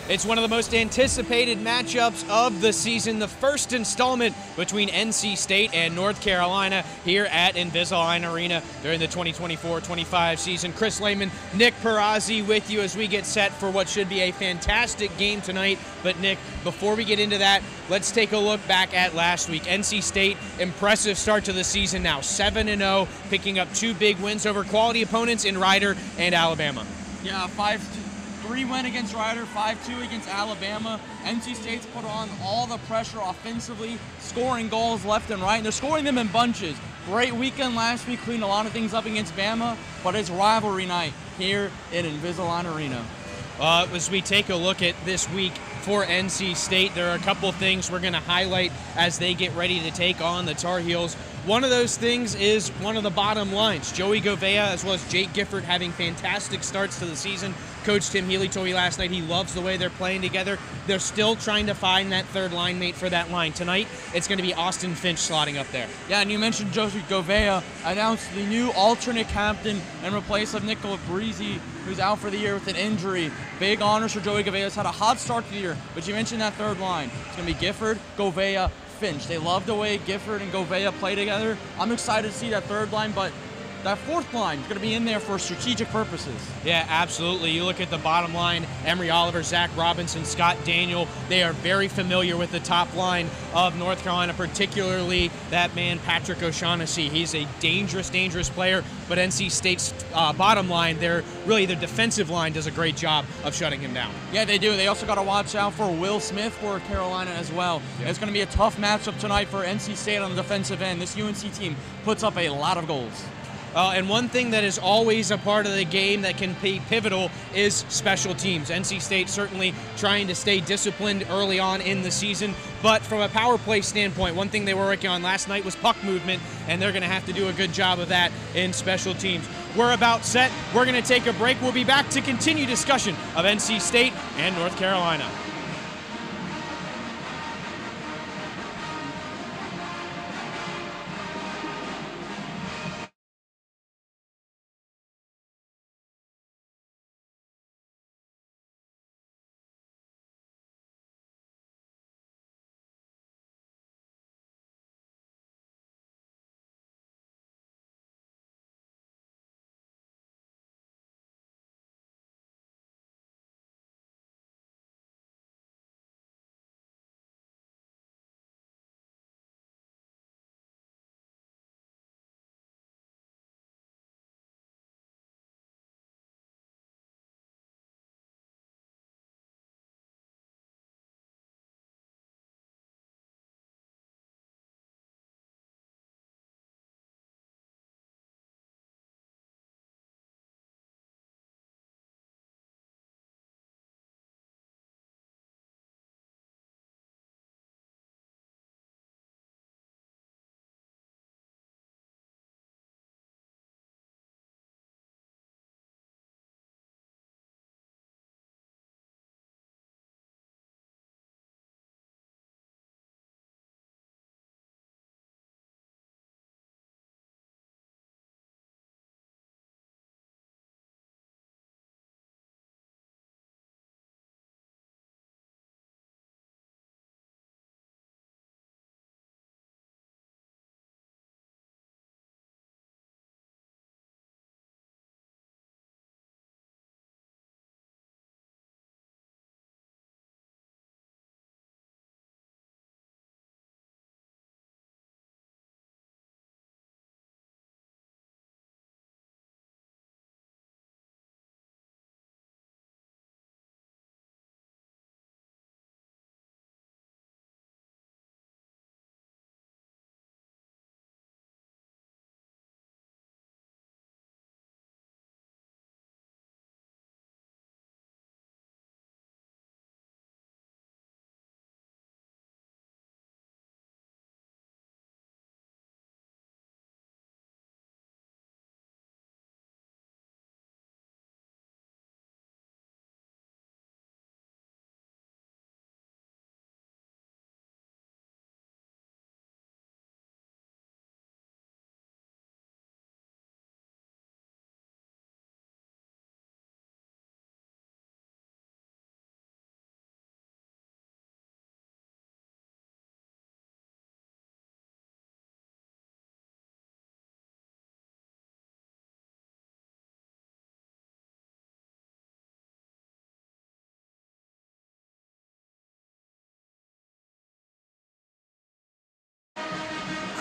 It's one of the most anticipated matchups of the season, the first installment between NC State and North Carolina here at Invisalign Arena during the 2024-25 season. Chris Lehman, Nick Perazzi with you as we get set for what should be a fantastic game tonight. But Nick, before we get into that, let's take a look back at last week. NC State, impressive start to the season now, 7-0, picking up two big wins over quality opponents in Rider and Alabama. Yeah, 5-3 win against Rider, 5-2 against Alabama. NC State's put on all the pressure offensively, scoring goals left and right, and they're scoring them in bunches. Great weekend last week, cleaned a lot of things up against Bama, but it's rivalry night here in Invisalign Arena. As we take a look at this week for NC State, there are a couple things we're going to highlight as they get ready to take on the Tar Heels. One of those things is one of the bottom lines. Joey Govea as well as Jake Gifford having fantastic starts to the season. Coach Tim Healy told me last night he loves the way they're playing together. They're still trying to find that third line mate for that line. Tonight, it's going to be Austin Finch slotting up there. Yeah, and you mentioned Joey Govea announced the new alternate captain in replace of Nick Breezy, who's out for the year with an injury. Big honors for Joey Govea. He's had a hot start to the year, but you mentioned that third line. It's going to be Gifford, Govea, Finch. They love the way Gifford and Govea play together. I'm excited to see that third line, but that fourth line is going to be in there for strategic purposes. Yeah, absolutely. You look at the bottom line, Emory Oliver, Zach Robinson, Scott Daniel, they are very familiar with the top line of North Carolina, particularly that man, Patrick O'Shaughnessy. He's a dangerous, dangerous player, but NC State's bottom line, their defensive line does a great job of shutting him down. Yeah, they do. They also got to watch out for Will Smith for Carolina as well. Yeah. It's going to be a tough matchup tonight for NC State on the defensive end. This UNC team puts up a lot of goals. And one thing that is always a part of the game that can be pivotal is special teams. NC State certainly trying to stay disciplined early on in the season, but from a power play standpoint, one thing they were working on last night was puck movement, and they're going to have to do a good job of that in special teams. We're about set. We're going to take a break. We'll be back to continue discussion of NC State and North Carolina.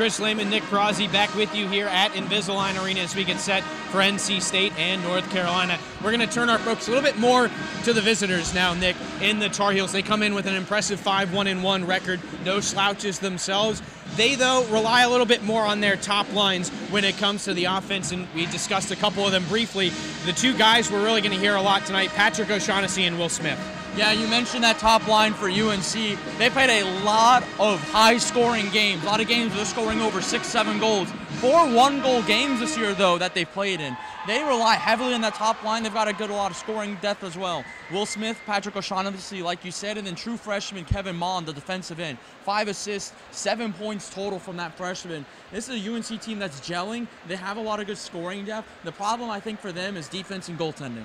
Chris Lehman, Nick Perazzi back with you here at Invisalign Arena as we get set for NC State and North Carolina. We're going to turn our focus a little bit more to the visitors now, Nick, in the Tar Heels. They come in with an impressive 5-1-1 record, no slouches themselves. They, though, rely a little bit more on their top lines when it comes to the offense, and we discussed a couple of them briefly. The two guys we're really going to hear a lot tonight, Patrick O'Shaughnessy and Will Smith. Yeah, you mentioned that top line for UNC. They played a lot of high-scoring games, a lot of games where they're scoring over 6-7 goals. 4 one-goal games this year, though, that they've played in. They rely heavily on that top line. They've got a lot of scoring depth as well. Will Smith, Patrick O'Shaughnessy, like you said, and then true freshman Kevin Ma on the defensive end. 5 assists, 7 points total from that freshman. This is a UNC team that's gelling. They have a lot of good scoring depth. The problem, I think, for them is defense and goaltending.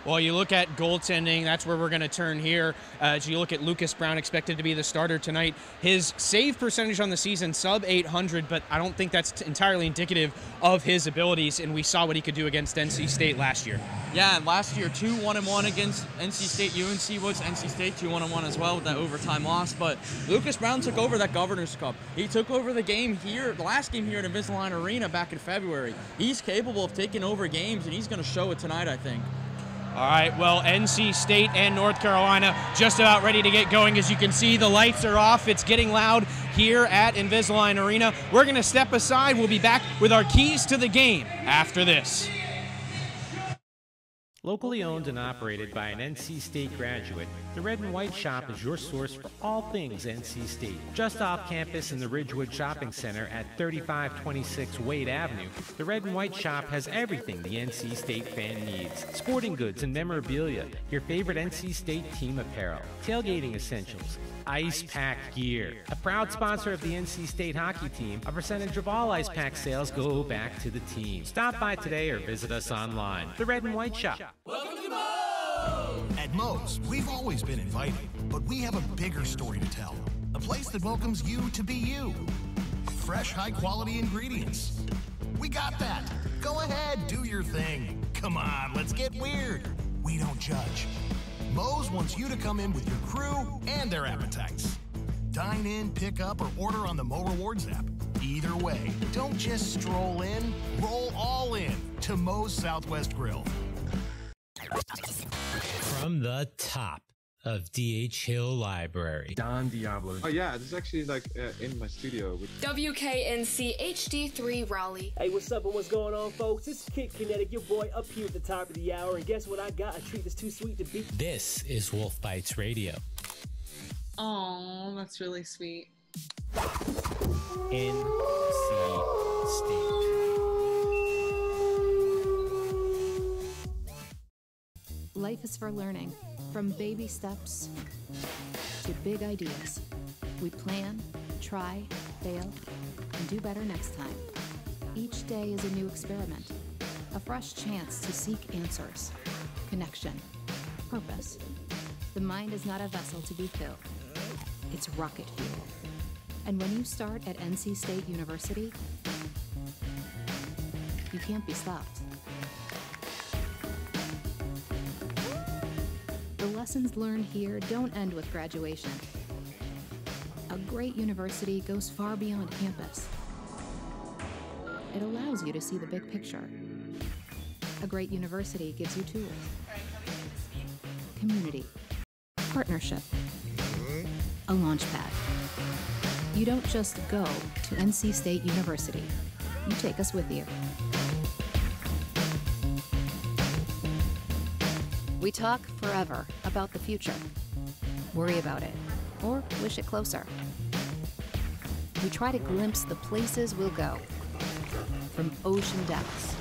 Well, you look at goaltending, that's where we're going to turn here. As you look at Lucas Brown, expected to be the starter tonight. His save percentage on the season, sub 800, but I don't think that's entirely indicative of his abilities, and we saw what he could do against NC State last year. Yeah, and last year, 2-1-1 against NC State. UNC was NC State 2-1-1 as well with that overtime loss, but Lucas Brown took over that Governor's Cup. He took over the game here, the last game here at Invisalign Arena back in February. He's capable of taking over games, and he's going to show it tonight, I think. All right, well, NC State and North Carolina just about ready to get going. As you can see, the lights are off. It's getting loud here at Invisalign Arena. We're going to step aside. We'll be back with our keys to the game after this. Locally owned and operated by an NC State graduate, the Red and White Shop is your source for all things NC State. Just off campus in the Ridgewood Shopping Center at 3526 Wade Avenue, the Red and White Shop has everything the NC State fan needs. Sporting goods and memorabilia, your favorite NC State team apparel, tailgating essentials, Ice Pack gear. A proud sponsor of the NC State hockey team, a percentage of all Ice Pack sales go back to the team. Stop by today or visit us online. The Red and White Shop. Welcome to Moe's! At Moe's, we've always been inviting, but we have a bigger story to tell. A place that welcomes you to be you. Fresh, high-quality ingredients. We got that. Go ahead, do your thing. Come on, let's get weird. We don't judge. Moe's wants you to come in with your crew and their appetites. Dine in, pick up, or order on the Mo Rewards app. Either way, don't just stroll in, roll all in to Moe's Southwest Grill. From the top of D.H. Hill Library. Don Diablo. Oh yeah, this is actually like in my studio. WKNC HD3 Raleigh. Hey, what's up and what's going on, folks? This is Kid Kinetic, your boy, up here at the top of the hour. And guess what I got? A treat that's too sweet to beat. This is Wolf Bites Radio. Oh, that's really sweet. NC State. Life is for learning, from baby steps to big ideas. We plan, try, fail, and do better next time. Each day is a new experiment, a fresh chance to seek answers, connection, purpose. The mind is not a vessel to be filled. It's rocket fuel. And when you start at NC State University, you can't be stopped. The lessons learned here don't end with graduation. A great university goes far beyond campus. It allows you to see the big picture. A great university gives you tools, community, partnership, a launch pad. You don't just go to NC State University. You take us with you. We talk forever about the future. Worry about it, or wish it closer. We try to glimpse the places we'll go, from ocean depths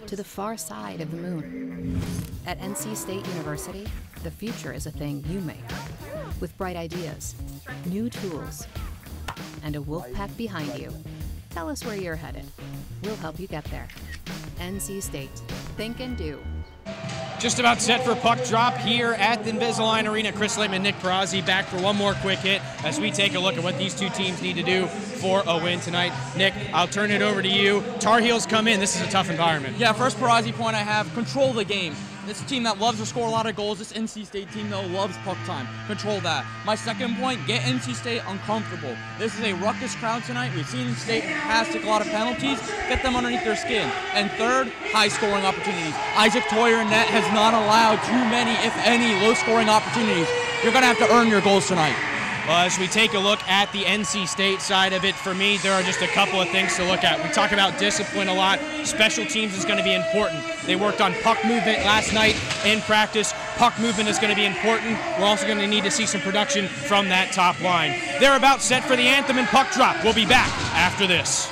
to the far side of the moon. At NC State University, the future is a thing you make, with bright ideas, new tools, and a wolf pack behind you. Tell us where you're headed. We'll help you get there. NC State. Think and do. Just about set for puck drop here at the Invisalign Arena. Chris Lehman, Nick Perazzi back for one more quick hit as we take a look at what these two teams need to do for a win tonight. Nick, I'll turn it over to you. Tar Heels come in. This is a tough environment. Yeah, first Perazzi point I have, control the game. This is a team that loves to score a lot of goals. This NC State team, though, loves puck time. Control that. My second point, get NC State uncomfortable. This is a ruckus crowd tonight. We've seen State has take a lot of penalties. Get them underneath their skin. And third, high-scoring opportunities. Isaac Toyer in net has not allowed too many, if any, low-scoring opportunities. You're going to have to earn your goals tonight. Well, as we take a look at the NC State side of it, for me, there are just a couple of things to look at. We talk about discipline a lot. Special teams is going to be important. They worked on puck movement last night in practice. Puck movement is going to be important. We're also going to need to see some production from that top line. They're about set for the anthem and puck drop. We'll be back after this.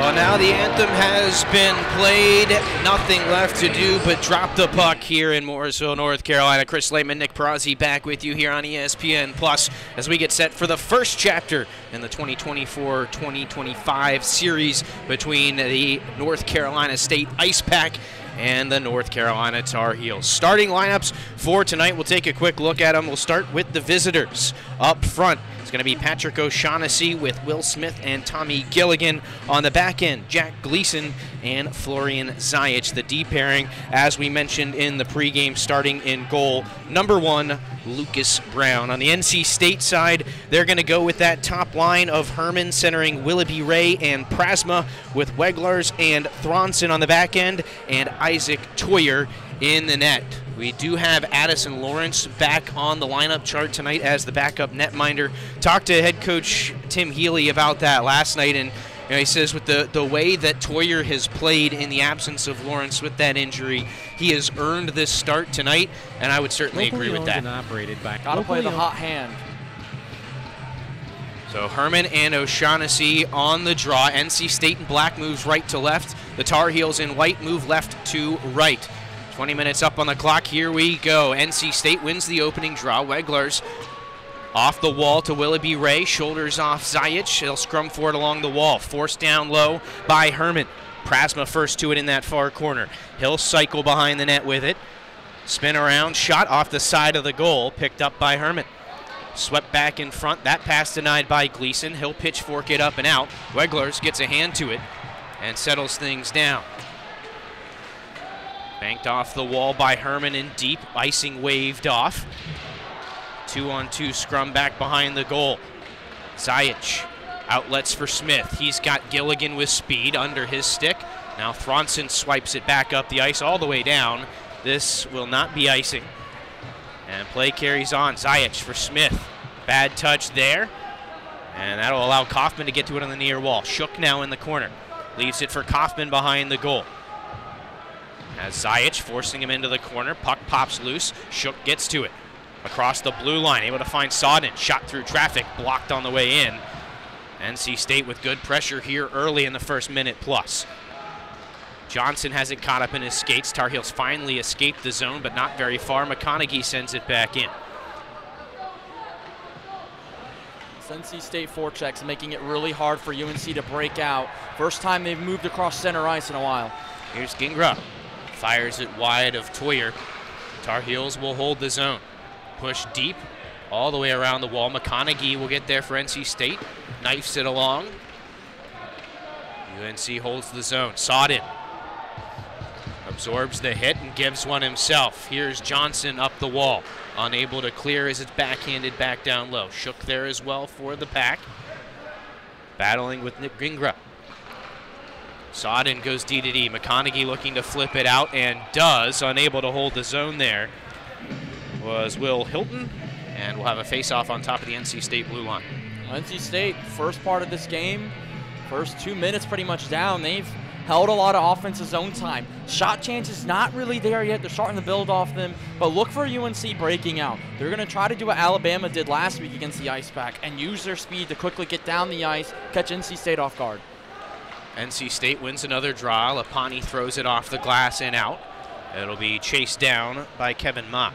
Well, now the anthem has been played. Nothing left to do but drop the puck here in Morrisville, North Carolina. Chris Lehman, Nick Perazzi back with you here on ESPN Plus as we get set for the first chapter in the 2024-2025 series between the North Carolina State Ice Pack and the North Carolina Tar Heels. Starting lineups for tonight, we'll take a quick look at them. We'll start with the visitors. Up front, It's going to be Patrick O'Shaughnessy with Will Smith and Tommy Gilligan on the back end. Jack Gleason and Florian Zajic, the D pairing, as we mentioned in the pregame, starting in goal. Number 1, Lucas Brown. On the NC State side, they're going to go with that top line of Herman centering Willoughby Ray and Prasma, with Weglars and Thronson on the back end and Isaac Toyer in the net. We do have Addison Lawrence back on the lineup chart tonight as the backup netminder. Talked to head coach Tim Healy about that last night, and he says with the way that Toyer has played in the absence of Lawrence with that injury, he has earned this start tonight, and I would certainly agree with that. And operated by Gotta play the hot hand. So Herman and O'Shaughnessy on the draw. NC State in black moves right to left. The Tar Heels in white move left to right. 20 minutes up on the clock. Here we go. NC State wins the opening draw. Weglars off the wall to Willoughby Ray. Shoulders off Zajic. He'll scrum for it along the wall. Forced down low by Herman. Prasma first to it in that far corner. He'll cycle behind the net with it. Spin around. Shot off the side of the goal. Picked up by Herman. Swept back in front. That pass denied by Gleason. He'll pitchfork it up and out. Weglars gets a hand to it and settles things down. Banked off the wall by Herman in deep. Icing waved off. 2-on-2 scrum back behind the goal. Zajic outlets for Smith. He's got Gilligan with speed under his stick. Now Thronson swipes it back up the ice all the way down. This will not be icing. And play carries on. Zajic for Smith. Bad touch there. And that'll allow Kaufman to get to it on the near wall. Shook now in the corner. Leaves it for Kaufman behind the goal. As Zajic forcing him into the corner. Puck pops loose. Shook gets to it. Across the blue line. Able to find Sodden. Shot through traffic. Blocked on the way in. NC State with good pressure here early in the first minute plus. Johnson has it caught up in his skates. Tar Heels finally escaped the zone, but not very far. McConaughey sends it back in. NC State forechecks, making it really hard for UNC to break out. First time they've moved across center ice in a while. Here's Gingra. Fires it wide of Toyer. Tar Heels will hold the zone. Push deep all the way around the wall. McConaughey will get there for NC State. Knifes it along. UNC holds the zone. Sodden absorbs the hit and gives one himself. Here's Johnson up the wall. Unable to clear as it's backhanded back down low. Shook there as well for the Pack. Battling with Nick Gingra. Sodden goes D-to-D. McConaughey looking to flip it out and does. Unable to hold the zone there was Will Hilton. And we'll have a face-off on top of the NC State blue line. NC State, first part of this game, first 2 minutes pretty much down. They've held a lot of offensive zone time. Shot chances not really there yet. They're starting to build off them, but look for UNC breaking out. They're going to try to do what Alabama did last week against the Ice Pack and use their speed to quickly get down the ice, catch NC State off guard. NC State wins another draw. Lapani throws it off the glass and out. It'll be chased down by Kevin Ma.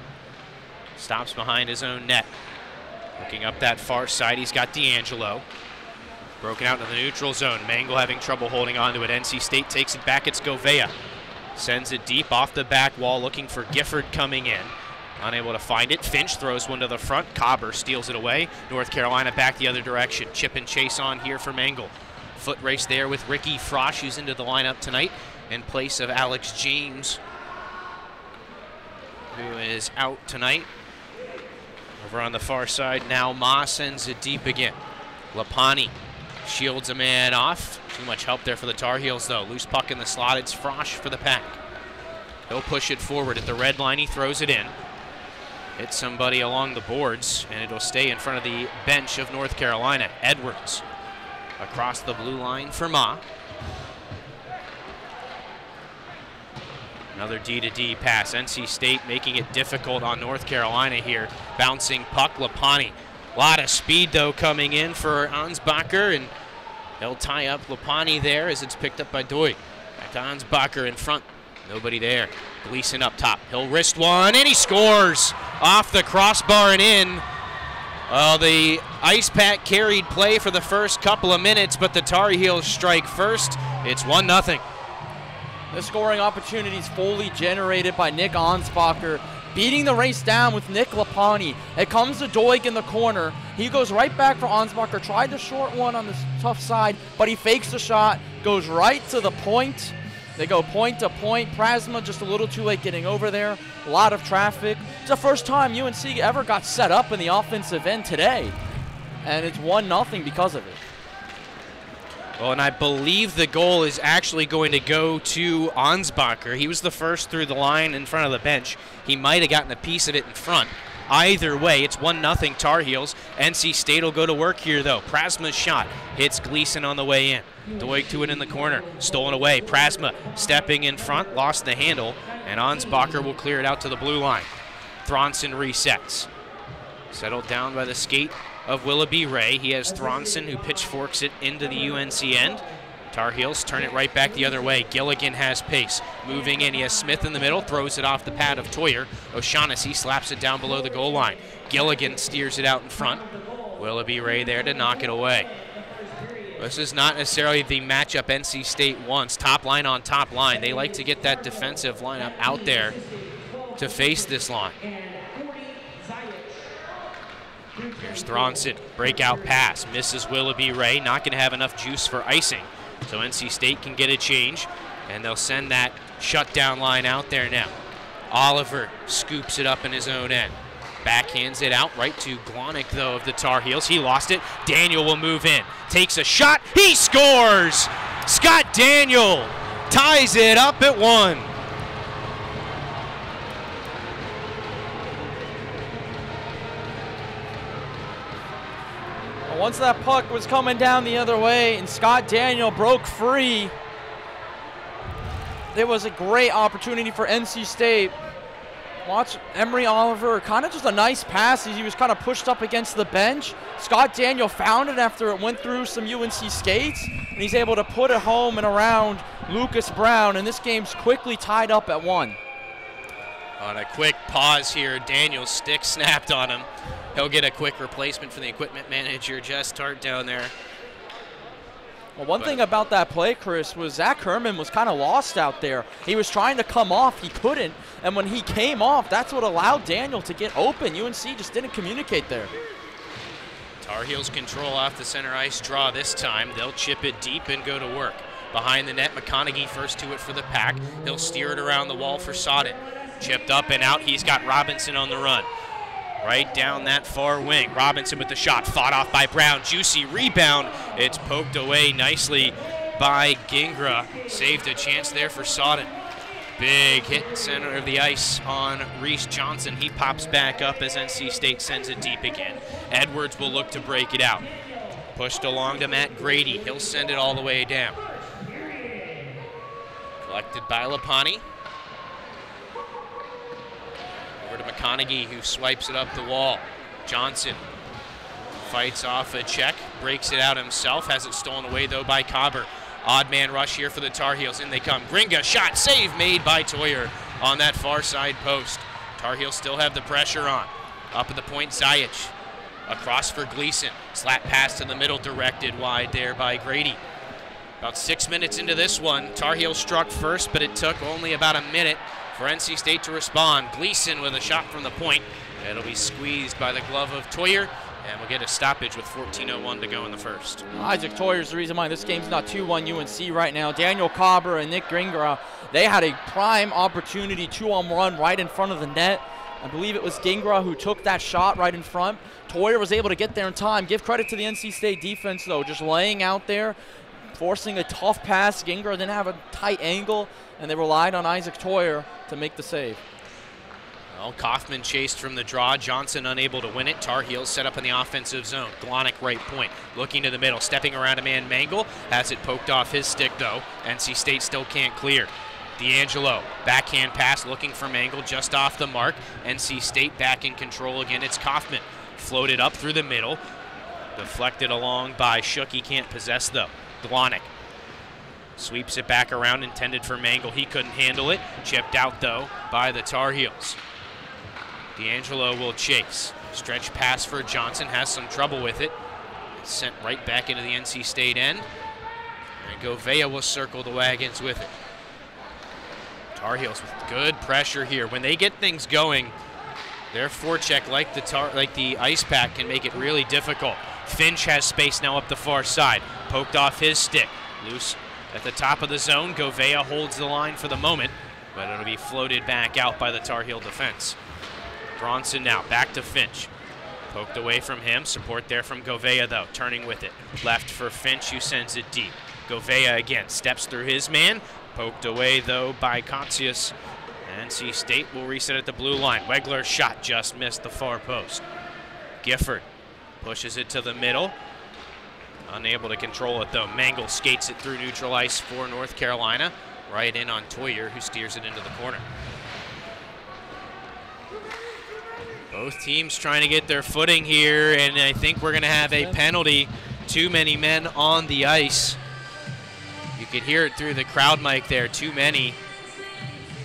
Stops behind his own net. Looking up that far side, he's got D'Angelo. Broken out into the neutral zone. Mangle having trouble holding on to it. NC State takes it back. It's Govea. Sends it deep off the back wall, looking for Gifford coming in. Unable to find it. Finch throws one to the front. Cobber steals it away. North Carolina back the other direction. Chip and chase on here for Mangle. Foot race there with Ricky Frosch, who's into the lineup tonight in place of Alex James, who is out tonight. Over on the far side now, Ma sends it deep again. Lapani shields a man off. Too much help there for the Tar Heels, though. Loose puck in the slot. It's Frosch for the Pack. He'll push it forward at the red line. He throws it in. Hits somebody along the boards, and it'll stay in front of the bench of North Carolina. Edwards across the blue line for Ma. Another D-to-D pass. NC State making it difficult on North Carolina here. Bouncing puck, Lapani. A lot of speed, though, coming in for Ansbacher, and they'll tie up Lapani there as it's picked up by Doig. Back to Ansbacher in front. Nobody there. Gleason up top. He'll wrist one, and he scores off the crossbar and in. The Ice Pack carried play for the first couple of minutes, but the Tar Heels strike first. It's 1-0. The scoring opportunities fully generated by Nick Ansbacher. beating the race down with Nick Lapani. It comes to Doig in the corner. He goes right back for Ansbacher, tried the short one on the tough side, but he fakes the shot, goes right to the point. They go point to point. Prasma just a little too late getting over there. A lot of traffic. It's the first time UNC ever got set up in the offensive end today, and it's 1-0 because of it. Well, and I believe the goal is actually going to go to Ansbacher. He was the first through the line in front of the bench. He might have gotten a piece of it in front. Either way, it's 1-0 Tar Heels. NC State will go to work here, though. Prasma's shot hits Gleason on the way in. Doig to it in the corner. Stolen away. Prasma stepping in front, lost the handle, and Ansbacher will clear it out to the blue line. Thronson resets. Settled down by the skate of Willoughby Ray. He has Thronson, who pitchforks it into the UNC end. Tar Heels turn it right back the other way. Gilligan has pace. Moving in, he has Smith in the middle, throws it off the pad of Toyer. O'Shaughnessy slaps it down below the goal line. Gilligan steers it out in front. Willoughby Ray there to knock it away. This is not necessarily the matchup NC State wants. Top line on top line. They like to get that defensive lineup out there to face this line. Here's Thronson, breakout pass, misses Willoughby Ray, not going to have enough juice for icing. So NC State can get a change, and they'll send that shutdown line out there now. Oliver scoops it up in his own end. Backhands it out right to Glonick, though, of the Tar Heels. He lost it. Daniel will move in. Takes a shot. He scores! Scott Daniel ties it up at 1. Once that puck was coming down the other way and Scott Daniel broke free, there was a great opportunity for NC State. Watch Emery Oliver, kind of just a nice pass as he was kind of pushed up against the bench. Scott Daniel found it after it went through some UNC skates, and he's able to put it home and around Lucas Brown, and this game's quickly tied up at 1. On a quick pause here, Daniel's stick snapped on him. He'll get a quick replacement from the equipment manager, Jess Tart, down there. Well, one thing about that play, Chris, was Zach Herman was kind of lost out there. He was trying to come off, he couldn't, and when he came off, that's what allowed Daniel to get open. UNC just didn't communicate there. Tar Heels control off the center ice draw this time. They'll chip it deep and go to work. Behind the net, McConaughey first to it for the Pack. He'll steer it around the wall for Sodden. Chipped up and out, he's got Robinson on the run. Right down that far wing. Robinson with the shot, fought off by Brown. Juicy rebound. It's poked away nicely by Gingra. Saved a chance there for Sodden. Big hit center of the ice on Reese Johnson. He pops back up as NC State sends it deep again. Edwards will look to break it out. Pushed along to Matt Grady. He'll send it all the way down. Collected by Lapani. Over to McConaughey, who swipes it up the wall. Johnson fights off a check, breaks it out himself, has it stolen away though by Cobber. Odd man rush here for the Tar Heels. In they come. Gringa, shot, save made by Toyer on that far side post. Tar Heels still have the pressure on. Up at the point, Zajic. Across for Gleason. Slap pass to the middle, directed wide there by Grady. About 6 minutes into this one, Tar Heels struck first, but it took only about a minute for NC State to respond. Gleason with a shot from the point. It'll be squeezed by the glove of Toyer, and we'll get a stoppage with 14:01 to go in the first. Isaac Toyer's the reason why this game's not 2-1 UNC right now. Daniel Cobber and Nick Gingra, they had a prime opportunity, 2-on-1 right in front of the net. I believe it was Gingra who took that shot right in front. Toyer was able to get there in time. Give credit to the NC State defense, though, just laying out there, forcing a tough pass. Gingra didn't have a tight angle, and they relied on Isaac Toyer to make the save. Well, Kaufman chased from the draw. Johnson unable to win it. Tar Heels set up in the offensive zone. Glonick right point. Looking to the middle. Stepping around a man, Mangle. Has it poked off his stick, though. NC State still can't clear. D'Angelo, backhand pass looking for Mangle just off the mark. NC State back in control again. It's Kaufman. Floated up through the middle. Deflected along by Shook. He can't possess, though. Glonick sweeps it back around, intended for Mangle. He couldn't handle it. Chipped out, though, by the Tar Heels. D'Angelo will chase. Stretch pass for Johnson. Has some trouble with it. It's sent right back into the NC State end. And Govea will circle the wagons with it. Tar Heels with good pressure here. When they get things going, their forecheck, like the ice pack, can make it really difficult. Finch has space now up the far side. Poked off his stick. Loose at the top of the zone. Gouveia holds the line for the moment, but it'll be floated back out by the Tar Heel defense. Bronson now back to Finch. Poked away from him. Support there from Gouveia, though. Turning with it. Left for Finch, who sends it deep. Gouveia again steps through his man. Poked away, though, by Kotzius. NC State will reset at the blue line. Wegler's shot just missed the far post. Gifford pushes it to the middle. Unable to control it, though. Mangle skates it through neutral ice for North Carolina. Right in on Toyer, who steers it into the corner. Both teams trying to get their footing here, and I think we're going to have a penalty. Too many men on the ice. You could hear it through the crowd mic there, too many.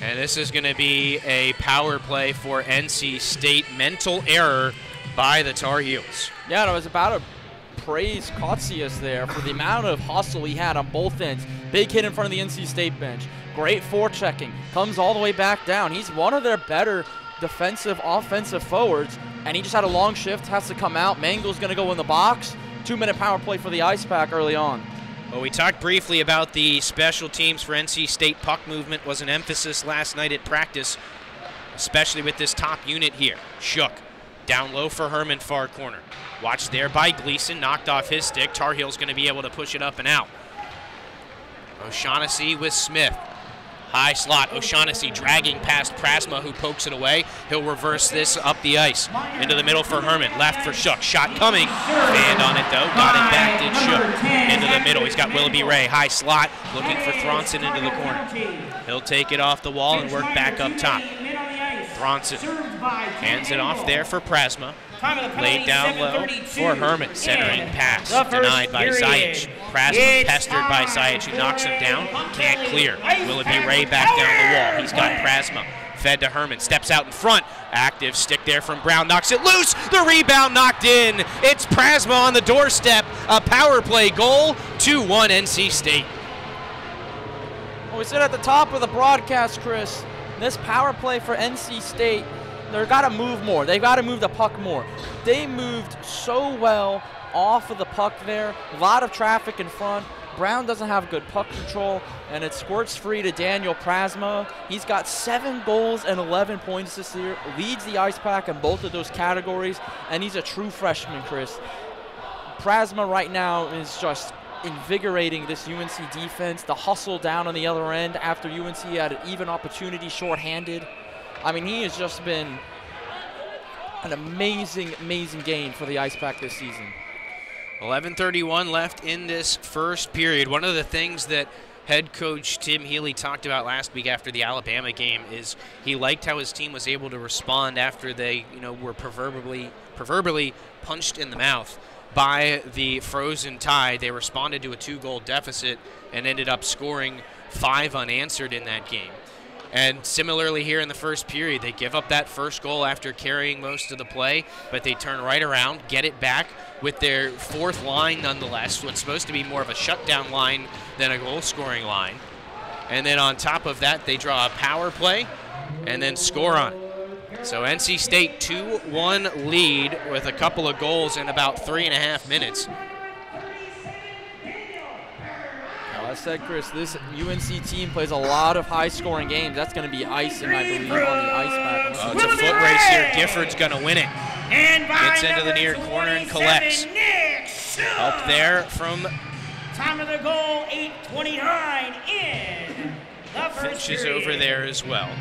And this is going to be a power play for NC State. Mental error by the Tar Heels. Yeah, and I was about to praise Kotzius there for the amount of hustle he had on both ends. Big hit in front of the NC State bench. Great forechecking. Comes all the way back down. He's one of their better defensive, offensive forwards, and he just had a long shift, has to come out. Mangle's going to go in the box. 2-minute power play for the Ice Pack early on. Well, we talked briefly about the special teams for NC State. Puck movement was an emphasis last night at practice, especially with this top unit here. Shook. Down low for Herman, far corner. Watched there by Gleason, knocked off his stick. Tar Heel's going to be able to push it up and out. O'Shaughnessy with Smith. High slot, O'Shaughnessy dragging past Prasma, who pokes it away. He'll reverse this up the ice. Into the middle for Herman, left for Shook. Shot coming, band on it though. Got it back, did Shook. Into the middle, he's got Willoughby Ray. High slot, looking for Thronson into the corner. He'll take it off the wall and work back up top. Thronson hands it off there for Prasma. Laid down low for Herman. Centering pass denied by Zajic. Prasma pestered by Zajic, who knocks him down. Can't clear. Willoughby Ray back down the wall. He's got Prasma. Fed to Herman. Steps out in front. Active stick there from Brown. Knocks it loose. The rebound knocked in. It's Prasma on the doorstep. A power play goal. 2-1 NC State. Well, we said at the top of the broadcast, Chris, this power play for NC State, they've got to move more. They've got to move the puck more. They moved so well off of the puck there. A lot of traffic in front. Brown doesn't have good puck control, and it squirts free to Daniel Prasma. He's got 7 goals and 11 points this year. Leads the Ice Pack in both of those categories, and he's a true freshman, Chris. Prasma right now is just invigorating this UNC defense. The hustle down on the other end after UNC had an even opportunity shorthanded. I mean, he has just been an amazing, amazing game for the Ice Pack this season. 11:31 left in this first period. One of the things that head coach Tim Healy talked about last week after the Alabama game is he liked how his team was able to respond after they, were proverbially punched in the mouth by the Frozen Tide. They responded to a 2-goal deficit and ended up scoring 5 unanswered in that game. And similarly here in the first period, they give up that first goal after carrying most of the play, but they turn right around, get it back with their 4th line nonetheless, what's supposed to be more of a shutdown line than a goal-scoring line. And then on top of that, they draw a power play and then score on it. So NC State 2-1 lead with a couple of goals in about 3.5 minutes. I said, Chris, this UNC team plays a lot of high-scoring games. That's going to be icing, I believe, on the Ice Pack. It's a foot race here. Gifford's going to win it. Gets into the near corner and collects. Up there from time of the goal, 8:29 in the first Finch is over there as well.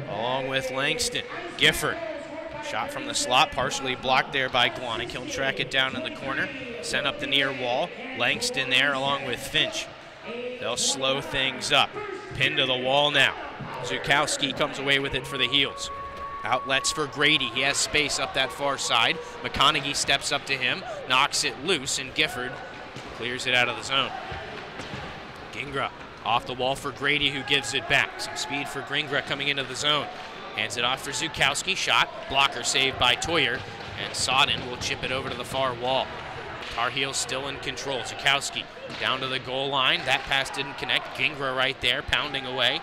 Along with Langston. Gifford. Shot from the slot, partially blocked there by Guanic. He'll track it down in the corner, send up the near wall. Langston there along with Finch. They'll slow things up. Pinned to the wall now. Zukowski comes away with it for the Heels. Outlets for Grady. He has space up that far side. McConaughey steps up to him, knocks it loose, and Gifford clears it out of the zone. Gingra off the wall for Grady, who gives it back. Some speed for Gingra coming into the zone. Hands it off for Zukowski. Shot. Blocker saved by Toyer. And Sodden will chip it over to the far wall. Tar Heels still in control. Zukowski down to the goal line. That pass didn't connect. Gingra right there, pounding away.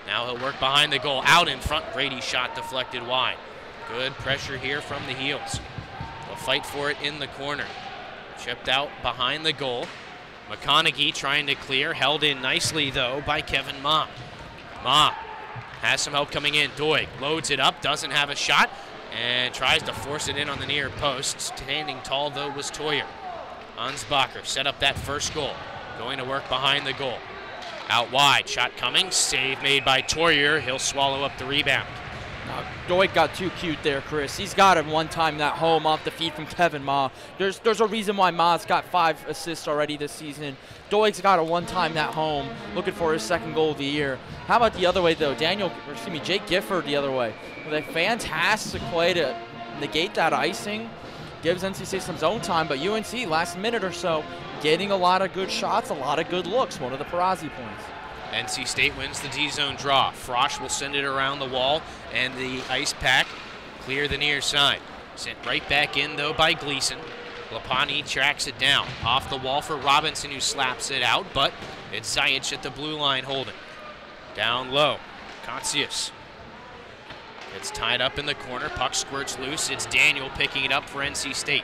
Now he'll work behind the goal. Out in front, Brady's shot deflected wide. Good pressure here from the Heels. They'll fight for it in the corner. Chipped out behind the goal. McConaughey trying to clear. Held in nicely, though, by Kevin Ma. Ma has some help coming in. Doig loads it up, doesn't have a shot, and tries to force it in on the near post. Standing tall, though, was Toyer. Ansbacher set up that first goal. Going to work behind the goal. Out wide, shot coming. Save made by Toyer. He'll swallow up the rebound. Doig got too cute there, Chris. He's got him one time that home off the feed from Kevin Ma. There's a reason why Ma's got 5 assists already this season. Doig's got a one-time that home, looking for his second goal of the year. How about the other way, though? Jake Gifford the other way. With a fantastic play to negate that icing. Gives NC State some zone time, but UNC, last minute or so, getting a lot of good shots, a lot of good looks. One of the Perazi points. NC State wins the D-zone draw. Frosch will send it around the wall, and the ice pack clear the near side. Sent right back in, though, by Gleason. Lapani tracks it down. Off the wall for Robinson, who slaps it out, but it's Zajic at the blue line holding. Down low, Katsius. It's tied up in the corner. Puck squirts loose. It's Daniel picking it up for NC State.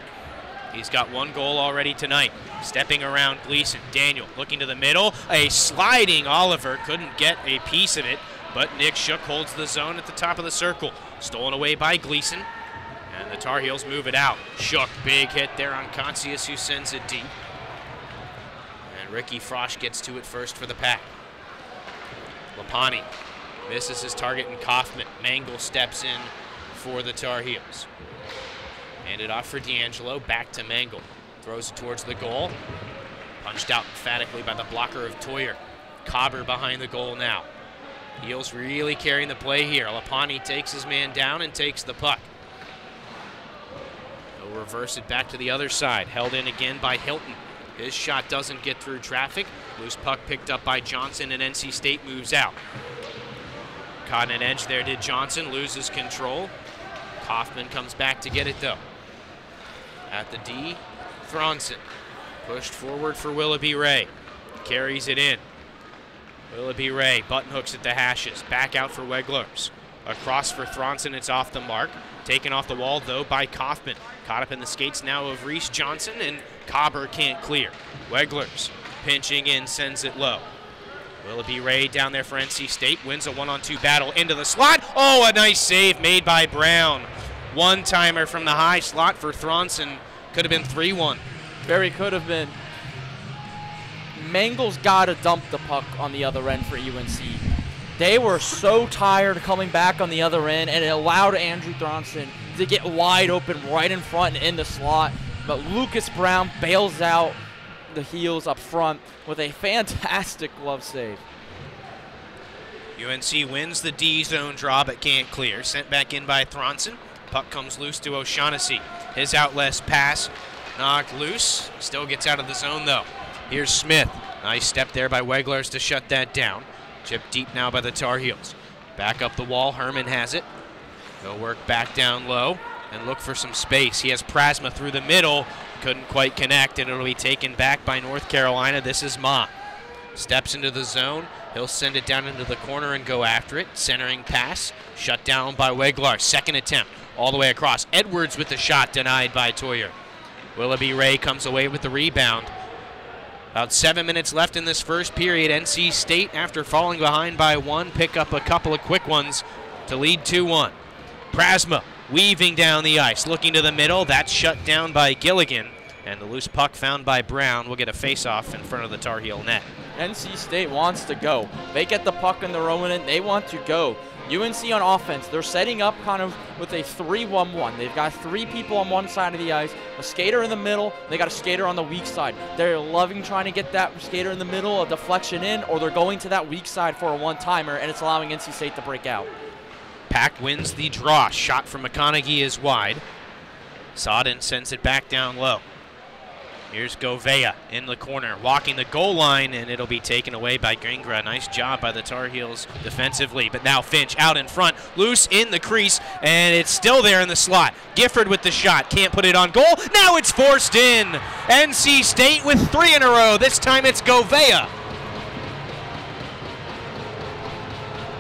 He's got 1 goal already tonight. Stepping around Gleason. Daniel looking to the middle. A sliding Oliver. Couldn't get a piece of it, but Nick Shook holds the zone at the top of the circle. Stolen away by Gleason, and the Tar Heels move it out. Shook, big hit there on Katsius, who sends it deep. And Ricky Frosch gets to it first for the Pack. Lapani misses his target in Kaufman. Mangle steps in for the Tar Heels. Handed off for D'Angelo, back to Mangle. Throws it towards the goal. Punched out emphatically by the blocker of Toyer. Cobber behind the goal now. Heels really carrying the play here. Lapani takes his man down and takes the puck. He'll reverse it back to the other side. Held in again by Hilton. His shot doesn't get through traffic. Loose puck picked up by Johnson, and NC State moves out. Caught an edge there did Johnson, loses control. Kaufman comes back to get it, though. At the D, Thronson. Pushed forward for Willoughby Ray. Carries it in. Willoughby Ray button hooks at the hashes. Back out for Weglers. Across for Thronson, it's off the mark. Taken off the wall, though, by Kaufman. Caught up in the skates now of Reese Johnson, and Cobber can't clear. Weglers pinching in, sends it low. Willoughby Ray down there for NC State. Wins a 1-on-2 battle into the slot. Oh, a nice save made by Brown. One-timer from the high slot for Thronson. Could have been 3-1. Very could have been. Mangle's got to dump the puck on the other end for UNC. They were so tired coming back on the other end, and it allowed Andrew Thronson to get wide open right in front and in the slot. But Lucas Brown bails out the Heels up front with a fantastic glove save. UNC wins the D-zone draw but can't clear. Sent back in by Thronson. Puck comes loose to O'Shaughnessy. His outlet pass knocked loose. Still gets out of the zone, though. Here's Smith. Nice step there by Weglers to shut that down. Chipped deep now by the Tar Heels. Back up the wall. Herman has it. He'll work back down low and look for some space. He has Prasma through the middle. Couldn't quite connect, and it'll be taken back by North Carolina. This is Ma. Steps into the zone. He'll send it down into the corner and go after it. Centering pass. Shut down by Weglars. Second attempt. All the way across. Edwards with the shot denied by Toyer. Willoughby Ray comes away with the rebound. About 7 minutes left in this first period. NC State, after falling behind by 1, pick up a couple of quick ones to lead 2-1. Prasma weaving down the ice, looking to the middle. That's shut down by Gilligan. And the loose puck found by Brown will get a face-off in front of the Tar Heel net. NC State wants to go. They get the puck in their own end. They want to go. UNC on offense, they're setting up kind of with a 3-1-1. They've got 3 people on one side of the ice, a skater in the middle, they got a skater on the weak side. They're loving trying to get that skater in the middle, a deflection in, or they're going to that weak side for a one-timer, and it's allowing NC State to break out. Pack wins the draw. Shot from McConaughey is wide. Sodden sends it back down low. Here's Govea in the corner, walking the goal line, and it'll be taken away by Gingra. Nice job by the Tar Heels defensively, but now Finch out in front, loose in the crease, and it's still there in the slot. Gifford with the shot, can't put it on goal. Now it's forced in. NC State with 3 in a row. This time it's Govea.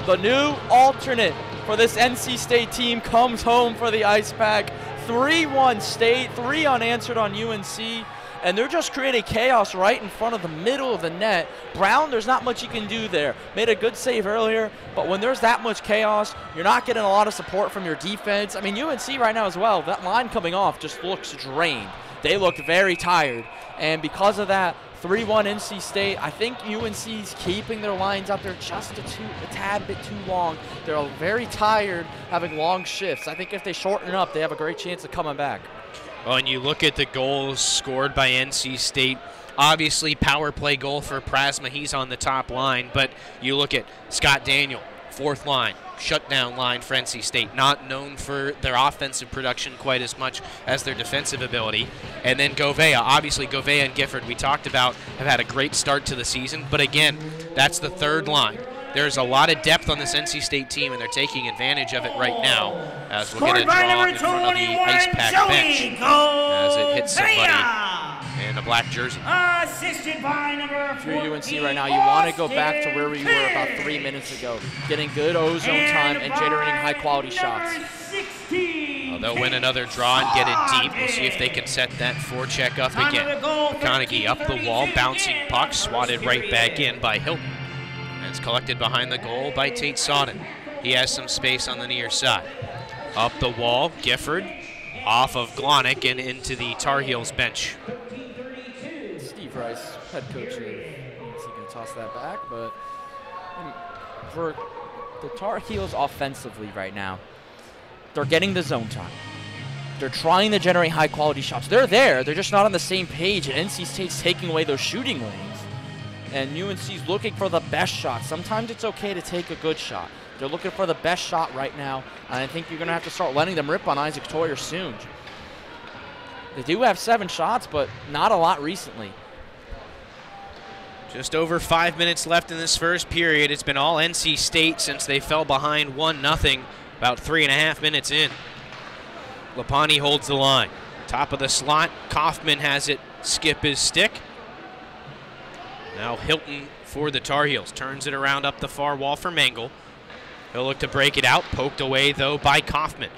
The new alternate for this NC State team comes home for the Ice Pack. 3-1 State, 3 unanswered on UNC. And they're just creating chaos right in front of the middle of the net. Brown, there's not much you can do there. Made a good save earlier, but when there's that much chaos, you're not getting a lot of support from your defense. I mean, UNC right now as well, that line coming off just looks drained. They looked very tired, and because of that, 3-1 NC State. I think UNC's keeping their lines out there just a tad bit too long. They're very tired having long shifts. I think if they shorten it up, they have a great chance of coming back. Well, and you look at the goals scored by NC State. Obviously, power play goal for Prasma. He's on the top line. But you look at Scott Daniel, 4th line, shutdown line for NC State. Not known for their offensive production quite as much as their defensive ability. And then Govea. Obviously, Govea and Gifford, we talked about, have had a great start to the season. But again, that's the 3rd line. There's a lot of depth on this NC State team, and they're taking advantage of it right now as we'll get a draw in front of the Ice Pack bench as it hits somebody in a black jersey. If you're UNC right now, you want to go back to where we were about 3 minutes ago, getting good ozone time and generating high-quality shots. Well, they'll win another draw and get it deep. We'll see if they can set that forecheck up again. McConaughey up the wall, bouncing puck, swatted right back in by Hilton. It's collected behind the goal by Tate Sodden. He has some space on the near side. Up the wall, Gifford off of Glonick and into the Tar Heels bench. Steve Rice, head coach, is going to toss that back, but for the Tar Heels offensively right now, they're getting the zone time. They're trying to generate high-quality shots. They're there. They're just not on the same page, and NC State's taking away those shooting lanes. And UNC's looking for the best shot. Sometimes it's okay to take a good shot. They're looking for the best shot right now, and I think you're going to have to start letting them rip on Isaac Toyer soon. They do have 7 shots, but not a lot recently. Just over 5 minutes left in this first period. It's been all NC State since they fell behind 1-0 about 3.5 minutes in. Lapani holds the line. Top of the slot, Kaufman has it skip his stick. Now Hilton for the Tar Heels. Turns it around up the far wall for Mangle. He'll look to break it out. Poked away, though, by Kaufman.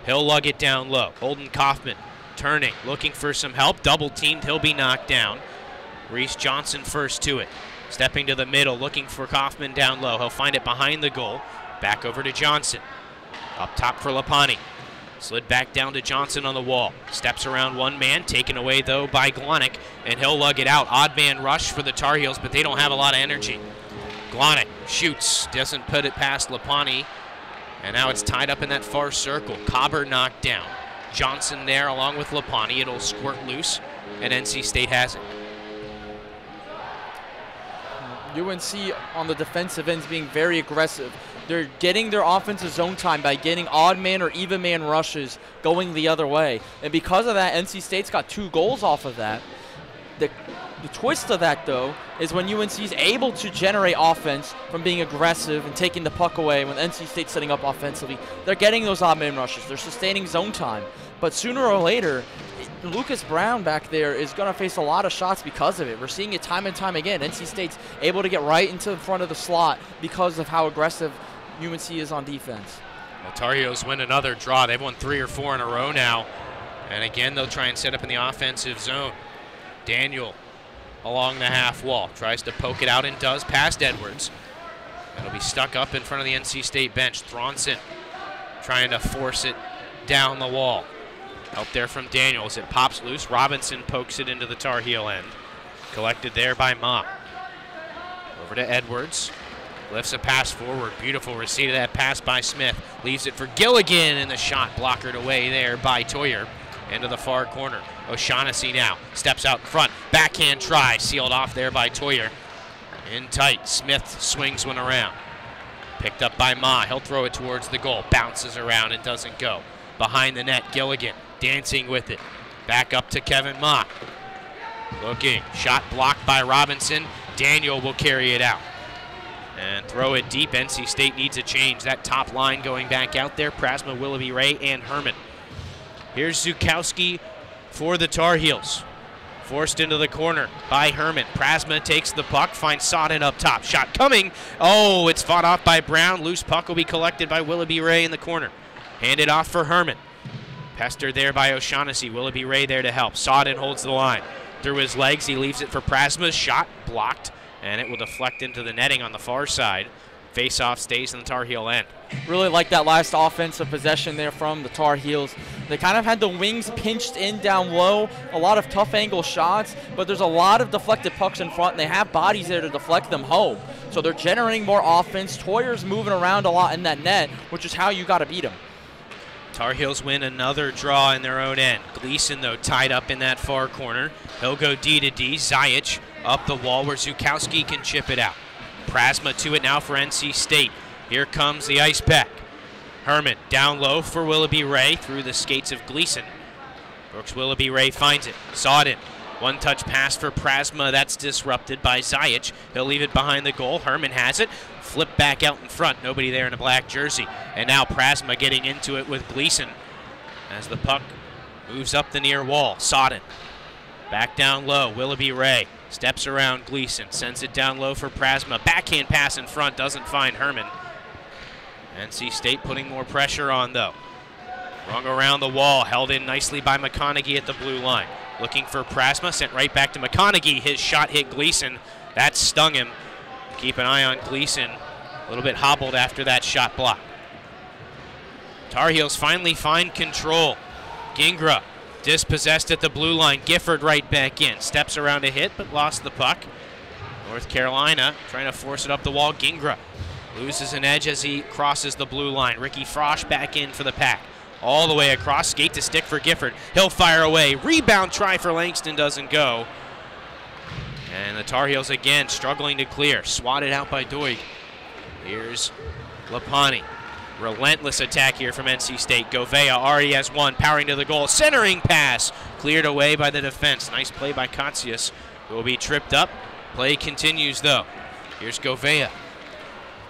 He'll lug it down low. Holden Kaufman turning, looking for some help. Double teamed. He'll be knocked down. Reese Johnson first to it. Stepping to the middle, looking for Kaufman down low. He'll find it behind the goal. Back over to Johnson. Up top for Lapani. Slid back down to Johnson on the wall. Steps around one man, taken away, though, by Glonick, and he'll lug it out. Odd man rush for the Tar Heels, but they don't have a lot of energy. Glonick shoots, doesn't put it past Lapani, and now it's tied up in that far circle. Cobber knocked down. Johnson there along with Lapani. It'll squirt loose, and NC State has it. UNC on the defensive ends being very aggressive. They're getting their offensive zone time by getting odd man or even man rushes going the other way. And because of that, NC State's got 2 goals off of that. The twist of that, though, is when UNC is able to generate offense from being aggressive and taking the puck away when NC State's setting up offensively, they're getting those odd man rushes. They're sustaining zone time. But sooner or later, Lucas Brown back there is going to face a lot of shots because of it. We're seeing it time and time again. NC State's able to get right into the front of the slot because of how aggressive UNC is on defense. Well, Tar Heels win another draw. They've won 3 or 4 in a row now. And again, they'll try and set up in the offensive zone. Daniel along the half wall. Tries to poke it out and does past Edwards. It'll be stuck up in front of the NC State bench. Thronson trying to force it down the wall. Help there from Daniel as it pops loose. Robinson pokes it into the Tar Heel end. Collected there by Ma. Over to Edwards. Lifts a pass forward. Beautiful receipt of that pass by Smith. Leaves it for Gilligan, and the shot blockered away there by Toyer into the far corner. O'Shaughnessy now steps out in front. Backhand try. Sealed off there by Toyer. In tight. Smith swings one around. Picked up by Ma. He'll throw it towards the goal. Bounces around and doesn't go. Behind the net, Gilligan dancing with it. Back up to Kevin Ma. Looking, shot blocked by Robinson. Daniel will carry it out and throw it deep. NC State needs a change. That top line going back out there, Prasma, Willoughby Ray, and Herman. Here's Zukowski for the Tar Heels. Forced into the corner by Herman. Prasma takes the puck, finds Sodden up top. Shot coming. Oh, it's fought off by Brown. Loose puck will be collected by Willoughby Ray in the corner. Handed off for Herman. Pestered there by O'Shaughnessy. Willoughby Ray there to help. Sodden holds the line. Through his legs, he leaves it for Prasma. Shot blocked, and it will deflect into the netting on the far side. Face-off stays in the Tar Heel end. Really like that last offensive possession there from the Tar Heels. They kind of had the wings pinched in down low, a lot of tough angle shots, but there's a lot of deflected pucks in front, and they have bodies there to deflect them home. So they're generating more offense. Toyer's moving around a lot in that net, which is how you got to beat him. Tar Heels win another draw in their own end. Gleason, though, tied up in that far corner. He'll go D to D. Zajic up the wall where Zukowski can chip it out. Prasma to it now for NC State. Here comes the ice pack. Herman down low for Willoughby Ray through the skates of Gleason. Brooks Willoughby Ray finds it. Sodden. One-touch pass for Prasma. That's disrupted by Zajic. He'll leave it behind the goal. Herman has it. Flip back out in front. Nobody there in a black jersey. And now Prasma getting into it with Gleason as the puck moves up the near wall. Sodden. Back down low. Willoughby Ray steps around Gleason. Sends it down low for Prasma. Backhand pass in front. Doesn't find Herman. NC State putting more pressure on, though. Rung around the wall. Held in nicely by McConaughey at the blue line. Looking for Prasma. Sent right back to McConaughey. His shot hit Gleason. That stung him. Keep an eye on Gleason. A little bit hobbled after that shot block. Tar Heels finally find control. Gingra dispossessed at the blue line. Gifford right back in. Steps around a hit, but lost the puck. North Carolina trying to force it up the wall. Gingra loses an edge as he crosses the blue line. Ricky Frosch back in for the Pack. All the way across. Skate to stick for Gifford. He'll fire away. Rebound try for Langston doesn't go. And the Tar Heels again struggling to clear. Swatted out by Doig. Here's Lapani. Relentless attack here from NC State. Govea already has one, powering to the goal. Centering pass cleared away by the defense. Nice play by Katsius, who will be tripped up. Play continues, though. Here's Govea.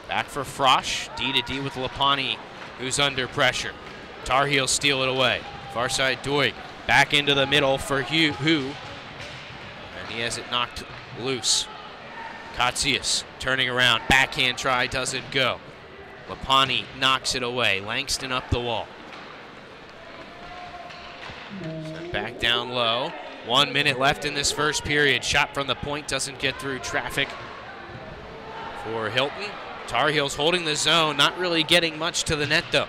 Back for Frosch. D to D with Lapani, who's under pressure. Tar Heels steal it away. Far side Doig. Back into the middle for Hu. And he has it knocked loose. Katsius turning around. Backhand try doesn't go. Lapani knocks it away. Langston up the wall. Sent back down low. 1 minute left in this first period. Shot from the point doesn't get through traffic for Hilton. Tar Heels holding the zone, not really getting much to the net, though.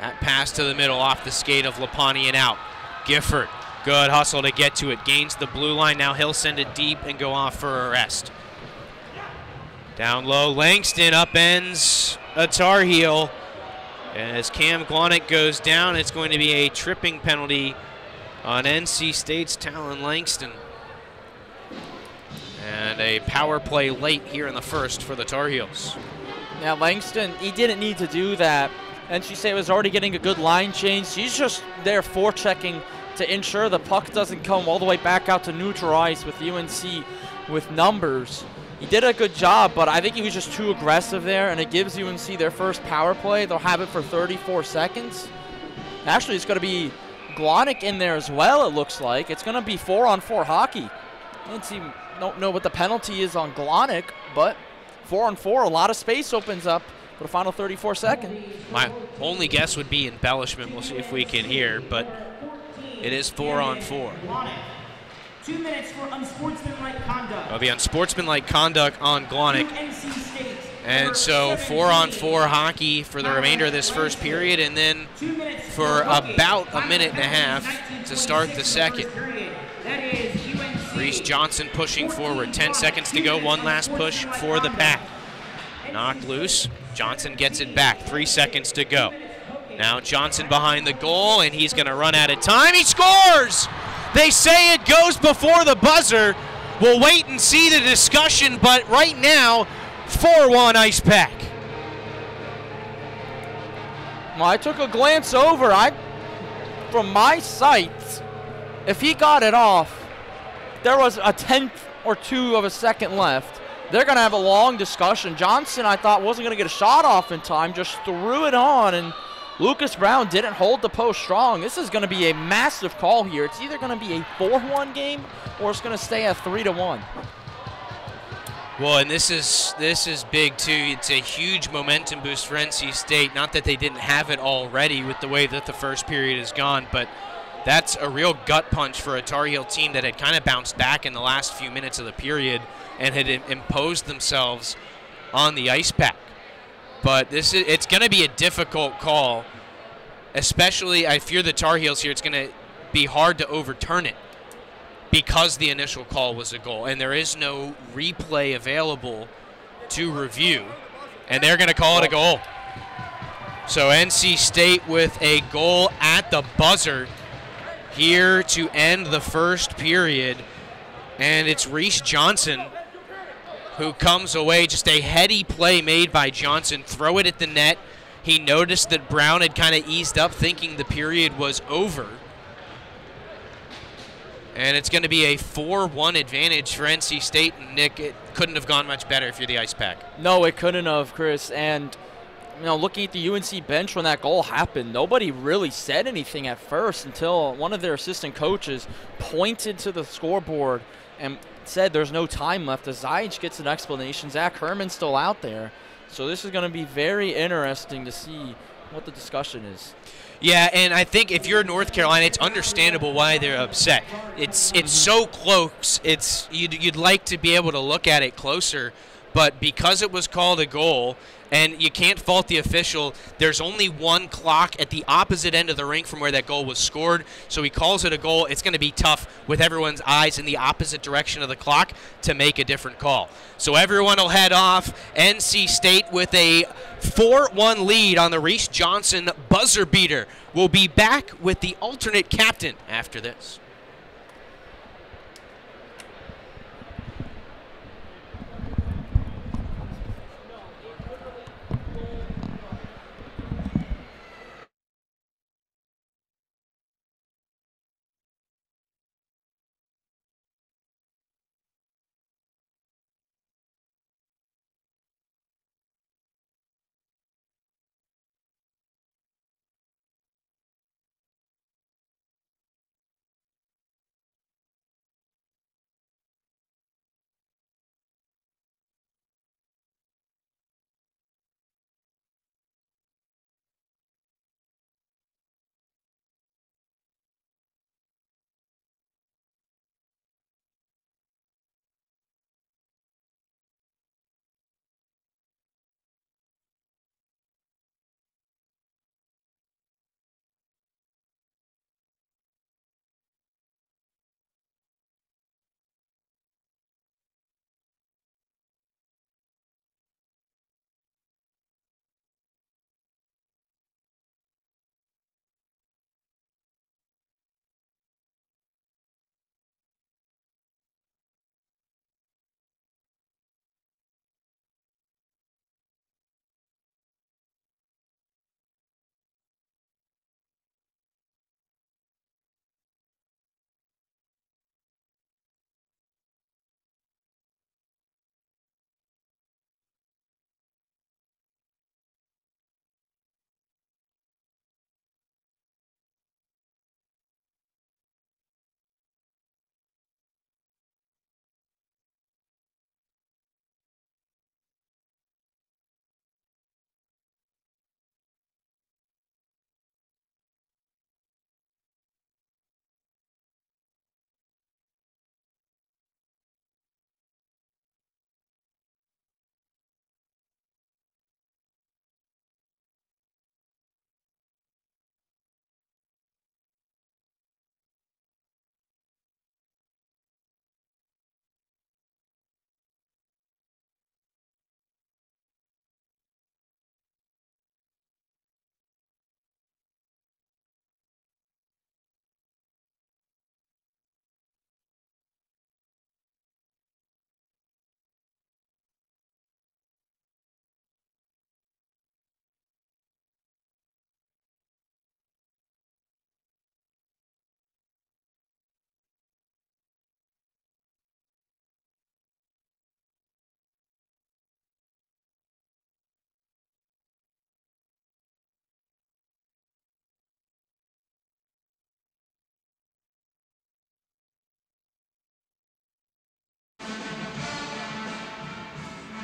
That pass to the middle off the skate of Lapani and out. Gifford, good hustle to get to it. Gains the blue line. Now he'll send it deep and go off for a rest. Down low, Langston upends a Tar Heel. As Cam Glonick goes down, it's going to be a tripping penalty on NC State's Talon Langston. And a power play late here in the first for the Tar Heels. Now Langston, he didn't need to do that. NC State was already getting a good line change. He's just there forechecking to ensure the puck doesn't come all the way back out to neutral ice with UNC with numbers. He did a good job, but I think he was just too aggressive there, and it gives UNC their first power play. They'll have it for 34 seconds. Actually, it's going to be Glonick in there as well, it looks like. It's going to be 4-on-4 hockey. Don't know what the penalty is on Glonick, but 4-on-4, a lot of space opens up for the final 34 seconds. My only guess would be embellishment. We'll see if we can hear, but it is 4-on-4. 2 minutes for unsportsmanlike conduct. It'll be unsportsmanlike conduct on Glonick. And so 4-on-4 hockey for the remainder of this first period, and then for about a minute and a half to start the second. Reese Johnson pushing forward. 10 seconds to go. One last push for the Pack. Knocked loose. Johnson gets it back. 3 seconds to go. Now Johnson behind the goal, and he's going to run out of time. He scores! They say it goes before the buzzer. We'll wait and see the discussion, but right now, 4-1 Ice Pack. Well, I took a glance over. From my sight, if he got it off, there was a tenth or two of a second left. They're going to have a long discussion. Johnson, I thought, wasn't going to get a shot off in time, just threw it on, and Lucas Brown didn't hold the post strong. This is going to be a massive call here. It's either going to be a 4-1 game or it's going to stay at 3-1. Well, and this is big too. It's a huge momentum boost for NC State. Not that they didn't have it already with the way that the first period has gone, but that's a real gut punch for a Tar Heel team that had kind of bounced back in the last few minutes of the period and had imposed themselves on the ice pack. But it's going to be a difficult call, especially I fear the Tar Heels here. It's going to be hard to overturn it because the initial call was a goal, and there is no replay available to review, and they're going to call it a goal. So NC State with a goal at the buzzer here to end the first period, and it's Reese Johnson who comes away. Just a heady play made by Johnson. Throw it at the net. He noticed that Brown had kind of eased up thinking the period was over. And it's going to be a 4-1 advantage for NC State. Nick, it couldn't have gone much better if you're the Ice Pack. No, it couldn't have, Chris. And, you know, looking at the UNC bench when that goal happened, nobody really said anything at first until one of their assistant coaches pointed to the scoreboard and said there's no time left. As Zajic gets an explanation, Zach Herman's still out there. So this is going to be very interesting to see what the discussion is. Yeah, and I think if you're North Carolina, it's understandable why they're upset. It's so close. You'd like to be able to look at it closer, but because it was called a goal, and you can't fault the official, there's only one clock at the opposite end of the rink from where that goal was scored, so he calls it a goal. It's going to be tough with everyone's eyes in the opposite direction of the clock to make a different call. So everyone will head off. NC State with a 4-1 lead on the Reese Johnson buzzer beater. We'll be back with the alternate captain after this.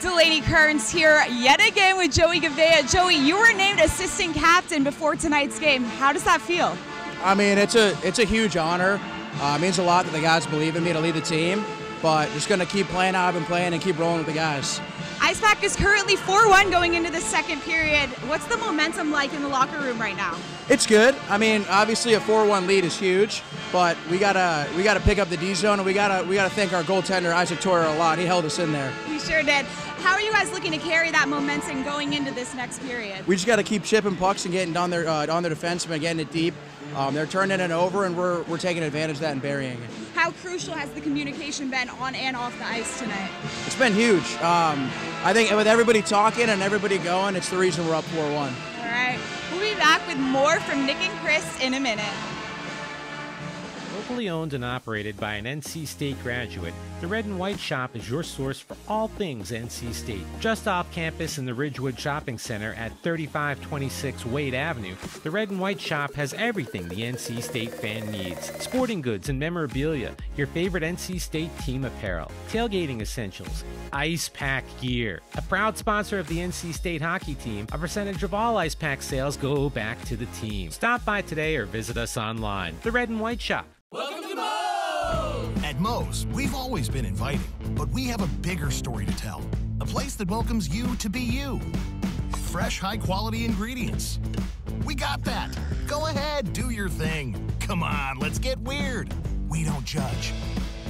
Delaney Kearns here yet again with Joey Gavea. Joey, you were named assistant captain before tonight's game. How does that feel? I mean, it's a huge honor. It means a lot that the guys believe in me to lead the team, but just going to keep playing how I've been playing and keep rolling with the guys. IcePack is currently 4-1 going into the second period. What's the momentum like in the locker room right now? It's good. I mean, obviously a 4-1 lead is huge, but we gotta pick up the D zone, and we gotta thank our goaltender Isaac Torre a lot. He held us in there. We sure did. How are you guys looking to carry that momentum going into this next period? We just got to keep chipping pucks and getting on their defensemen and getting it deep. They're turning it over, and we're taking advantage of that and burying it. How crucial has the communication been on and off the ice tonight? It's been huge. I think with everybody talking and everybody going, it's the reason we're up 4-1. All right. We'll be back with more from Nick and Chris in a minute. Locally owned and operated by an NC State graduate, the Red and White Shop is your source for all things NC State. Just off campus in the Ridgewood Shopping Center at 3526 Wade Avenue, the Red and White Shop has everything the NC State fan needs. Sporting goods and memorabilia, your favorite NC State team apparel, tailgating essentials, IcePack gear. A proud sponsor of the NC State hockey team, a percentage of all IcePack sales go back to the team. Stop by today or visit us online. The Red and White Shop. Welcome to Moe's! At Moe's, we've always been inviting, but we have a bigger story to tell. A place that welcomes you to be you. Fresh, high-quality ingredients. We got that. Go ahead, do your thing. Come on, let's get weird. We don't judge.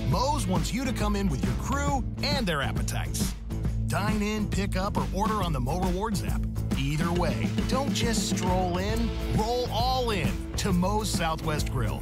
Moe's wants you to come in with your crew and their appetites. Dine in, pick up, or order on the Mo Rewards app. Either way, don't just stroll in, roll all in to Moe's Southwest Grill.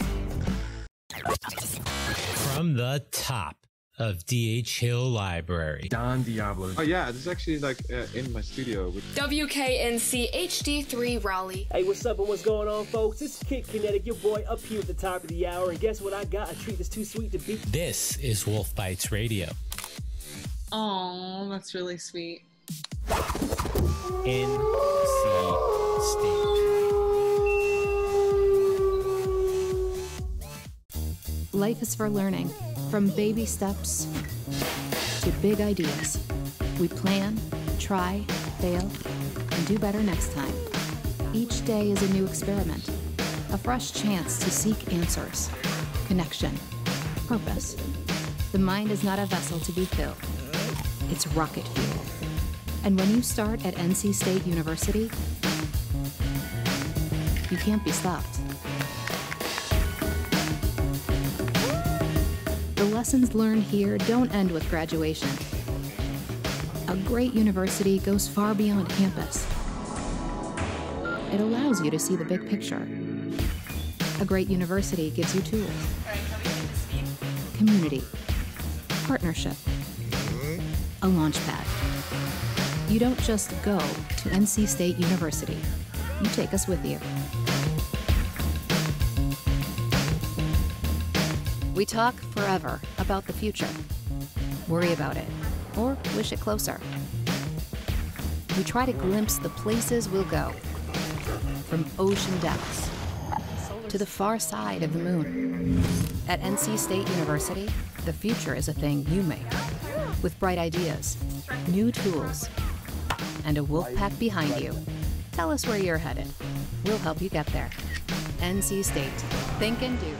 From the top of D.H. Hill Library. Don Diablo. Oh yeah, this is actually like in my studio. WKNC HD3 Raleigh. Hey, what's up and what's going on, folks? This is Kid Kinetic, your boy up here at the top of the hour, and guess what I got? A treat that's too sweet to beat. This is Wolf Bites Radio. Oh, that's really sweet. NC State. Life is for learning, from baby steps to big ideas. We plan, try, fail, and do better next time. Each day is a new experiment, a fresh chance to seek answers, connection, purpose. The mind is not a vessel to be filled. It's rocket fuel. And when you start at NC State University, you can't be stopped. The lessons learned here don't end with graduation. A great university goes far beyond campus. It allows you to see the big picture. A great university gives you tools, community, partnership, a launch pad. You don't just go to NC State University. You take us with you. We talk forever about the future. Worry about it, or wish it closer. We try to glimpse the places we'll go, from ocean depths to the far side of the moon. At NC State University, the future is a thing you make, with bright ideas, new tools, and a wolf pack behind you. Tell us where you're headed. We'll help you get there. NC State. Think and do.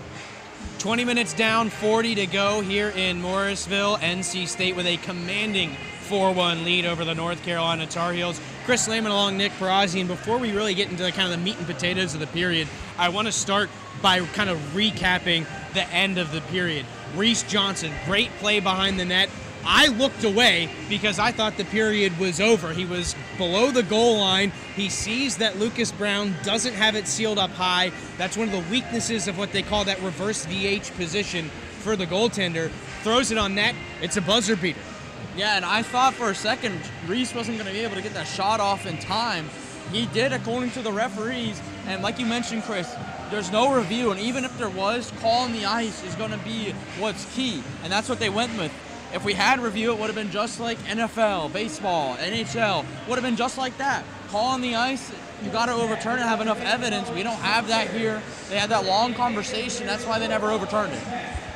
20 minutes down, 40 to go here in Morrisville. NC State with a commanding 4-1 lead over the North Carolina Tar Heels. Chris Lehman along Nick Perazzi, and before we really get into kind of the meat and potatoes of the period, I want to start by kind of recapping the end of the period. Reese Johnson, great play behind the net. I looked away because I thought the period was over. He was below the goal line. He sees that Lucas Brown doesn't have it sealed up high. That's one of the weaknesses of what they call that reverse DH position for the goaltender. Throws it on net. It's a buzzer beater. Yeah, and I thought for a second Reese wasn't going to be able to get that shot off in time. He did, according to the referees. And like you mentioned, Chris, there's no review. And even if there was, calling the ice is going to be what's key. And that's what they went with. If we had review, it would have been just like NFL, baseball, NHL. Would have been just like that. Call on the ice, you got to overturn it, have enough evidence. We don't have that here. They had that long conversation. That's why they never overturned it.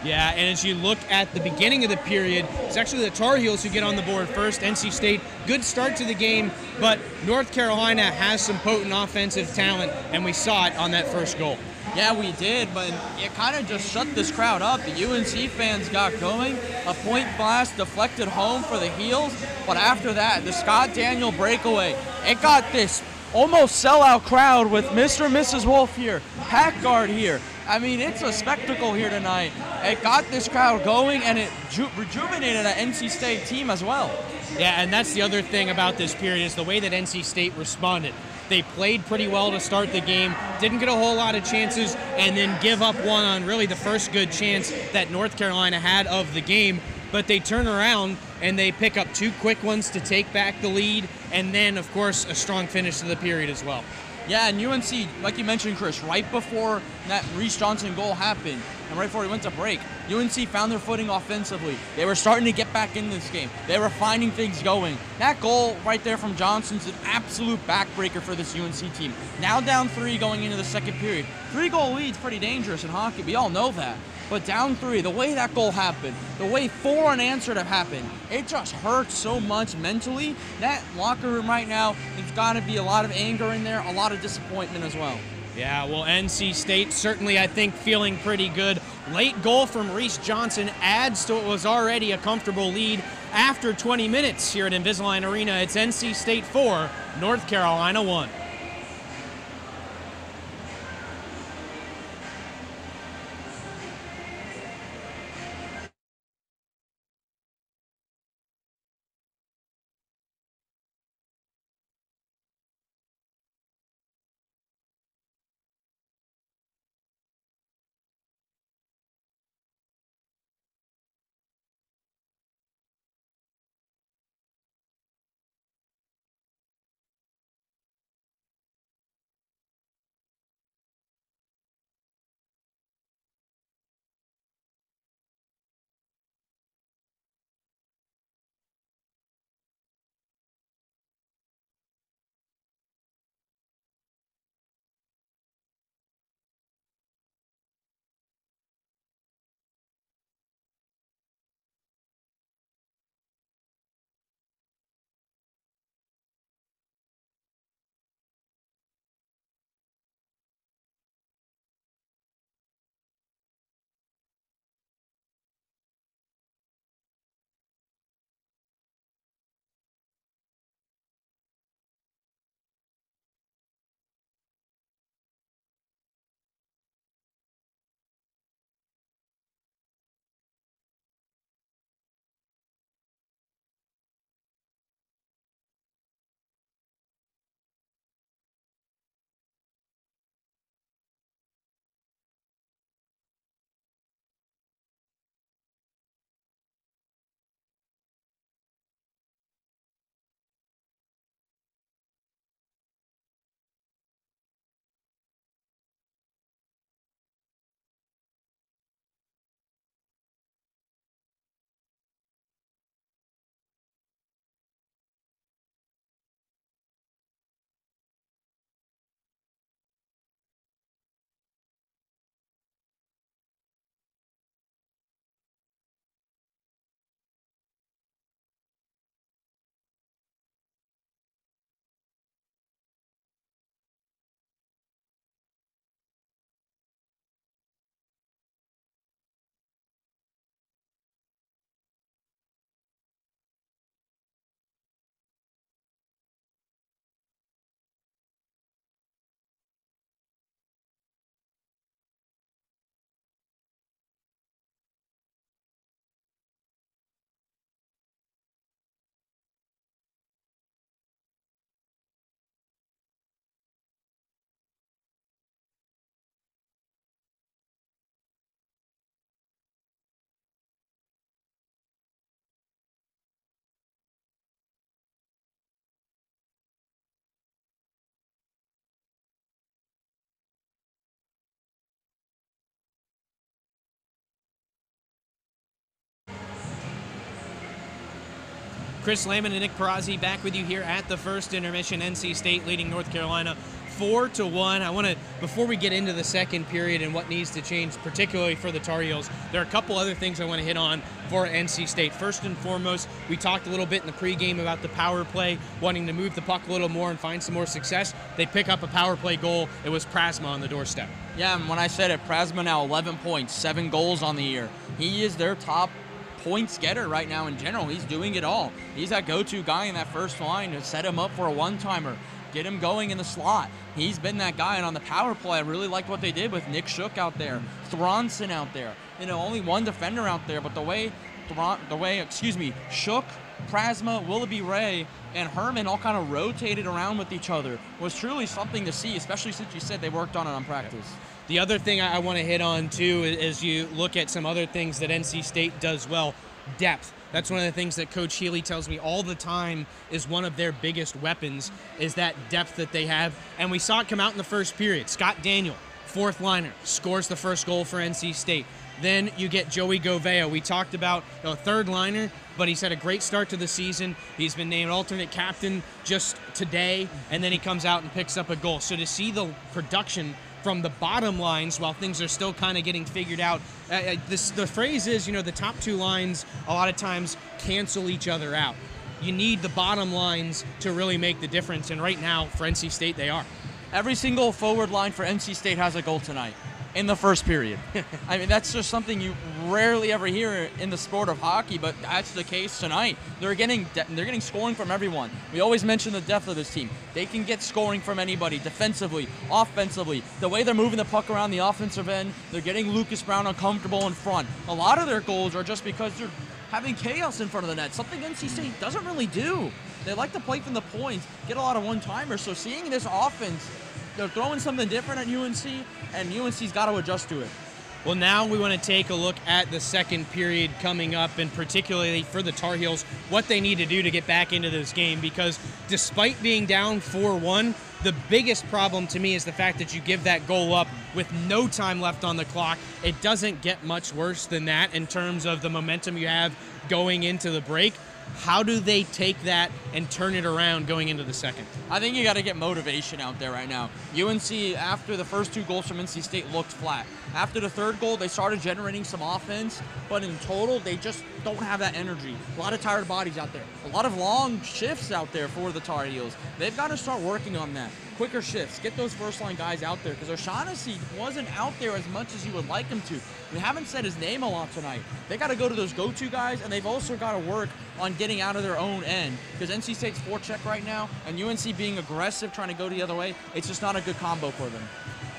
Yeah, and as you look at the beginning of the period, it's actually the Tar Heels who get on the board first. NC State, good start to the game, but North Carolina has some potent offensive talent, and we saw it on that first goal. Yeah, we did, but it kind of just shut this crowd up. The UNC fans got going. A point blast deflected home for the Heels, but after that, the Scott Daniel breakaway, it got this almost sellout crowd with Mr. and Mrs. Wolf here, Pack Guard here. I mean, it's a spectacle here tonight. It got this crowd going, and it rejuvenated an NC State team as well. Yeah, and that's the other thing about this period is the way that NC State responded. They played pretty well to start the game, didn't get a whole lot of chances, and then give up one on really the first good chance that North Carolina had of the game. But they turn around and they pick up 2 quick ones to take back the lead, and then, of course, a strong finish to the period as well. Yeah, and UNC, like you mentioned, Chris, right before that Reese Johnson goal happened, and right before he went to break, UNC found their footing offensively. They were starting to get back in this game. They were finding things going. That goal right there from Johnson's an absolute backbreaker for this UNC team. Now down 3 going into the second period. 3-goal lead's pretty dangerous in hockey. We all know that. But down 3, the way that goal happened, the way 4 unanswered have happened, it just hurts so much mentally. That locker room right now, there's got to be a lot of anger in there, a lot of disappointment as well. Yeah, well, NC State certainly, I think, feeling pretty good. Late goal from Reese Johnson adds to what was already a comfortable lead after 20 minutes here at Invisalign Arena. It's NC State 4, North Carolina 1. Chris Lehman and Nick Perazzi back with you here at the first intermission. NC State leading North Carolina 4-1. I want to, before we get into the second period and what needs to change, particularly for the Tar Heels, there are a couple other things I want to hit on for NC State. First and foremost, we talked a little bit in the pregame about the power play, wanting to move the puck a little more and find some more success. They pick up a power play goal. It was Prasma on the doorstep. Yeah, and when I said it, Prasma now 11 points, 7 goals on the year. He is their top points getter right now in general. He's doing it all. He's that go-to guy in that first line to set him up for a one-timer, get him going in the slot. He's been that guy, and on the power play, I really liked what they did with Nick Shook out there, Thronson out there. You know, only one defender out there, but the way Shook, Prasma, Willoughby Ray, and Herman all kind of rotated around with each other was truly something to see, especially since you said they worked on it on practice. The other thing I want to hit on, too, is you look at some other things that NC State does well, depth. That's one of the things that Coach Healy tells me all the time is one of their biggest weapons, is that depth that they have. And we saw it come out in the first period. Scott Daniel, fourth liner, scores the first goal for NC State. Then you get Joey Govea. We talked about a third liner, but he's had a great start to the season. He's been named alternate captain just today, and then he comes out and picks up a goal. So to see the production from the bottom lines while things are still kind of getting figured out, the phrase is, you know, the top two lines a lot of times cancel each other out. You need the bottom lines to really make the difference, and right now for NC State they are. Every single forward line for NC State has a goal tonight in the first period. I mean, that's just something you rarely ever hear in the sport of hockey, but that's the case tonight. They're getting scoring from everyone. We always mention the depth of this team. They can get scoring from anybody, defensively, offensively. The way they're moving the puck around the offensive end, they're getting Lucas Brown uncomfortable in front. A lot of their goals are just because they're having chaos in front of the net, something NC State doesn't really do. They like to play from the points, get a lot of one-timers, so seeing this offense, they're throwing something different at UNC, and UNC's got to adjust to it. Well, now we want to take a look at the second period coming up, and particularly for the Tar Heels, what they need to do to get back into this game, because despite being down 4-1, the biggest problem to me is the fact that you give that goal up with no time left on the clock. It doesn't get much worse than that in terms of the momentum you have going into the break. How do they take that and turn it around going into the second? I think you got to get motivation out there right now. UNC, after the first two goals from NC State, looked flat. After the third goal, they started generating some offense, but in total, they just don't have that energy. A lot of tired bodies out there. A lot of long shifts out there for the Tar Heels. They've got to start working on that. Quicker shifts. Get those first-line guys out there, because O'Shaughnessy wasn't out there as much as you would like him to. We haven't said his name a lot tonight. They got to go to those go-to guys, and they've also got to work on getting out of their own end, because NC State's forecheck right now, and UNC being aggressive, trying to go the other way, it's just not a good combo for them.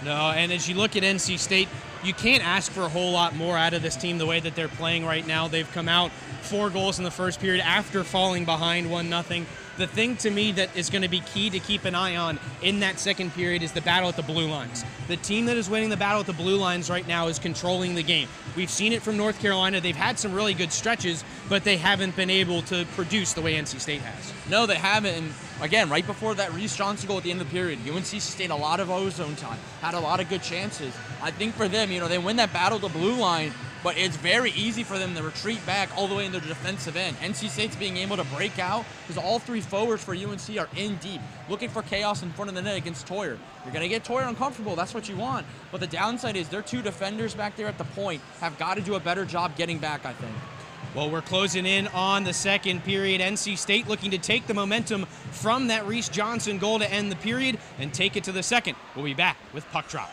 No, and as you look at NC State, you can't ask for a whole lot more out of this team the way that they're playing right now. They've come out 4 goals in the first period after falling behind 1-0. The thing to me that is going to be key to keep an eye on in that second period is the battle at the blue lines. The team that is winning the battle at the blue lines right now is controlling the game. We've seen it from North Carolina. They've had some really good stretches, but they haven't been able to produce the way NC State has. No, they haven't. And again, right before that Reese Johnson goal at the end of the period, UNC sustained a lot of ozone time, had a lot of good chances. I think for them, they win that battle at the blue line, but it's very easy for them to retreat back all the way in their defensive end. NC State's being able to break out because all 3 forwards for UNC are in deep, looking for chaos in front of the net against Toyer. You're going to get Toyer uncomfortable. That's what you want. But the downside is their 2 defenders back there at the point have got to do a better job getting back, I think. Well, we're closing in on the second period. NC State looking to take the momentum from that Reese Johnson goal to end the period and take it to the second. We'll be back with Puck Drop.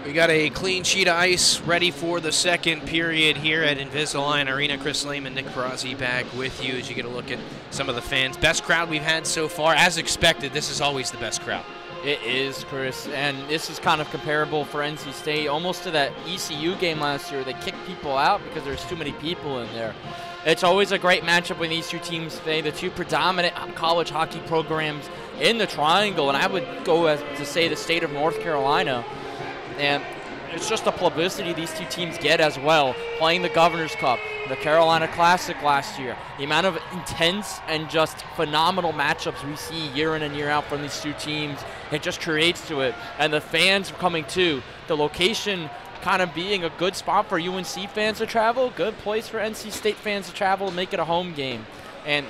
We got a clean sheet of ice ready for the second period here at Invisalign Arena. Chris Lehman, Nick Perazzi back with you as you get a look at some of the fans. Best crowd we've had so far. As expected, this is always the best crowd. It is, Chris, and this is kind of comparable for NC State, almost to that ECU game last year. They kicked people out because there's too many people in there. It's always a great matchup when these two teams play, the two predominant college hockey programs in the Triangle, and I would go as to say the state of North Carolina. And it's just the publicity these two teams get as well, playing the Governor's Cup, the Carolina Classic last year. The amount of intense and just phenomenal matchups we see year in and year out from these two teams, it just creates to it. And the fans coming too, the location kind of being a good spot for UNC fans to travel, good place for NC State fans to travel and make it a home game. And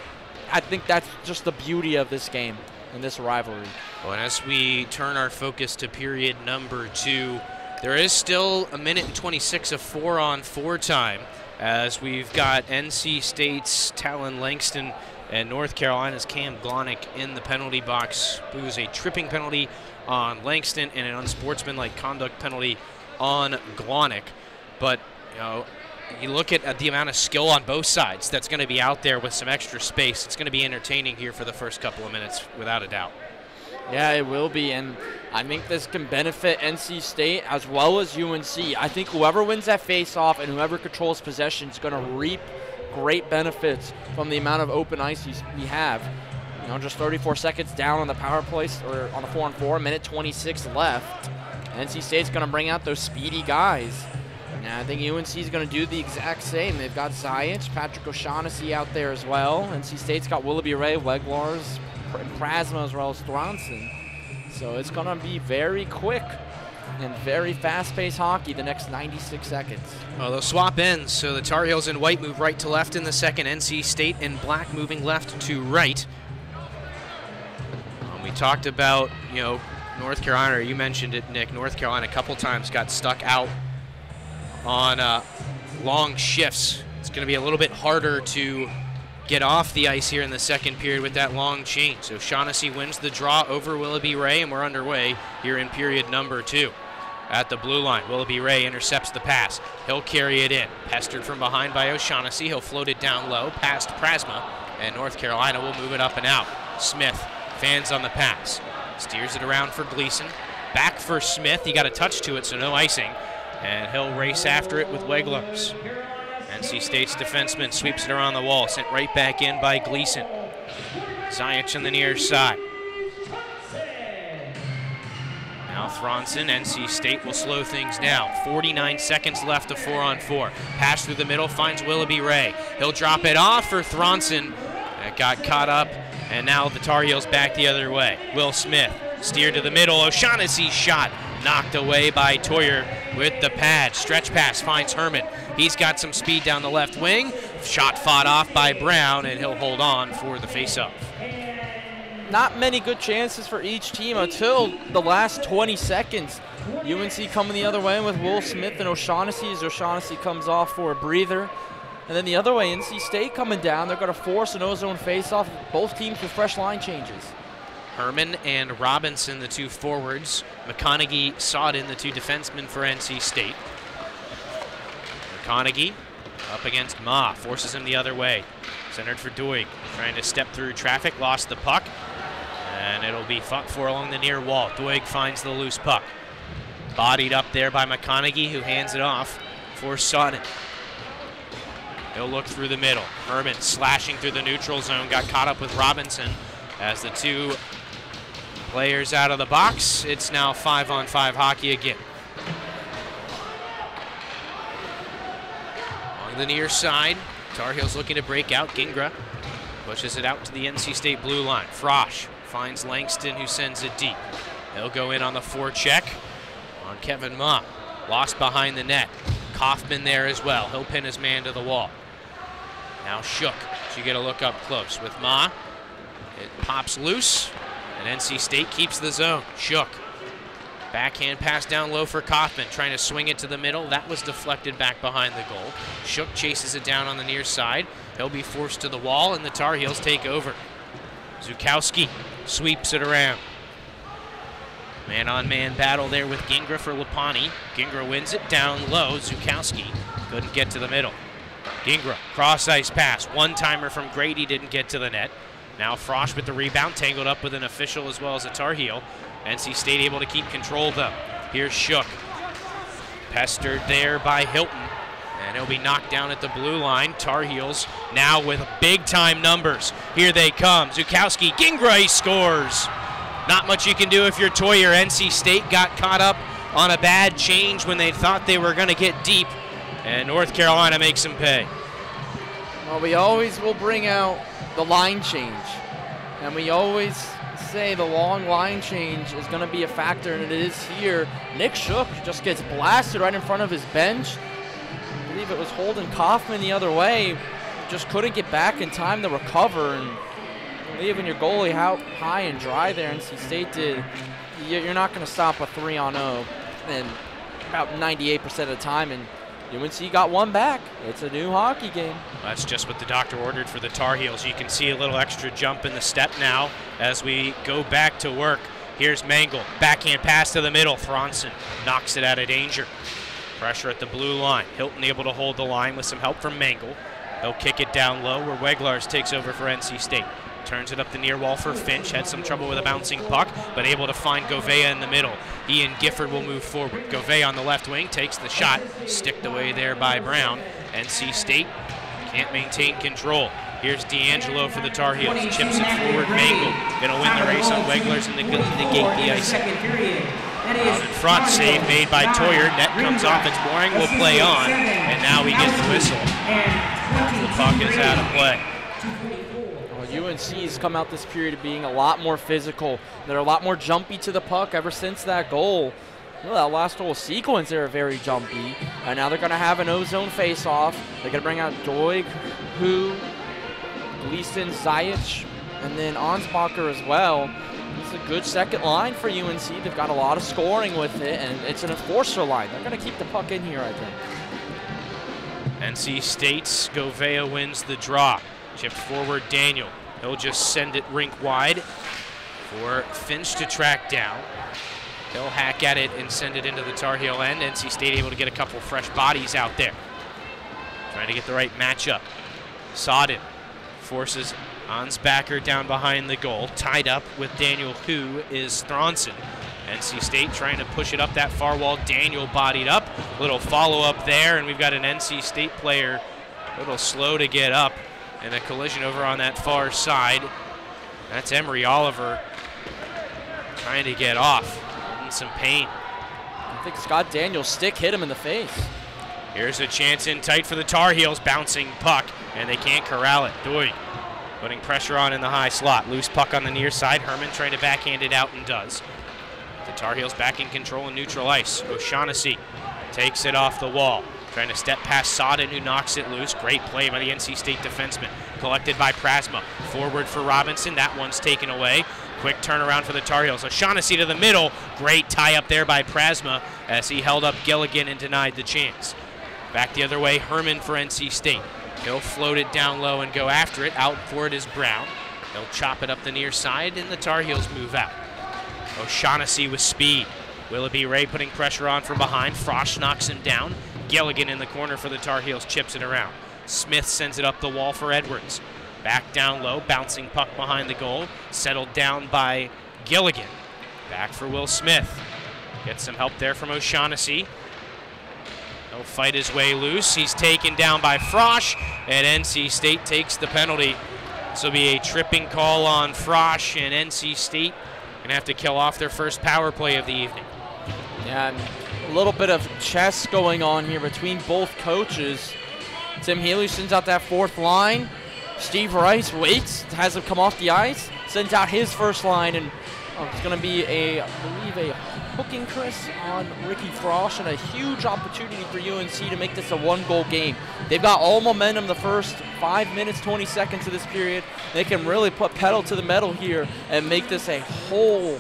I think that's just the beauty of this game and this rivalry. Well, and as we turn our focus to period number 2, there is still a minute and 26 of 4-on-4 time, as we've got NC State's Talon Langston and North Carolina's Cam Glonick in the penalty box. It was a tripping penalty on Langston and an unsportsmanlike conduct penalty on Glonick. But, you know, you look at the amount of skill on both sides that's going to be out there with some extra space. It's going to be entertaining here for the first couple of minutes, without a doubt. Yeah, it will be, and I think this can benefit NC State as well as UNC. I think whoever wins that face-off and whoever controls possession is going to reap great benefits from the amount of open ice we have. You know, just 34 seconds down on the power play, or on the 4-on-4, minute 26 left. NC State's going to bring out those speedy guys. And I think UNC is going to do the exact same. They've got Zayach, Patrick O'Shaughnessy out there as well. NC State's got Willoughby Ray, Weglars, Prasma, as well as Thronson. So it's going to be very quick and very fast-paced hockey the next 96 seconds. Well, they'll swap ends, so the Tar Heels in white move right to left in the second. NC State in black moving left to right. We talked about, you know, North Carolina, or you mentioned it, Nick. North Carolina a couple times got stuck out on long shifts. It's going to be a little bit harder to get off the ice here in the second period with that long change. So Shaughnessy wins the draw over Willoughby Ray, and we're underway here in period number 2. At the blue line, Willoughby Ray intercepts the pass. He'll carry it in. Pestered from behind by O'Shaughnessy. He'll float it down low past Prasma, and North Carolina will move it up and out. Smith fans on the pass. Steers it around for Gleason. Back for Smith. He got a touch to it, so no icing. And he'll race after it with Weglars. NC State's defenseman sweeps it around the wall, sent right back in by Gleason. Zayach on the near side. Now Thronson, NC State will slow things down. 49 seconds left of 4-on-4. Pass through the middle, finds Willoughby Ray. He'll drop it off for Thronson. That got caught up, and now the Tar Heels back the other way. Will Smith steered to the middle. O'Shaughnessy's shot knocked away by Toyer with the pad. Stretch pass finds Herman. He's got some speed down the left wing. Shot fought off by Brown, and he'll hold on for the faceoff. Not many good chances for each team until the last 20 seconds. UNC coming the other way with Will Smith and O'Shaughnessy as O'Shaughnessy comes off for a breather. And then the other way, NC State coming down. They're going to force an O-zone faceoff. Both teams with fresh line changes. Herman and Robinson, the two forwards. McConaughey sawed in the two defensemen for NC State. McConaughey up against Ma, forces him the other way. Centered for Doig, trying to step through traffic, lost the puck. And it'll be fought for along the near wall. Doig finds the loose puck. Bodied up there by McConaughey, who hands it off for Sodden. He'll look through the middle. Herman slashing through the neutral zone, got caught up with Robinson. As the two players out of the box, it's now 5-on-5 hockey again. Along the near side, Tar Heels looking to break out. Gingra pushes it out to the NC State blue line. Frosch finds Langston, who sends it deep. He'll go in on the forecheck on Kevin Ma. Lost behind the net. Kaufman there as well. He'll pin his man to the wall. Now Shook. So you get a look up close with Ma. It pops loose, and NC State keeps the zone. Shook. Backhand pass down low for Kaufman, trying to swing it to the middle. That was deflected back behind the goal. Shook chases it down on the near side. He'll be forced to the wall, and the Tar Heels take over. Zukowski sweeps it around. Man-on-man battle there with Gingra for Lapani. Gingra wins it down low. Zukowski couldn't get to the middle. Gingra, cross-ice pass. One-timer from Grady, didn't get to the net. Now Frosch with the rebound, tangled up with an official as well as a Tar Heel. NC State able to keep control though. Here's Shook. Pestered there by Hilton. And he'll be knocked down at the blue line. Tar Heels now with big-time numbers. Here they come. Zukowski, Gingra, he scores. Not much you can do if you're Toyer. NC State got caught up on a bad change when they thought they were going to get deep. And North Carolina makes them pay. Well, we always will bring out the line change. And we always say the long line change is going to be a factor, and it is here. Nick Shook just gets blasted right in front of his bench. I believe it was Holden Kaufman the other way. Just couldn't get back in time to recover. And leaving your goalie out high and dry there, NC State did. You're not going to stop a 3-on-0 and about 98% of the time, and UNC got one back. It's a new hockey game. That's just what the doctor ordered for the Tar Heels. You can see a little extra jump in the step now as we go back to work. Here's Mangle, backhand pass to the middle. Thronson knocks it out of danger. Pressure at the blue line. Hilton able to hold the line with some help from Mangle. They'll kick it down low where Weglars takes over for NC State. Turns it up the near wall for Finch. Had some trouble with a bouncing puck, but able to find Govea in the middle. Ian Gifford will move forward. Govea on the left wing takes the shot. Sticked away there by Brown. NC State can't maintain control. Here's D'Angelo for the Tar Heels. Chips it forward. Mangle going to win the race on Weglars and negate the icing. Out in front, save made by Toyer. Net comes off. It's Boring. Will play on. And now we get the whistle. The puck is out of play. UNC's come out this period being a lot more physical. They're a lot more jumpy to the puck ever since that goal. Well, that last whole sequence, they were very jumpy. And now they're going to have an O-zone face-off. They're going to bring out Doig, Hu, Gleason, Zajic, and then Ansbacher as well. It's a good second line for UNC. They've got a lot of scoring with it, and it's an enforcer line. They're going to keep the puck in here, I think. NC State's Govea wins the draw. Chipped forward, Daniel. He'll just send it rink wide for Finch to track down. He'll hack at it and send it into the Tar Heel end. NC State able to get a couple fresh bodies out there. Trying to get the right matchup. Sodden forces Ansbacher down behind the goal. Tied up with Daniel Hu is Thronson. NC State trying to push it up that far wall. Daniel bodied up. Little follow-up there, and we've got an NC State player a little slow to get up. And a collision over on that far side. That's Emery Oliver trying to get off. In some pain. I think Scott Daniels' stick hit him in the face. Here's a chance in tight for the Tar Heels. Bouncing puck, and they can't corral it. Doig putting pressure on in the high slot. Loose puck on the near side. Herman trying to backhand it out and does. The Tar Heels back in control in neutral ice. O'Shaughnessy takes it off the wall. Trying to step past Sodden, who knocks it loose. Great play by the NC State defenseman. Collected by Prasma. Forward for Robinson. That one's taken away. Quick turnaround for the Tar Heels. O'Shaughnessy to the middle. Great tie up there by Prasma as he held up Gilligan and denied the chance. Back the other way, Herman for NC State. He'll float it down low and go after it. Out for it is Brown. He'll chop it up the near side, and the Tar Heels move out. O'Shaughnessy with speed. Willoughby Ray putting pressure on from behind. Frosch knocks him down. Gilligan in the corner for the Tar Heels, chips it around. Smith sends it up the wall for Edwards. Back down low, bouncing puck behind the goal. Settled down by Gilligan. Back for Will Smith. Gets some help there from O'Shaughnessy. He'll fight his way loose. He's taken down by Frosch, and NC State takes the penalty. This will be a tripping call on Frosch, and NC State going to have to kill off their first power play of the evening. Yeah, a little bit of chess going on here between both coaches. Tim Healy sends out that fourth line. Steve Rice waits, has him come off the ice, sends out his first line, and it's going to be I believe a hooking Chris on Ricky Frosch, and a huge opportunity for UNC to make this a one-goal game. They've got all momentum the first 5 minutes, 20 seconds of this period. They can really put pedal to the metal here and make this a whole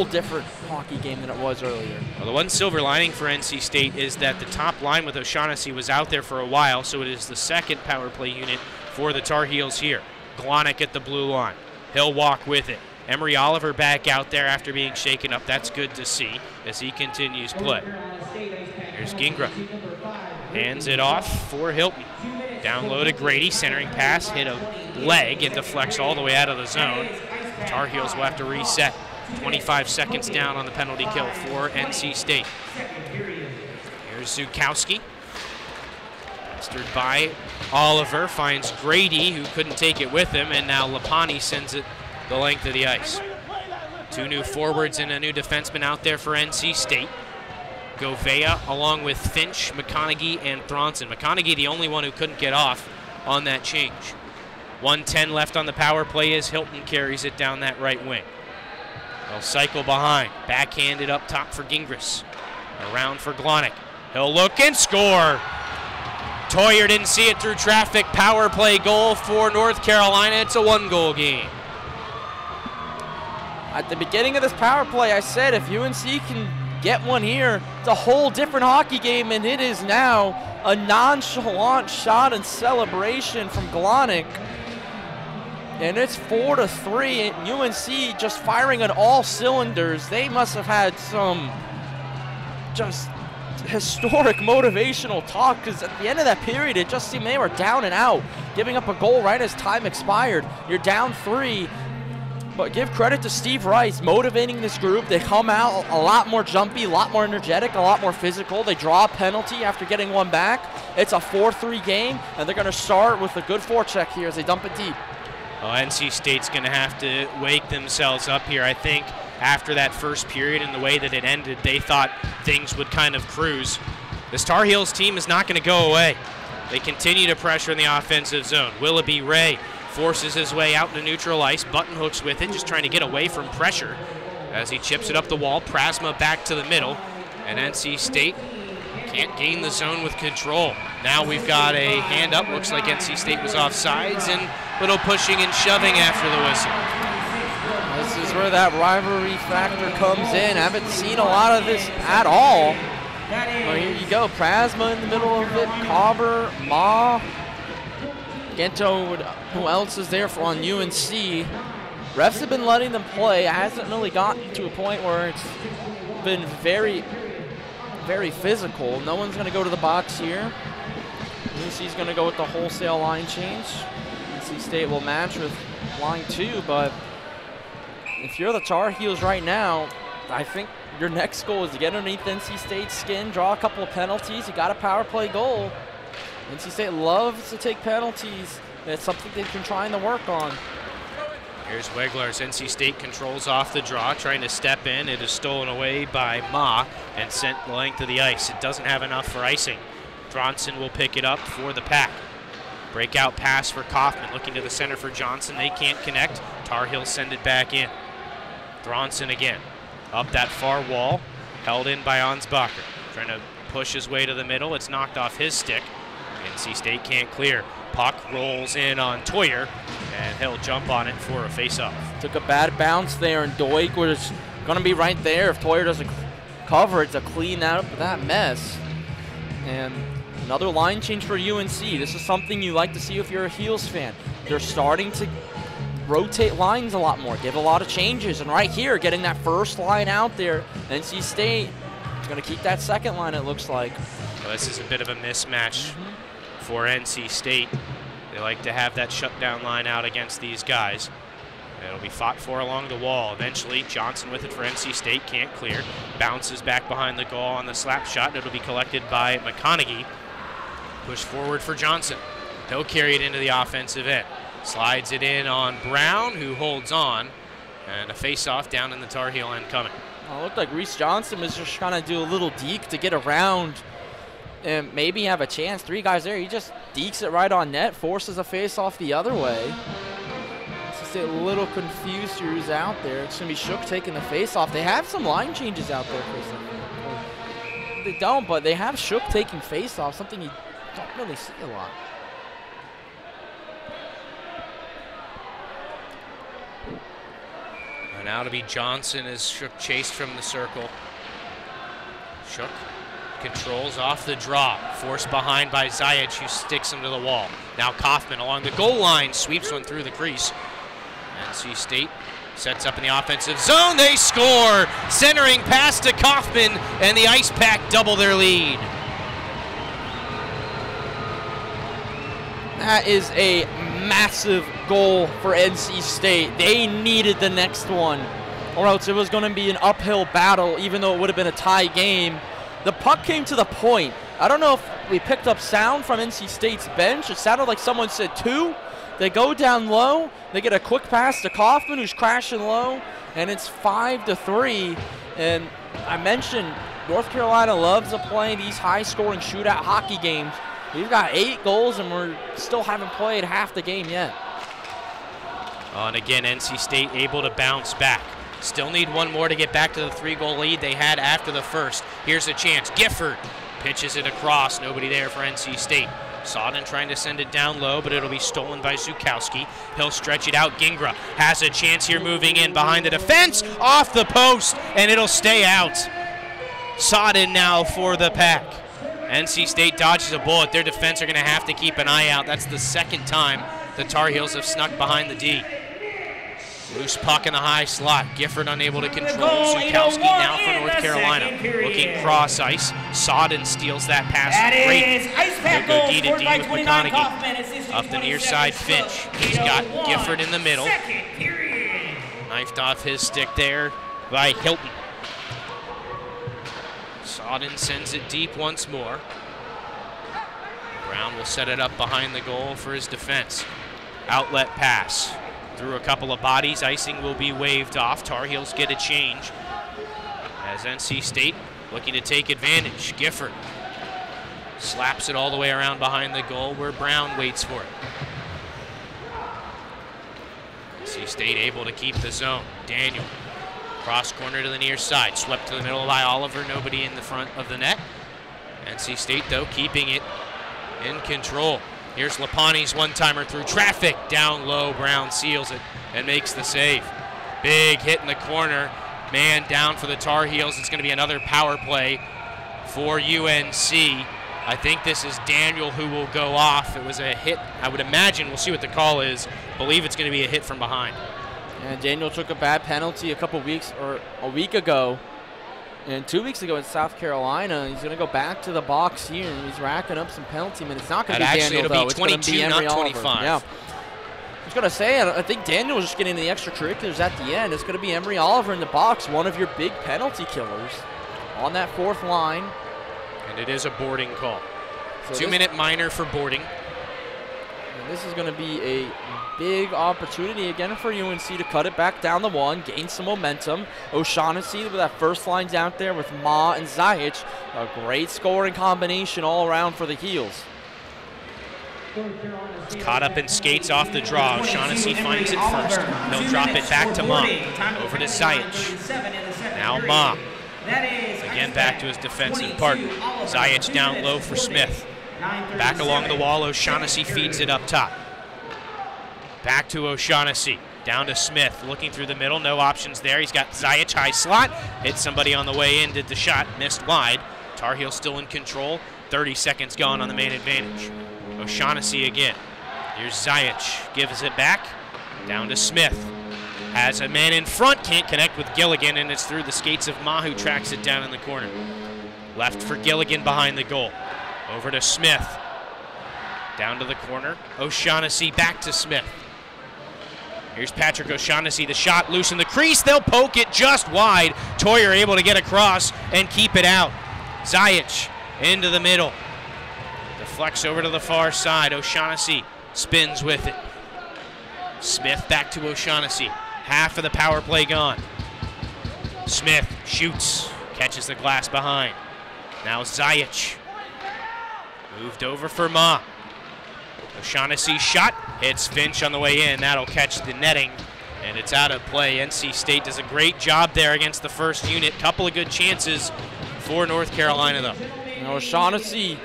different hockey game than it was earlier. Well, the one silver lining for NC State is that the top line with O'Shaughnessy was out there for a while, so it is the second power play unit for the Tar Heels here. Glonick at the blue line. He'll walk with it. Emery Oliver back out there after being shaken up. That's good to see as he continues play. Here's Gingra. Hands it off for Hilton. Down low to Grady. Centering pass. Hit a leg and deflects all the way out of the zone. Tar Heels will have to reset. 25 seconds down on the penalty kill for NC State. Here's Zukowski. Mastered by Oliver. Finds Grady, who couldn't take it with him, and now Lapani sends it the length of the ice. 2 new forwards and a new defenseman out there for NC State. Govea along with Finch, McConaughey, and Thronson. McConaughey the only one who couldn't get off on that change. 1:10 left on the power play as Hilton carries it down that right wing. They'll cycle behind. Backhanded up top for Gingras. Around for Glonick. He'll look and score. Toyer didn't see it through traffic. Power play goal for North Carolina. It's a 1-goal game. At the beginning of this power play, I said if UNC can get one here, it's a whole different hockey game, and it is now a nonchalant shot and celebration from Glonick. And it's 4-3, and UNC just firing on all cylinders. They must have had some just historic motivational talk, because at the end of that period, it just seemed they were down and out, giving up a goal right as time expired. You're down 3. But give credit to Steve Rice motivating this group. They come out a lot more jumpy, a lot more energetic, a lot more physical. They draw a penalty after getting one back. It's a 4-3 game, and they're going to start with a good forecheck here as they dump it deep. Well, NC State's going to have to wake themselves up here. I think after that first period and the way that it ended, they thought things would kind of cruise. This Tar Heels team is not going to go away. They continue to pressure in the offensive zone. Willoughby Ray forces his way out to neutral ice. Button hooks with it, just trying to get away from pressure as he chips it up the wall. Prasma back to the middle, and NC State can't gain the zone with control. Now we've got a hand up. Looks like NC State was offsides, and little pushing and shoving after the whistle. This is where that rivalry factor comes in. I haven't seen a lot of this at all. Well, here you go. Prasma in the middle of it. Cobber, Ma, Gento, who else is there on UNC? Refs have been letting them play. It hasn't really gotten to a point where it's been very, very physical. No one's going to go to the box here. UNC's going to go with the wholesale line change. NC State will match with line 2, but if you're the Tar Heels right now, I think your next goal is to get underneath NC State's skin, draw a couple of penalties. You got a power play goal. NC State loves to take penalties. It's something they've been trying to work on. Here's Wegler's. NC State controls off the draw, trying to step in. It is stolen away by Ma and sent the length of the ice. It doesn't have enough for icing. Thronson will pick it up for the Pack. Breakout pass for Kaufman, looking to the center for Johnson. They can't connect. Tar Heels send it back in. Thronson again. Up that far wall, held in by Ansbacher. Trying to push his way to the middle. It's knocked off his stick. NC State can't clear. Puck rolls in on Toyer, and he'll jump on it for a face-off. Took a bad bounce there, and Doig was going to be right there if Toyer doesn't cover it to clean up that mess. And another line change for UNC. This is something you like to see if you're a Heels fan. They're starting to rotate lines a lot more, give a lot of changes, and right here, getting that first line out there, NC State is going to keep that second line, it looks like. Well, this is a bit of a mismatch for NC State. They like to have that shutdown line out against these guys. It'll be fought for along the wall. Eventually, Johnson with it for NC State, can't clear. Bounces back behind the goal on the slap shot. It'll be collected by McConaughey. Push forward for Johnson. He'll carry it into the offensive end. Slides it in on Brown, who holds on. And a face-off down in the Tar Heel end coming. Well, it looked like Reese Johnson was just trying to do a little deke to get around and maybe have a chance. 3 guys there. He just dekes it right on net, forces a face-off the other way. Just a little confused who's out there. It's going to be Shook taking the face-off. They have some line changes out there, Chris. They don't, but they have Shook taking face-off, something you don't really see a lot. And now to be Johnson as Shook chased from the circle. Shook controls off the draw, forced behind by Zajic, who sticks him to the wall. Now Kaufman along the goal line, sweeps one through the crease. And NC State sets up in the offensive zone. They score! Centering pass to Kaufman, and the Ice Pack double their lead. That is a massive goal for NC State. They needed the next one, or else it was going to be an uphill battle, even though it would have been a tie game. The puck came to the point. I don't know if we picked up sound from NC State's bench. It sounded like someone said 2. They go down low. They get a quick pass to Kaufman, who's crashing low, and it's 5-3. And I mentioned North Carolina loves to play these high-scoring shootout hockey games. We've got 8 goals, and we still haven't played half the game yet. And again, NC State able to bounce back. Still need one more to get back to the 3-goal lead they had after the first. Here's a chance. Gifford pitches it across. Nobody there for NC State. Sodden trying to send it down low, but it'll be stolen by Zukowski. He'll stretch it out. Gingra has a chance here moving in behind the defense. Off the post, and it'll stay out. Sodden now for the Pack. NC State dodges a bullet. Their defense are going to have to keep an eye out. That's the second time the Tar Heels have snuck behind the D. Loose puck in the high slot. Gifford unable to control. Zukowski now for North Carolina. Looking cross ice. Sodden steals that pass. Great. He'll go D to D with McConaughey. Up the near side, Finch. He's got Gifford in the middle. Knifed off his stick there by Hilton. Sodden sends it deep once more. Brown will set it up behind the goal for his defense. Outlet pass. Through a couple of bodies, icing will be waved off. Tar Heels get a change as NC State looking to take advantage. Gifford slaps it all the way around behind the goal where Brown waits for it. NC State able to keep the zone. Daniel, cross corner to the near side, swept to the middle by Oliver, nobody in the front of the net. NC State, though, keeping it in control. Here's Lapani's one-timer through traffic. Down low, Brown seals it and makes the save. Big hit in the corner. Man down for the Tar Heels. It's going to be another power play for UNC. I think this is Daniel who will go off. It was a hit. I would imagine, we'll see what the call is. Believe it's going to be a hit from behind. And Daniel took a bad penalty a week ago. And 2 weeks ago in South Carolina. He's going to go back to the box here, and he's racking up some penalty minutes. It's not going to be Daniel, though. It'll be 22, not 25. Yeah. I was going to say, I think Daniel was just getting the extracurriculars at the end. It's going to be Emery Oliver in the box, one of your big penalty killers on that 4th line. And it is a boarding call. So 2-minute minor for boarding. And this is going to be a big opportunity again for UNC to cut it back down the 1, gain some momentum. O'Shaughnessy with that first line out there with Ma and Zajic. A great scoring combination all around for the Heels. He's caught up in skates off the draw. O'Shaughnessy finds it first. He'll drop it back to Ma. Over to Zajic. Now Ma. Again back to his defensive partner. Zajic down low for Smith. Back along the wall, O'Shaughnessy feeds it up top. Back to O'Shaughnessy, down to Smith, looking through the middle, no options there. He's got Zajic high slot, hit somebody on the way in, did the shot, missed wide. Tar Heels still in control, 30 seconds gone on the main advantage. O'Shaughnessy again, here's Zajic, gives it back, down to Smith. Has a man in front, can't connect with Gilligan, and it's through the skates of Ma, who tracks it down in the corner. Left for Gilligan behind the goal. Over to Smith, down to the corner. O'Shaughnessy back to Smith. Here's Patrick O'Shaughnessy, the shot loose in the crease. They'll poke it just wide. Toyer able to get across and keep it out. Zajic into the middle. Deflects over to the far side. O'Shaughnessy spins with it. Smith back to O'Shaughnessy. Half of the power play gone. Smith shoots, catches the glass behind. Now Zajic. Moved over for Ma. O'Shaughnessy shot, hits Finch on the way in. That'll catch the netting, and it's out of play. NC State does a great job there against the first unit. Couple of good chances for North Carolina, though. O'Shaughnessy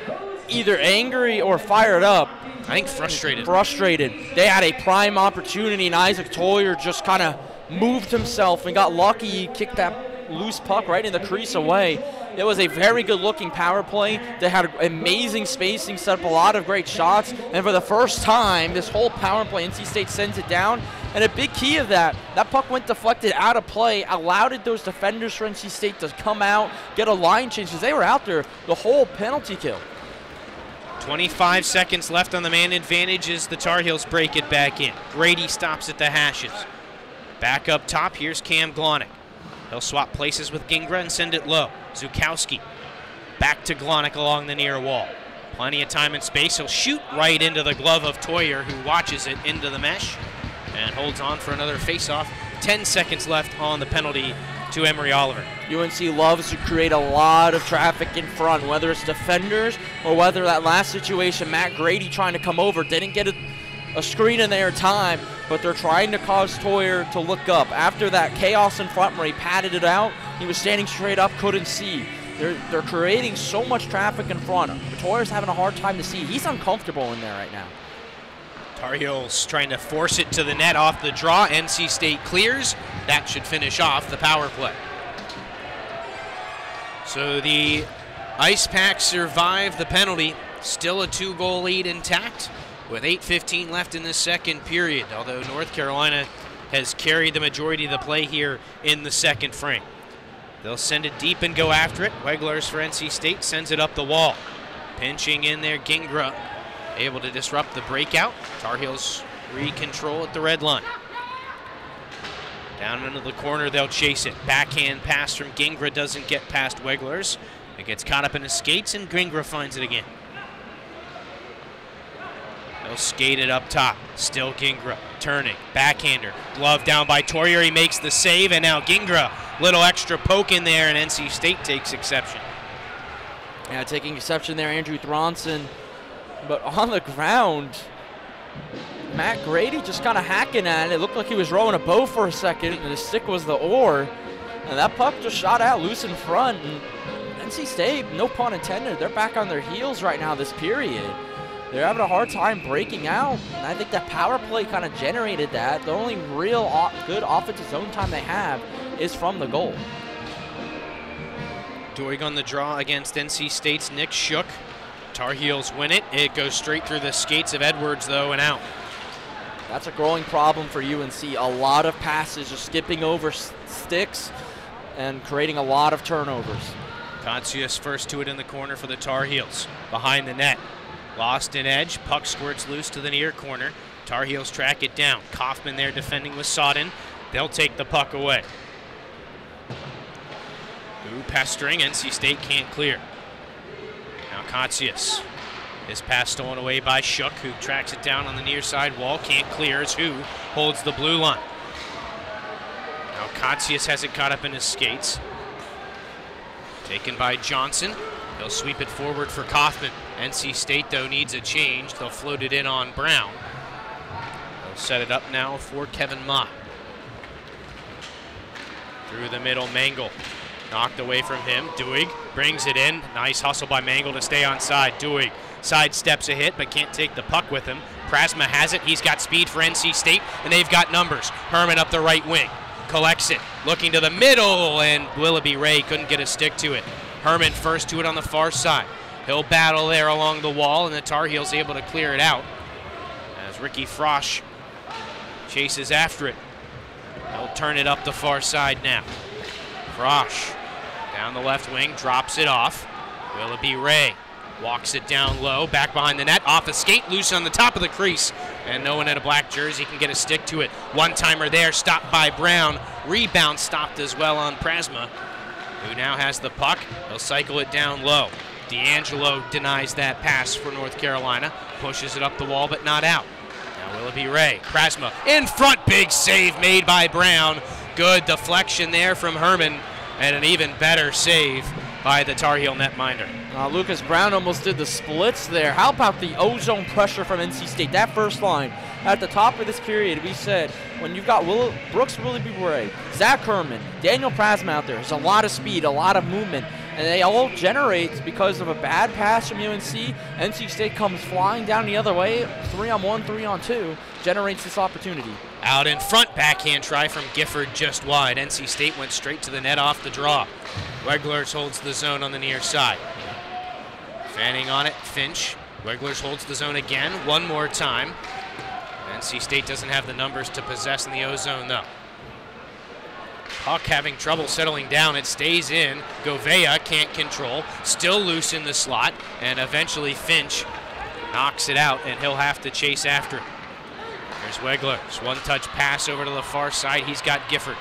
either angry or fired up. I think frustrated. Frustrated. They had a prime opportunity, and Isaac Toyer just kind of moved himself and got lucky. He kicked that loose puck right in the crease away. It was a very good-looking power play. They had amazing spacing, set up a lot of great shots, and for the first time, this whole power play, NC State sends it down. And a big key of that puck went deflected out of play, allowed those defenders for NC State to come out, get a line change, because they were out there the whole penalty kill. 25 seconds left on the man advantage as the Tar Heels break it back in. Grady stops at the hashes. Back up top, here's Cam Glonick. He'll swap places with Gingra and send it low. Zukowski back to Glonick along the near wall. Plenty of time and space. He'll shoot right into the glove of Toyer, who watches it into the mesh and holds on for another face-off. 10 seconds left on the penalty to Emery Oliver. UNC loves to create a lot of traffic in front, whether it's defenders or whether that last situation, Matt Grady trying to come over, didn't get a screen in there time, but they're trying to cause Toyer to look up. After that chaos in front where he patted it out, he was standing straight up, couldn't see. They're creating so much traffic in front. Toyer's having a hard time to see. He's uncomfortable in there right now. Tar Heels trying to force it to the net off the draw. NC State clears. That should finish off the power play. So the Ice Pack survive the penalty. Still a 2-goal lead intact with 8:15 left in the second period, although North Carolina has carried the majority of the play here in the second frame. They'll send it deep and go after it. Weglers for NC State sends it up the wall. Pinching in there, Gingra able to disrupt the breakout. Tar Heels re-control at the red line. Down into the corner, they'll chase it. Backhand pass from Gingra doesn't get past Weglers. It gets caught up in his skates, and Gingra finds it again. They'll skate it up top. Still Gingra turning. Backhander. Glove down by Toyer. He makes the save, and now Gingra. Little extra poke in there, and NC State takes exception. Yeah, taking exception there, Andrew Thronson. But on the ground, Matt Grady just kind of hacking at it. It looked like he was rowing a boat for a second, and his stick was the oar. And that puck just shot out loose in front. And NC State, no pun intended, they're back on their heels right now this period. They're having a hard time breaking out, and I think that power play kind of generated that. The only real good offensive zone time they have is from the goal. Doig on the draw against NC State's Nick Shook. Tar Heels win it. It goes straight through the skates of Edwards, though, and out. That's a growing problem for UNC. A lot of passes just skipping over sticks and creating a lot of turnovers. Consius first to it in the corner for the Tar Heels. Behind the net. Lost an edge. Puck squirts loose to the near corner. Tar Heels track it down. Kaufman there defending with Sodden. They'll take the puck away. Ooh, pestering. NC State can't clear. Now Consius. His pass stolen away by Shook, who tracks it down on the near side wall. Can't clear as Who holds the blue line. Now Consius has it caught up in his skates. Taken by Johnson. They'll sweep it forward for Kaufman. NC State, though, needs a change. They'll float it in on Brown. They'll set it up now for Kevin Mott. Through the middle, Mangle. Knocked away from him. Doig brings it in. Nice hustle by Mangle to stay on side. Doig sidesteps a hit, but can't take the puck with him. Prasma has it. He's got speed for NC State, and they've got numbers. Herman up the right wing. Collects it. Looking to the middle, and Willoughby Ray couldn't get a stick to it. Herman first to it on the far side. He'll battle there along the wall, and the Tar Heels able to clear it out as Ricky Frosch chases after it. He'll turn it up the far side now. Frosch down the left wing, drops it off. Willoughby Ray walks it down low, back behind the net, off the skate, loose on the top of the crease, and no one in a black jersey can get a stick to it. One-timer there, stopped by Brown. Rebound stopped as well on Prasma, who now has the puck. He'll cycle it down low. D'Angelo denies that pass for North Carolina, pushes it up the wall, but not out. Now Willoughby Ray, Prasma in front, big save made by Brown. Good deflection there from Herman, and an even better save by the Tar Heel netminder. Lucas Brown almost did the splits there. How about the ozone pressure from NC State? That first line, at the top of this period, we said, when you've got Brooks Willoughby Ray, Zach Herman, Daniel Prasma out there, there's a lot of speed, a lot of movement, and they all generate because of a bad pass from UNC. NC State comes flying down the other way, 3-on-1, 3-on-2, generates this opportunity. Out in front, backhand try from Gifford just wide. NC State went straight to the net off the draw. Weglers holds the zone on the near side. Fanning on it, Finch. Weglers holds the zone again, one more time. NC State doesn't have the numbers to possess in the O-zone though. Puck having trouble settling down, it stays in. Govea can't control, still loose in the slot, and eventually Finch knocks it out and he'll have to chase after it. There's Weglers, one-touch pass over to the far side. He's got Gifford.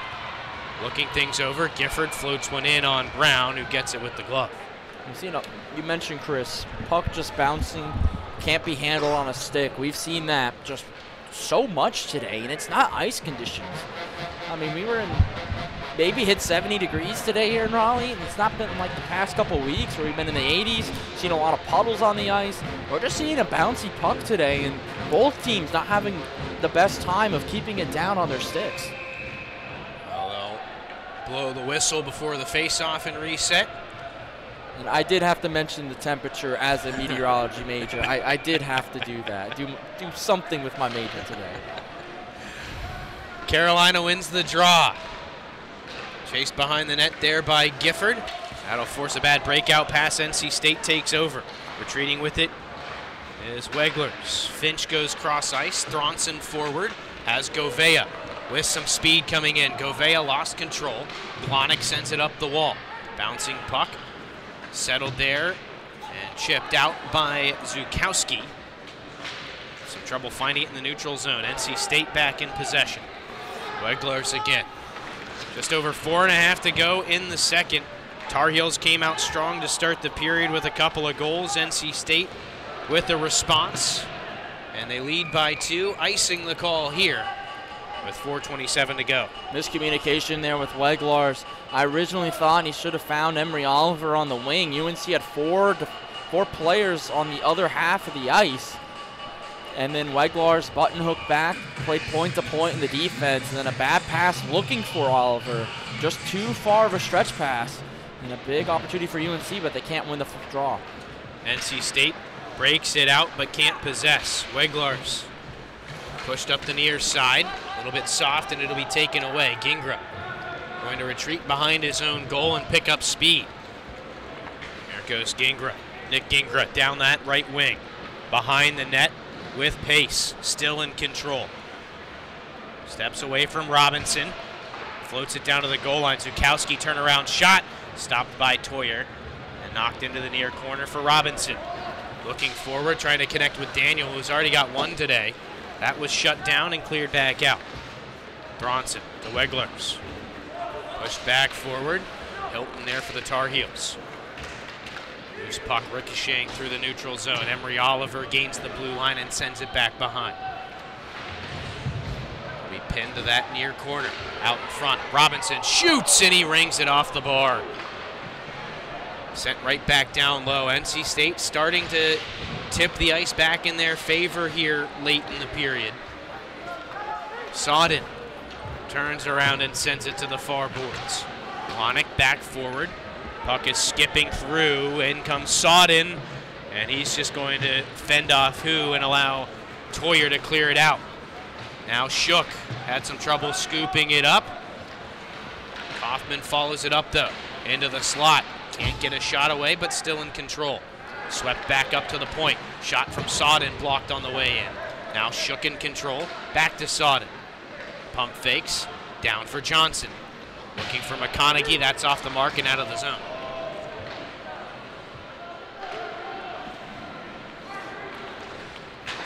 Looking things over, Gifford floats one in on Brown, who gets it with the glove. You mentioned, Chris, puck just bouncing, can't be handled on a stick. We've seen that just so much today, and it's not ice conditions. I mean, we were in, maybe hit 70 degrees today here in Raleigh, and it's not been like the past couple weeks where we've been in the 80s, seen a lot of puddles on the ice. We're just seeing a bouncy puck today, and both teams not having the best time of keeping it down on their sticks. Well, they'll blow the whistle before the face-off and reset. And I did have to mention the temperature as a meteorology major. I did have to do that. Do something with my major today. Carolina wins the draw. Chased behind the net there by Gifford. That'll force a bad breakout pass. NC State takes over. Retreating with it is Weglers. Finch goes cross ice. Thronson forward. Has Govea with some speed coming in. Govea lost control. Blahnik sends it up the wall. Bouncing puck. Settled there and chipped out by Zukowski. Some trouble finding it in the neutral zone. NC State back in possession. Weglers again. Just over 4.5 to go in the second. Tar Heels came out strong to start the period with a couple of goals. NC State with a response, and they lead by 2, icing the call here with 4:27 to go. Miscommunication there with Weglers. I originally thought he should have found Emery Oliver on the wing. UNC had four players on the other half of the ice. And then Weglers button hook back, played point to point in the defense, and then a bad pass looking for Oliver. Just too far of a stretch pass. And a big opportunity for UNC, but they can't win the draw. NC State breaks it out, but can't possess. Weglers pushed up the near side, a little bit soft, and it'll be taken away. Gingra going to retreat behind his own goal and pick up speed. There goes Gingra. Nick Gingra down that right wing. Behind the net with pace, still in control. Steps away from Robinson. Floats it down to the goal line. Zukowski turnaround shot. Stopped by Toyer and knocked into the near corner for Robinson. Looking forward, trying to connect with Daniel, who's already got one today. That was shut down and cleared back out. Bronson to Weglers. Pushed back forward. Hilton there for the Tar Heels. Loose puck ricocheting through the neutral zone. Emery Oliver gains the blue line and sends it back behind. Will be pinned to that near corner. Out in front, Robinson shoots and he rings it off the bar. Sent right back down low. NC State starting to tip the ice back in their favor here late in the period. Sodden turns around and sends it to the far boards. Blahnik back forward. Puck is skipping through. In comes Sodden, and he's just going to fend off who and allow Toyer to clear it out. Now Shook had some trouble scooping it up. Kaufman follows it up though, into the slot. Can't get a shot away, but still in control. Swept back up to the point. Shot from Sodden blocked on the way in. Now Shook in control. Back to Sodden. Pump fakes. Down for Johnson. Looking for McConaughey. That's off the mark and out of the zone.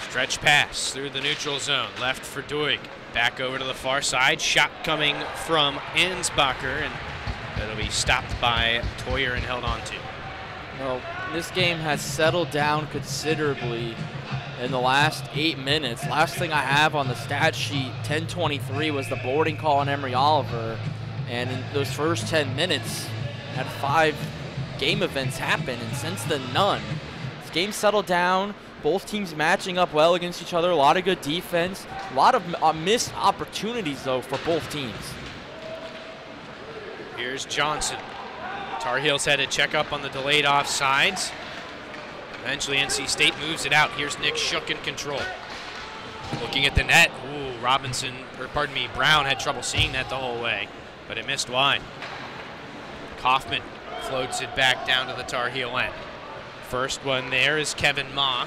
Stretch pass through the neutral zone. Left for Duig. Back over to the far side. Shot coming from Ansbacher, and it'll be stopped by Toyer and held on to. Well, this game has settled down considerably in the last 8 minutes. Last thing I have on the stat sheet, 10:23, was the boarding call on Emery Oliver. And in those first 10 minutes, had 5 game events happen, and since then, none. This game settled down. Both teams matching up well against each other. A lot of good defense. A lot of missed opportunities, though, for both teams. Here's Johnson. Tar Heels had to check up on the delayed offsides. Eventually, NC State moves it out. Here's Nick Shook in control. Looking at the net. Ooh, Brown had trouble seeing that the whole way, but it missed wide. Kaufman floats it back down to the Tar Heel end. First one there is Kevin Ma.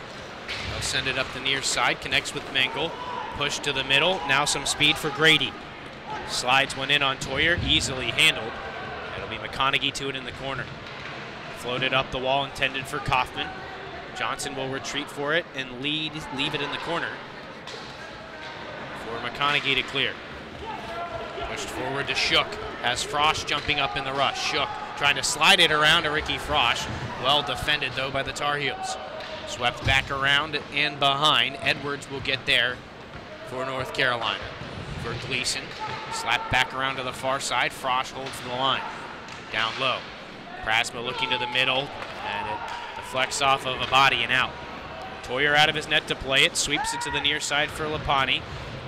He'll send it up the near side, connects with Mengel. Push to the middle, now some speed for Grady. Slides one in on Toyer, easily handled. It'll be McConaughey to it in the corner. Floated up the wall, intended for Kaufman. Johnson will retreat for it and leave it in the corner for McConaughey to clear. Pushed forward to Shook, has Frosch jumping up in the rush. Shook trying to slide it around to Ricky Frosch. Well defended, though, by the Tar Heels. Swept back around and behind. Edwards will get there for North Carolina. For Gleason, slapped back around to the far side. Frosch holds the line. Down low. Prasma looking to the middle, and it deflects off of a body and out. Toyer out of his net to play it, sweeps it to the near side for Lapani,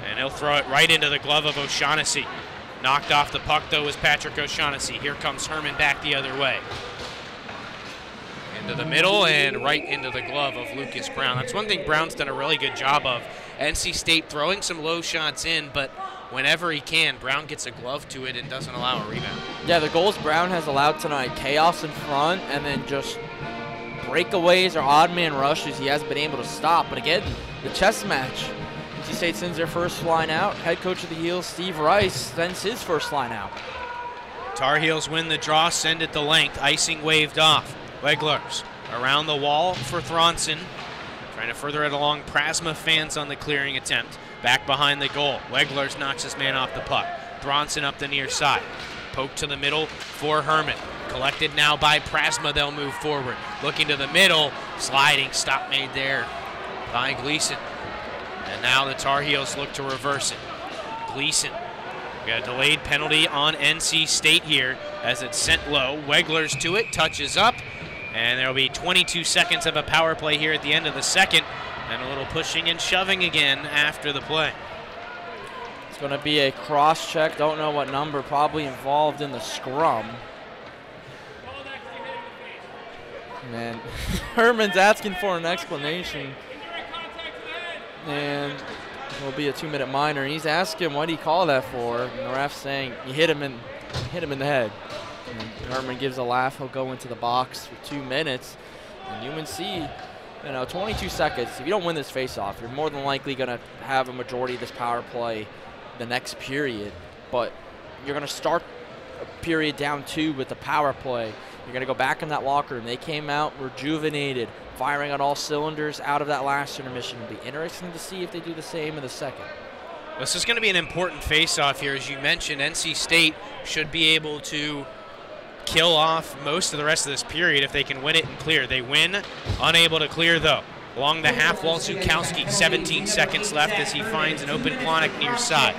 and he'll throw it right into the glove of O'Shaughnessy. Knocked off the puck, though, is Patrick O'Shaughnessy. Here comes Herman back the other way. Into the middle and right into the glove of Lucas Brown. That's one thing Brown's done a really good job of. NC State throwing some low shots in, but whenever he can, Brown gets a glove to it and doesn't allow a rebound. Yeah, the goals Brown has allowed tonight, chaos in front, and then just breakaways or odd man rushes he hasn't been able to stop. But again, the chess match. NC State sends their first line out. Head coach of the Heels, Steve Rice, sends his first line out. Tar Heels win the draw, send it the length. Icing waved off. Weglers around the wall for Thronson. Trying to further it along. Prasma fans on the clearing attempt. Back behind the goal. Weglers knocks his man off the puck. Thronson up the near side. Poke to the middle for Herman. Collected now by Prasma. They'll move forward. Looking to the middle. Sliding stop made there by Gleason. And now the Tar Heels look to reverse it. Gleason. We got a delayed penalty on NC State here as it's sent low. Weglers to it. Touches up. And there will be 22 seconds of a power play here at the end of the second. And a little pushing and shoving again after the play. It's going to be a cross check. Don't know what number. Probably involved in the scrum. Man, Herman's asking for an explanation. And it will be a 2-minute minor. He's asking what he called that for. And the ref's saying you hit him in the head. And Herman gives a laugh. He'll go into the box for 2 minutes. And UNC, 22 seconds. If you don't win this faceoff, you're more than likely going to have a majority of this power play the next period. But you're going to start a period down 2 with the power play. You're going to go back in that locker room. They came out rejuvenated, firing on all cylinders out of that last intermission. It'll be interesting to see if they do the same in the second. This is going to be an important faceoff here. As you mentioned, NC State should be able to kill off most of the rest of this period if they can win it and clear. They win, unable to clear though. Along the half wall, Zukowski, 17 seconds left as he finds an open Glonick near side.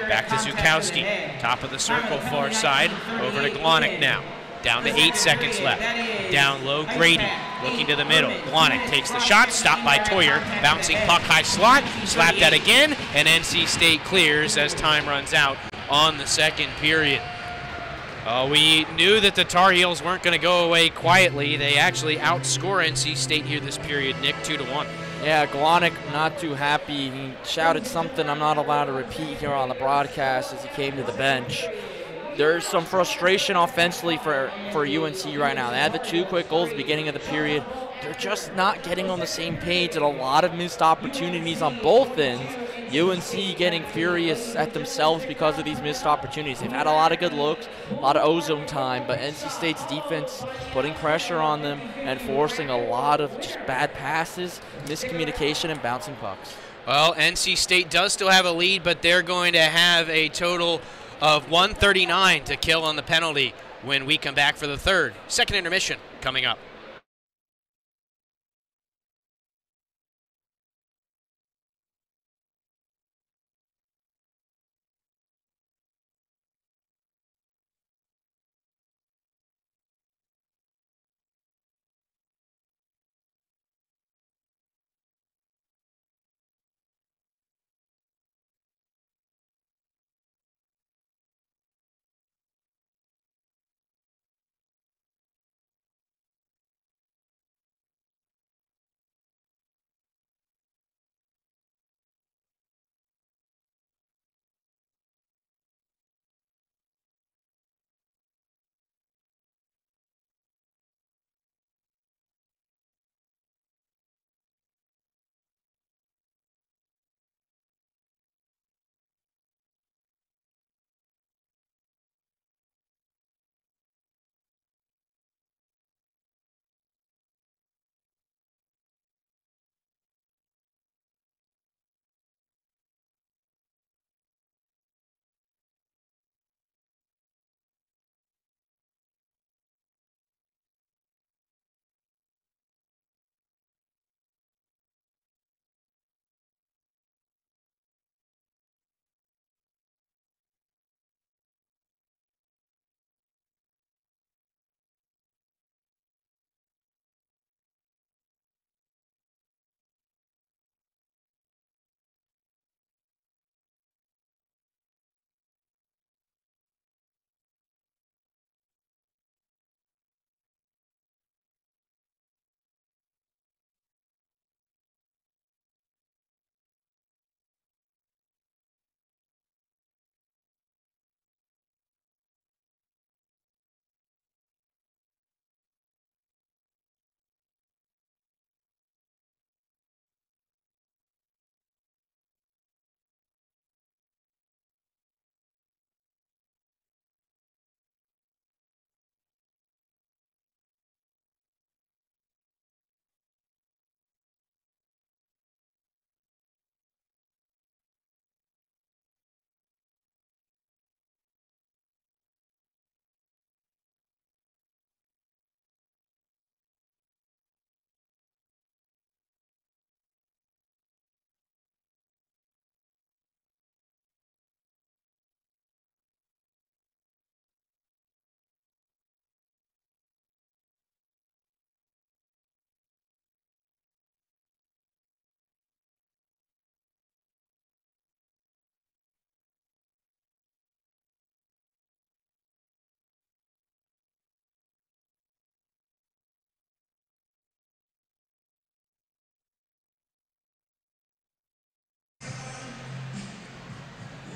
Back to Zukowski, top of the circle, far side, over to Glonick now. Down to 8 seconds left. Down low, Grady looking to the middle. Glonick takes the shot, stopped by Toyer. Bouncing puck high slot, slapped out again, and NC State clears as time runs out on the second period. We knew that the Tar Heels weren't going to go away quietly. They actually outscore NC State here this period, Nick, 2-1. Yeah, Glonick not too happy. He shouted something I'm not allowed to repeat here on the broadcast as he came to the bench. There's some frustration offensively for UNC right now. They had the 2 quick goals at the beginning of the period. They're just not getting on the same page, and a lot of missed opportunities on both ends. UNC getting furious at themselves because of these missed opportunities. They've had a lot of good looks, a lot of ozone time, but NC State's defense putting pressure on them and forcing a lot of just bad passes, miscommunication, and bouncing pucks. Well, NC State does still have a lead, but they're going to have a total of 139 to kill on the penalty when we come back for the third. Second intermission coming up.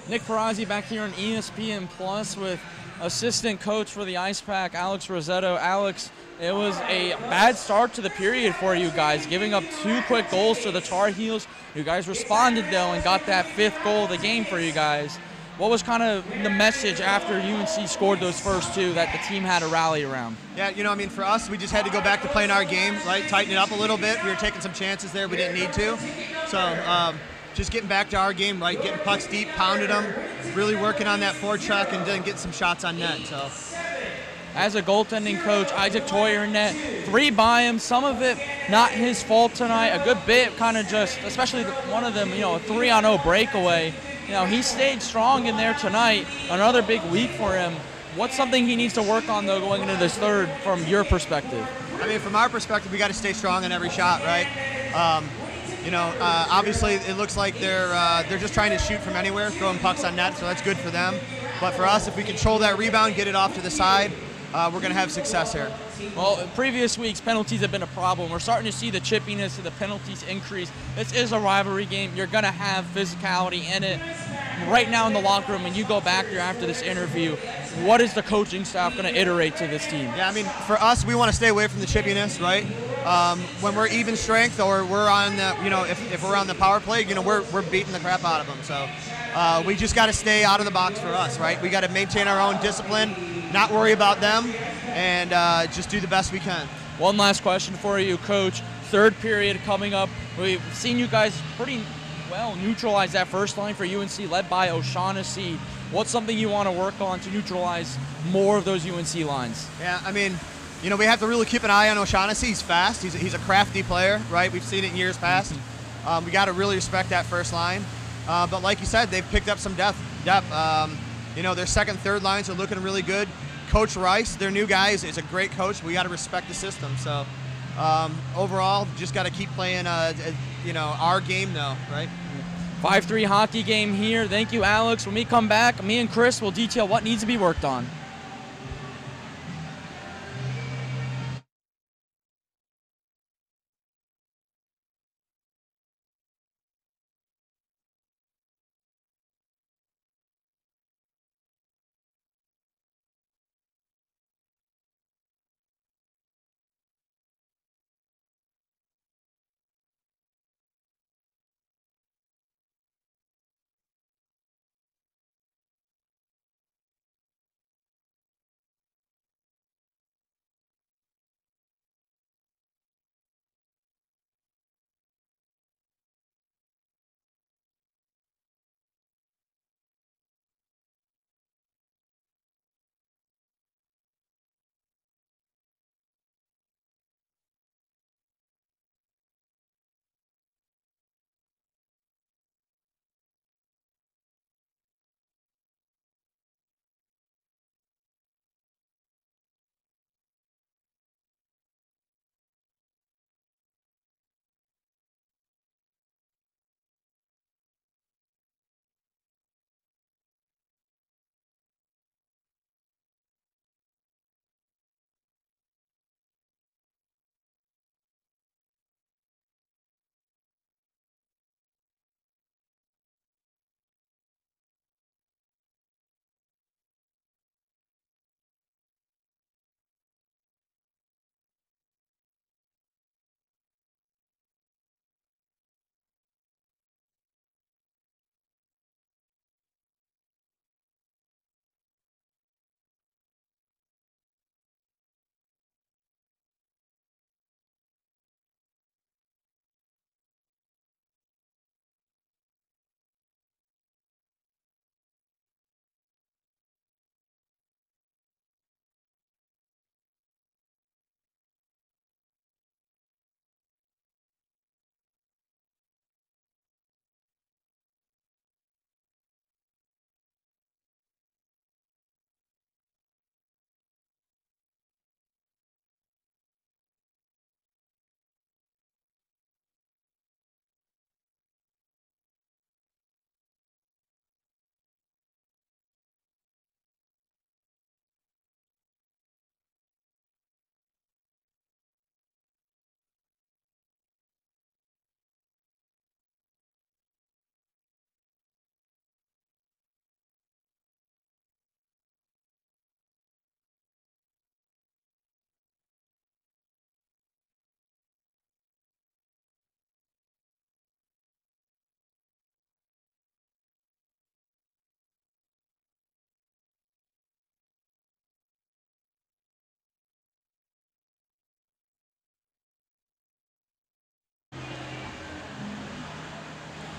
Nick Perazzi back here on ESPN Plus with assistant coach for the Ice Pack, Alex Rosetto. Alex, it was a bad start to the period for you guys, giving up 2 quick goals to the Tar Heels. You guys responded, though, and got that 5th goal of the game for you guys. What was kind of the message after UNC scored those first 2 that the team had to rally around? Yeah, I mean, for us, we just had to go back to playing our game, right? Tighten it up a little bit. We were taking some chances there we didn't need to. So just getting back to our game, right? Getting pucks deep, pounding them, really working on that forecheck, and then getting some shots on net. So, as a goaltending coach, Isaac Toyer in net, 3 by him, some of it not his fault tonight, a good bit kind of just, especially one of them, a 3-on-0 breakaway. He stayed strong in there tonight, another big week for him. What's something he needs to work on, though, going into this third from your perspective? I mean, from our perspective, we got to stay strong in every shot, right? Obviously, it looks like they're just trying to shoot from anywhere, throwing pucks on net, so that's good for them. But for us, if we control that rebound, get it off to the side, we're going to have success here. Well, in previous weeks, penalties have been a problem. We're starting to see the chippiness of the penalties increase. This is a rivalry game. You're going to have physicality in it. Right now in the locker room, when you go back there after this interview, what is the coaching staff going to iterate to this team? Yeah, I mean, for us, we want to stay away from the chippiness, right? When we're even strength or we're on the, if we're on the power play, we're beating the crap out of them. So we just got to stay out of the box for us, right? We got to maintain our own discipline, not worry about them, and just do the best we can. One last question for you, Coach. Third period coming up. We've seen you guys pretty well neutralize that first line for UNC, led by O'Shaughnessy. What's something you want to work on to neutralize more of those UNC lines? Yeah, I mean, we have to really keep an eye on O'Shaughnessy. He's fast. He's a crafty player, right? We've seen it in years past. We got to really respect that first line. But like you said, they've picked up some depth. Their second, third lines are looking really good. Coach Rice, their new guy, is a great coach. We got to respect the system. So overall, just got to keep playing, our game though, right? 5-3 hockey game here. Thank you, Alex. When we come back, me and Chris will detail what needs to be worked on.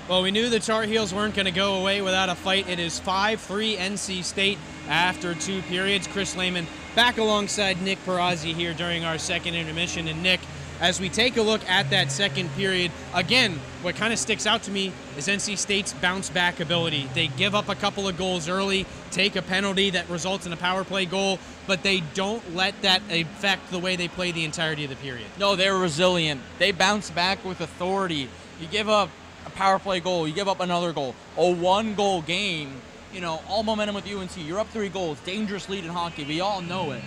Well, we knew the Tar Heels weren't going to go away without a fight. It is 5-3 NC State after 2 periods. Chris Lehman back alongside Nick Perazzi here during our second intermission. And Nick, as we take a look at that second period, again, what kind of sticks out to me is NC State's bounce back ability. They give up a couple of goals early, take a penalty that results in a power play goal, but they don't let that affect the way they play the entirety of the period. No, they're resilient. They bounce back with authority. You give up a power play goal, you give up another goal, a 1-goal game, you know, all momentum with UNC. You're up 3 goals, dangerous lead in hockey. We all know it.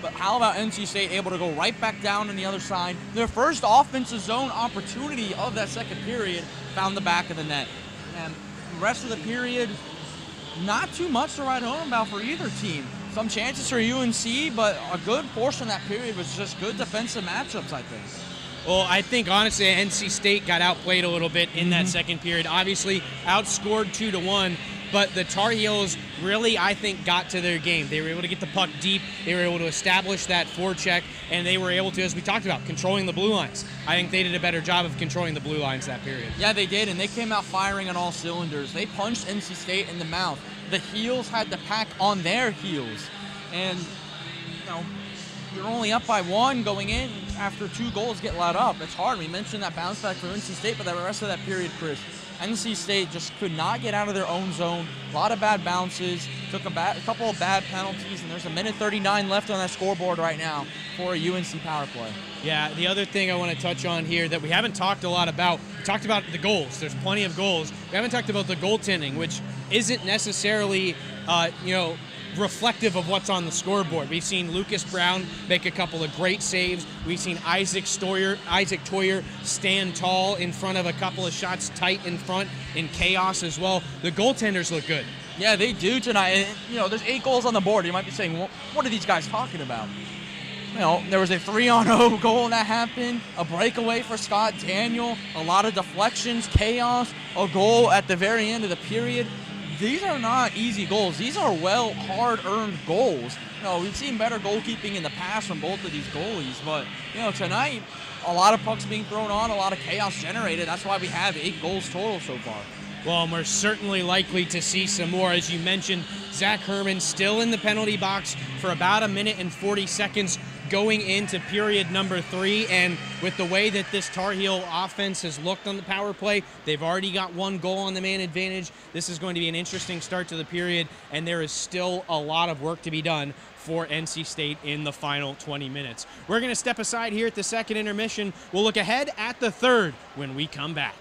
But how about NC State able to go right back down on the other side? Their first offensive zone opportunity of that second period found the back of the net. And the rest of the period, not too much to write home about for either team. Some chances for UNC, but a good portion of that period was just good defensive matchups, I think. Well, I think, honestly, NC State got outplayed a little bit in that second period. Obviously, outscored 2-1, but the Tar Heels really, I think, got to their game. They were able to get the puck deep. They were able to establish that forecheck, and they were able to, as we talked about, controlling the blue lines. I think they did a better job of controlling the blue lines that period. Yeah, they did, and they came out firing on all cylinders. They punched NC State in the mouth. The Heels had the pack on their heels, and, you know, you're only up by 1 going in after 2 goals get let up. It's hard. We mentioned that bounce back for NC State, but the rest of that period, Chris, NC State just could not get out of their own zone. A lot of bad bounces, took a couple of bad penalties, and there's 1:39 left on that scoreboard right now for a UNC power play. Yeah, the other thing I want to touch on here that we haven't talked a lot about, we talked about the goals. There's plenty of goals. We haven't talked about the goaltending, which isn't necessarily, reflective of what's on the scoreboard. We've seen Lucas Brown make a couple of great saves. We've seen Isaac Toyer stand tall in front of a couple of shots tight in front in chaos as well. The goaltenders look good. Yeah, they do tonight. And, you know, there's 8 goals on the board. You might be saying, well, what are these guys talking about? You know, there was a 3-on-0 goal that happened, a breakaway for Scott Daniel, a lot of deflections, chaos, a goal at the very end of the period. These are not easy goals. These are hard-earned goals. You know, we've seen better goalkeeping in the past from both of these goalies, but, you know, tonight, a lot of pucks being thrown on, a lot of chaos generated. That's why we have 8 goals total so far. Well, and we're certainly likely to see some more. As you mentioned, Zach Herman still in the penalty box for about 1 minute and 40 seconds going into period number 3, and with the way that this Tar Heel offense has looked on the power play, they've already got 1 goal on the man advantage. This is going to be an interesting start to the period, and there is still a lot of work to be done for NC State in the final 20 minutes. We're going to step aside here at the second intermission. We'll look ahead at the third when we come back.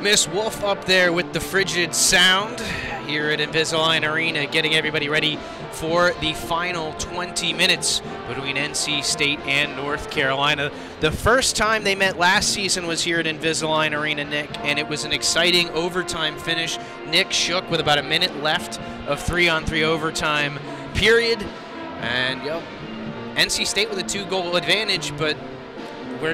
Miss Wolf up there with the frigid sound here at Invisalign Arena, getting everybody ready for the final 20 minutes between NC State and North Carolina. The first time they met last season was here at Invisalign Arena, Nick, and it was an exciting overtime finish. Nick shook with about a minute left of 3-on-3 overtime period, and NC State with a 2-goal advantage, but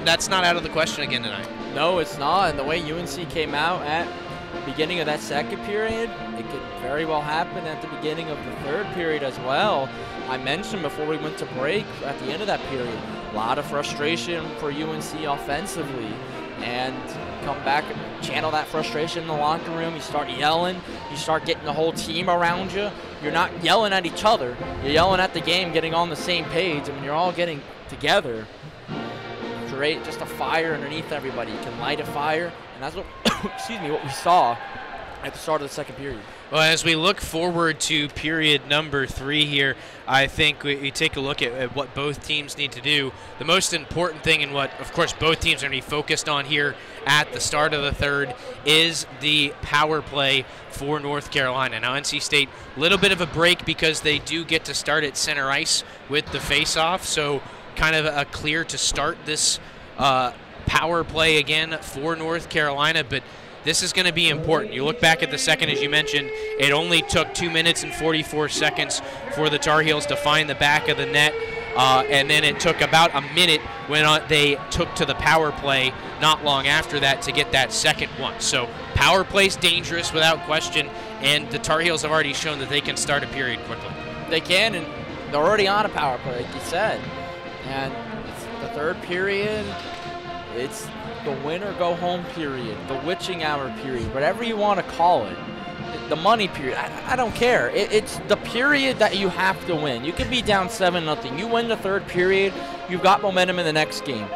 that's not out of the question again tonight. No, it's not. And the way UNC came out at the beginning of that second period, it could very well happen at the beginning of the third period as well. I mentioned before we went to break at the end of that period, a lot of frustration for UNC offensively, and come back and channel that frustration in the locker room. You start yelling, you start getting the whole team around you. You're not yelling at each other, you're yelling at the game, getting on the same page, and when you're all getting together, create just a fire underneath everybody. You can light a fire, and that's what excuse me, what we saw at the start of the second period. Well, as we look forward to period number 3 here, I think we take a look at what both teams need to do. The most important thing, and what, of course, both teams are going to be focused on here at the start of the third, is the power play for North Carolina. Now, NC State, a little bit of a break because they do get to start at center ice with the face-off, so kind of a clear to start this power play again for North Carolina, but this is going to be important. You look back at the second, as you mentioned, it only took 2 minutes and 44 seconds for the Tar Heels to find the back of the net, and then it took about a minute when they took to the power play not long after that to get that second one. So power play's dangerous without question, and the Tar Heels have already shown that they can start a period quickly. They can, and they're already on a power play, like you said. And it's the third period, it's the win or go home period, the witching hour period, whatever you want to call it, the money period. I don't care. It's the period that you have to win. You could be down 7-0. You win the third period, you've got momentum in the next game.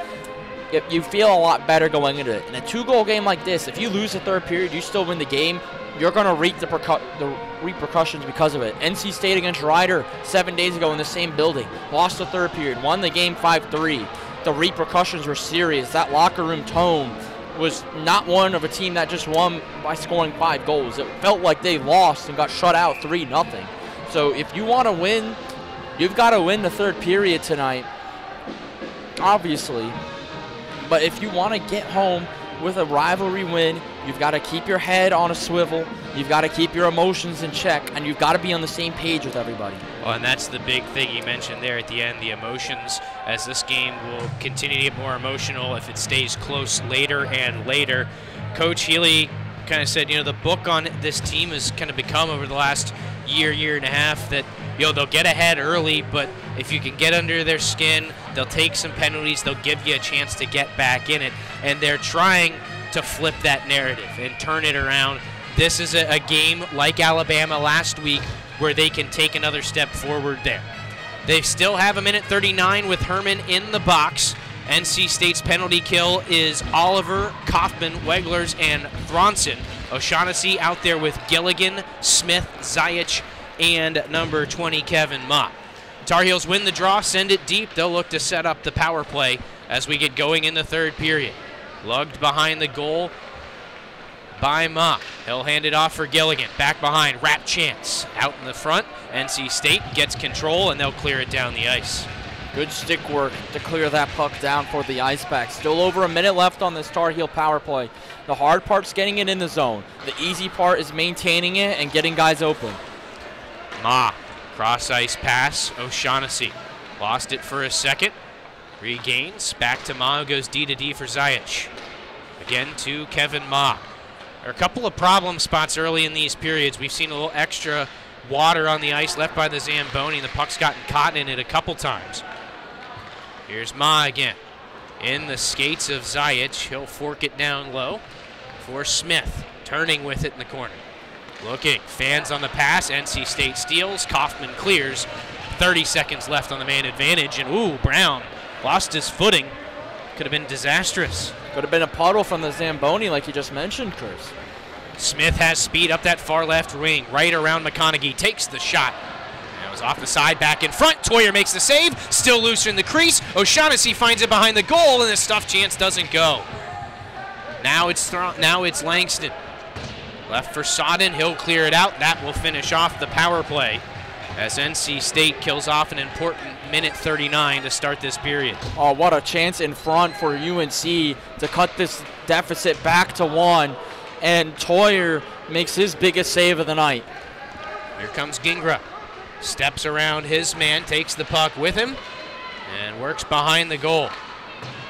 You feel a lot better going into it. In a 2-goal game like this, if you lose the third period, you still win the game, you're going to reap the repercussions because of it. NC State against Rider 7 days ago in the same building. Lost the third period, won the game 5-3. The repercussions were serious. That locker room tone was not one of a team that just won by scoring 5 goals. It felt like they lost and got shut out 3-0. So if you want to win, you've got to win the third period tonight, obviously. But if you want to get home with a rivalry win, you've got to keep your head on a swivel, you've got to keep your emotions in check, and you've got to be on the same page with everybody. Well, and that's the big thing you mentioned there at the end, the emotions, as this game will continue to get more emotional if it stays close later and later. Coach Healy kind of said, the book on this team has kind of become over the last year and a half that, they'll get ahead early, but if you can get under their skin, they'll take some penalties, they'll give you a chance to get back in it, and they're trying to flip that narrative and turn it around. This is a game like Alabama last week where they can take another step forward there. They still have 1:39 with Herman in the box. NC State's penalty kill is Oliver, Kaufman, Weglers, and Thronson. O'Shaughnessy out there with Gilligan, Smith, Zayich, and number 20, Kevin Ma. Tar Heels win the draw, send it deep. They'll look to set up the power play as we get going in the third period. Lugged behind the goal by Ma. He'll hand it off for Gilligan. Back behind, Rap Chance. Out in the front, NC State gets control, and they'll clear it down the ice. Good stick work to clear that puck down for the Icebacks. Still over a minute left on this Tar Heel power play. The hard part's getting it in the zone. The easy part is maintaining it and getting guys open. Ma, cross ice pass, O'Shaughnessy. Lost it for a second. Regains, back to Ma, who goes D to D for Zayich. Again to Kevin Ma. There are a couple of problem spots early in these periods. We've seen a little extra water on the ice left by the Zamboni. The puck's gotten caught in it a couple times. Here's Ma again. In the skates of Zayich. He'll fork it down low for Smith. Turning with it in the corner. Looking. Fans on the pass. NC State steals. Kaufman clears. 30 seconds left on the man advantage. And ooh, Brown lost his footing. Could have been disastrous. Could have been a puddle from the Zamboni like you just mentioned, Chris. Smith has speed up that far left wing, right around McConaughey, takes the shot. That was off the side, back in front. Toyer makes the save, still loose in the crease. O'Shaughnessy finds it behind the goal, and the stuff chance doesn't go. Now it's Langston. Left for Sodden, he'll clear it out. That will finish off the power play as NC State kills off an important minute 39 to start this period. Oh, what a chance in front for UNC to cut this deficit back to 1, and Toyer makes his biggest save of the night. Here comes Gingra. Steps around his man, takes the puck with him, and works behind the goal.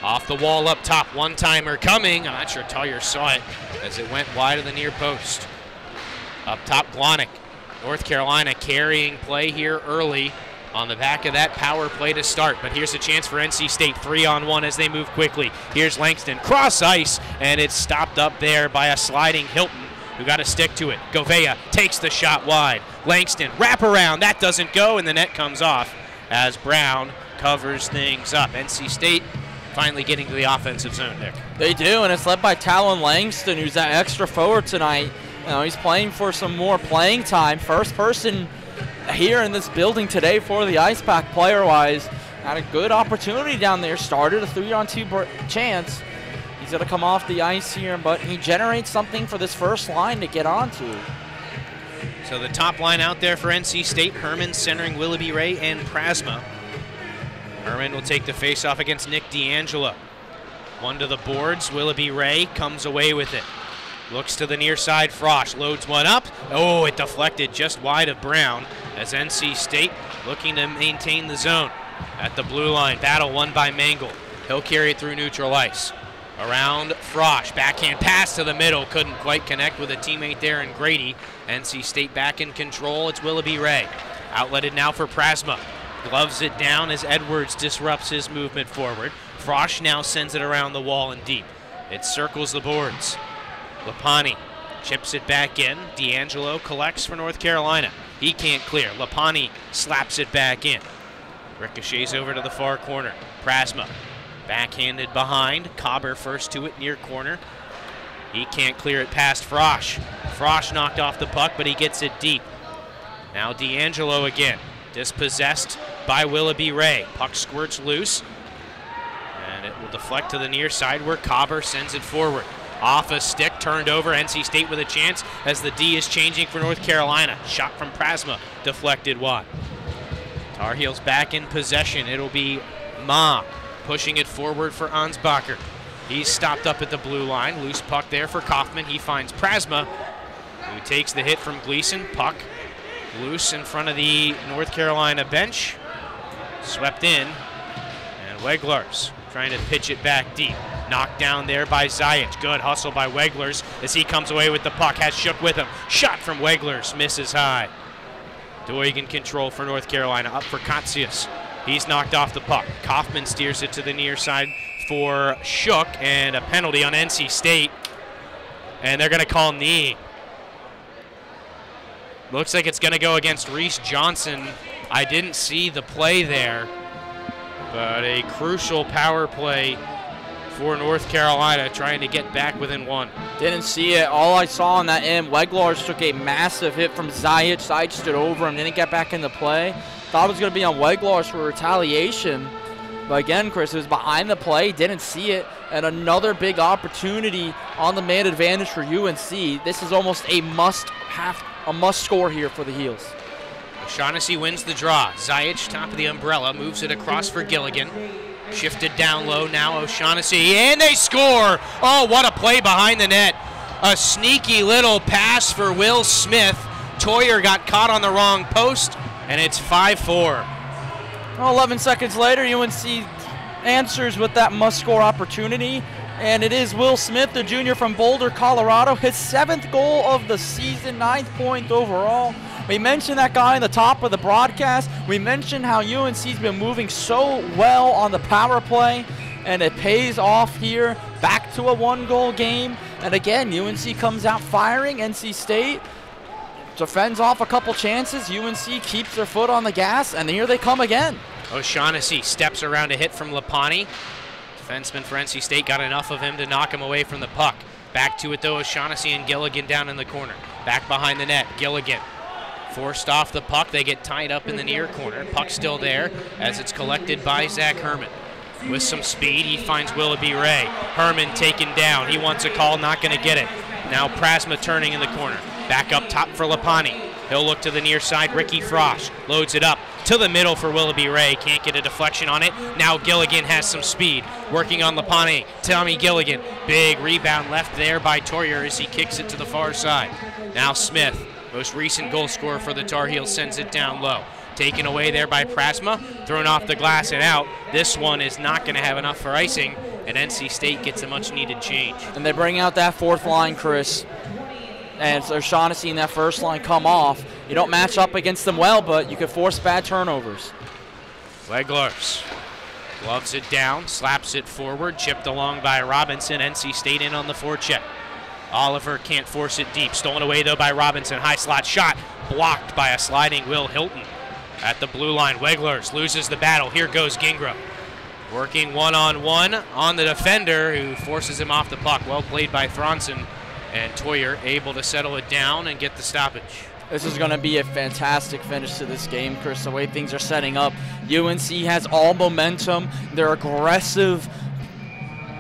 Off the wall up top, one-timer coming. I'm not sure Toyer saw it as it went wide of the near post. Up top, Glonick. North Carolina carrying play here early on the back of that power play to start. But here's a chance for NC State, 3-on-1 as they move quickly. Here's Langston, cross ice, and it's stopped up there by a sliding Hilton, who got to stick to it. Govea takes the shot wide. Langston, wrap around, that doesn't go, and the net comes off as Brown covers things up. NC State finally getting to the offensive zone, Nick. They do, and it's led by Talon Langston, who's that extra forward tonight. You know, he's playing for some more playing time. First person here in this building today for the Ice Pack player-wise. Had a good opportunity down there. Started a 3-on-2 chance. He's going to come off the ice here, but he generates something for this first line to get onto. So the top line out there for NC State, Herman centering Willoughby Ray and Prasma. Herman will take the face-off against Nick D'Angelo. One to the boards. Willoughby Ray comes away with it. Looks to the near side. Frosch loads one up. Oh, it deflected just wide of Brown as NC State looking to maintain the zone at the blue line. Battle won by Mangle. He'll carry it through neutral ice. Around Frosch. Backhand pass to the middle. Couldn't quite connect with a teammate there in Grady. NC State back in control. It's Willoughby Ray. Outletted now for Prasma. Gloves it down as Edwards disrupts his movement forward. Frosch now sends it around the wall and deep. It circles the boards. Lapani chips it back in. D'Angelo collects for North Carolina. He can't clear. Lapani slaps it back in. Ricochets over to the far corner. Prasma backhanded behind. Cobber first to it near corner. He can't clear it past Frosch. Frosch knocked off the puck, but he gets it deep. Now D'Angelo again. Dispossessed by Willoughby Ray. Puck squirts loose, and it will deflect to the near side where Cobber sends it forward. Off a stick, turned over. NC State with a chance as the D is changing for North Carolina. Shot from Prasma, deflected wide. Tar Heels back in possession. It'll be Ma pushing it forward for Ansbacher. He's stopped up at the blue line. Loose puck there for Kaufman. He finds Prasma, who takes the hit from Gleason. Puck loose in front of the North Carolina bench. Swept in. And Weglars trying to pitch it back deep. Knocked down there by Zajic. Good hustle by Weglars as he comes away with the puck. Has Shook with him. Shot from Weglars. Misses high. Doig in control for North Carolina. Up for Katsius. He's knocked off the puck. Kaufman steers it to the near side for Shook. And a penalty on NC State. And they're going to call knee. Looks like it's going to go against Reese Johnson. I didn't see the play there, but a crucial power play for North Carolina trying to get back within 1. Didn't see it. All I saw on that end, Weglars took a massive hit from Zajic. Zajic stood over him, didn't get back into play. Thought it was going to be on Weglars for retaliation. But again, Chris, it was behind the play, didn't see it. And another big opportunity on the man advantage for UNC. This is almost a must score here for the Heels. O'Shaughnessy wins the draw. Zajic, top of the umbrella, moves it across for Gilligan. Shifted down low now, O'Shaughnessy, and they score! Oh, what a play behind the net. A sneaky little pass for Will Smith. Toyer got caught on the wrong post, and it's 5-4. Well, 11 seconds later, UNC answers with that must-score opportunity. And it is Will Smith, the junior from Boulder, Colorado. His 7th goal of the season, 9th point overall. We mentioned that guy in the top of the broadcast. We mentioned how UNC's been moving so well on the power play. And it pays off here. Back to a 1-goal game. And again, UNC comes out firing. NC State defends off a couple chances. UNC keeps their foot on the gas. And here they come again. O'Shaughnessy steps around a hit from Lapani. Defenseman for NC State got enough of him to knock him away from the puck. Back to it though, O'Shaughnessy and Gilligan down in the corner. Back behind the net, Gilligan forced off the puck. They get tied up in the near corner. Puck still there as it's collected by Zach Herman. with some speed. He finds Willoughby Ray. Herman taken down. He wants a call, not going to get it. Now Prasma turning in the corner. Back up top for Lapani. He'll look to the near side. Ricky Frosch loads it up to the middle for Willoughby Ray. Can't get a deflection on it. Now Gilligan has some speed. Working on Lapani. Tommy Gilligan. Big rebound left there by Toyer as he kicks it to the far side. Now Smith, most recent goal scorer for the Tar Heels, sends it down low. Taken away there by Prasma. Thrown off the glass and out. This one is not going to have enough for icing, and NC State gets a much-needed change. And they bring out that fourth line, Chris. And so Shaughnessy and that first line come off. You don't match up against them well, but you can force bad turnovers. Weglers gloves it down, slaps it forward, chipped along by Robinson. NC State in on the forecheck. Oliver can't force it deep. Stolen away, though, by Robinson. High slot shot blocked by a sliding Will Hilton. At the blue line, Weglers loses the battle. Here goes Gingra. Working one-on-one on the defender who forces him off the puck. Well played by Thronson, and Toyer able to settle it down and get the stoppage. This is going to be a fantastic finish to this game, Chris, the way things are setting up. UNC has all momentum. Their aggressive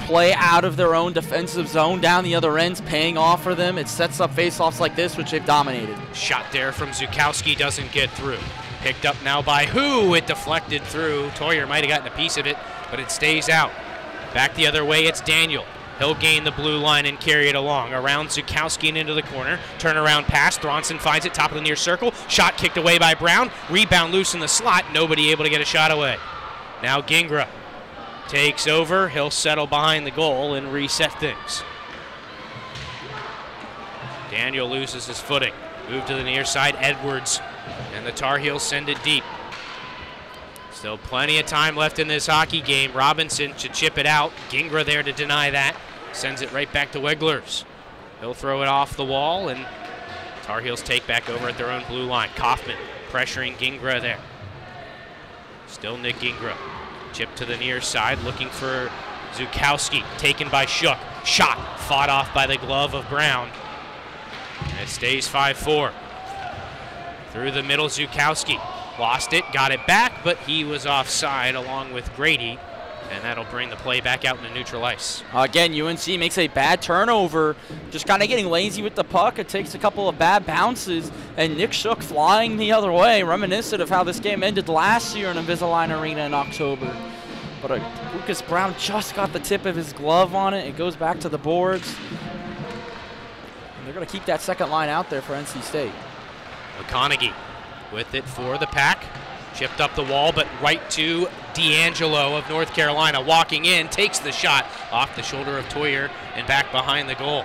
play out of their own defensive zone down the other ends paying off for them. It sets up faceoffs like this, which they've dominated. Shot there from Zukowski doesn't get through. Picked up now by who? It deflected through. Toyer might have gotten a piece of it, but it stays out. Back the other way, it's Daniel. He'll gain the blue line and carry it along. Around Zukowski and into the corner. Turnaround pass. Thronson finds it, top of the near circle. Shot kicked away by Brown. Rebound loose in the slot. Nobody able to get a shot away. Now Gingra takes over. He'll settle behind the goal and reset things. Daniel loses his footing. Move to the near side. Edwards. And the Tar Heels send it deep. Still plenty of time left in this hockey game. Robinson should chip it out. Gingra there to deny that. Sends it right back to Weglers. He'll throw it off the wall, and Tar Heels take back over at their own blue line. Kaufman pressuring Gingra there. Still Nick Gingra. Chip to the near side, looking for Zukowski. Taken by Shook. Shot fought off by the glove of Brown. And it stays 5-4. Through the middle, Zukowski. Lost it, got it back, but he was offside along with Grady, and that'll bring the play back out into neutral ice. Again, UNC makes a bad turnover, just kind of getting lazy with the puck. It takes a couple of bad bounces, and Nick Shook flying the other way, reminiscent of how this game ended last year in Invisalign Arena in October. But Lucas Brown just got the tip of his glove on it. It goes back to the boards. And they're going to keep that second line out there for NC State. McConaughey with it for the Pack. Chipped up the wall, but right to D'Angelo of North Carolina. Walking in, takes the shot off the shoulder of Toyer and back behind the goal.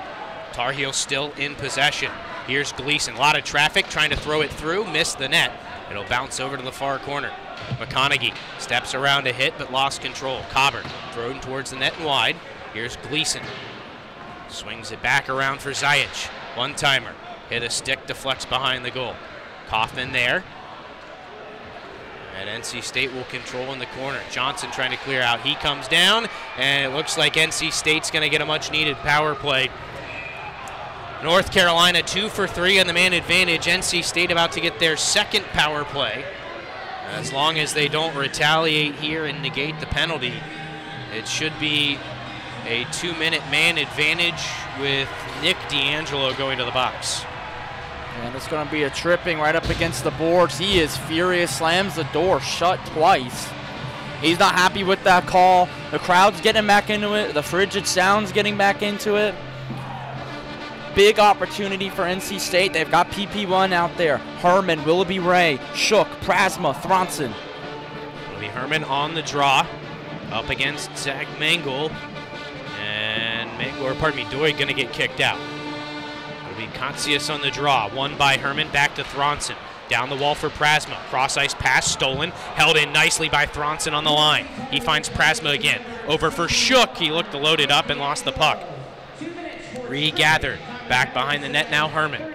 Tar Heels still in possession. Here's Gleason. A lot of traffic trying to throw it through. Missed the net. It'll bounce over to the far corner. McConaughey steps around to hit, but lost control. Cobbard thrown towards the net and wide. Here's Gleason. Swings it back around for Zajic. One-timer. Hit a stick, deflects behind the goal. Kaufman there. And NC State will control in the corner. Johnson trying to clear out. He comes down, and it looks like NC State's going to get a much-needed power play. North Carolina 2 for 3 on the man advantage. NC State about to get their second power play. As long as they don't retaliate here and negate the penalty, it should be a 2-minute man advantage with Nick D'Angelo going to the box. And it's going to be a tripping right up against the boards. He is furious, slams the door shut twice. He's not happy with that call. The crowd's getting back into it. The frigid sound's getting back into it. Big opportunity for NC State. They've got PP1 out there. Herman, Willoughby Ray, Shook, Prasma, Thronson. Willoughby Herman on the draw. Up against Zach Mangle. And Doig going to get kicked out. It'll be Katsias on the draw. Won by Herman, back to Thronson. Down the wall for Prasma. Cross-ice pass stolen. Held in nicely by Thronson on the line. He finds Prasma again. Over for Shook. He looked loaded up and lost the puck. Regathered. Back behind the net now, Herman.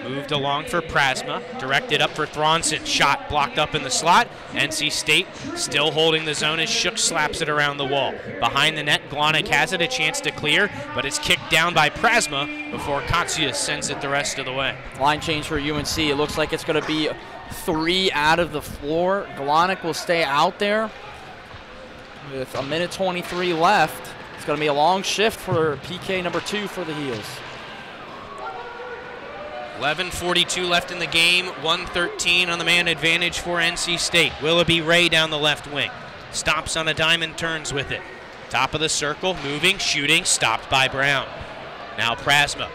Moved along for Prasma. Directed up for Thronson. Shot blocked up in the slot. NC State still holding the zone as Shook slaps it around the wall. Behind the net, Glonek has it, a chance to clear, but it's kicked down by Prasma before Katsias sends it the rest of the way. Line change for UNC. It looks like it's going to be 3 out of the floor. Glonek will stay out there. with a minute 23 left. It's going to be a long shift for PK number 2 for the Heels. 11:42 left in the game, 1:13 on the man advantage for NC State. Willoughby Ray down the left wing. Stops on a diamond, turns with it. Top of the circle, moving, shooting, stopped by Brown. Now Prasma.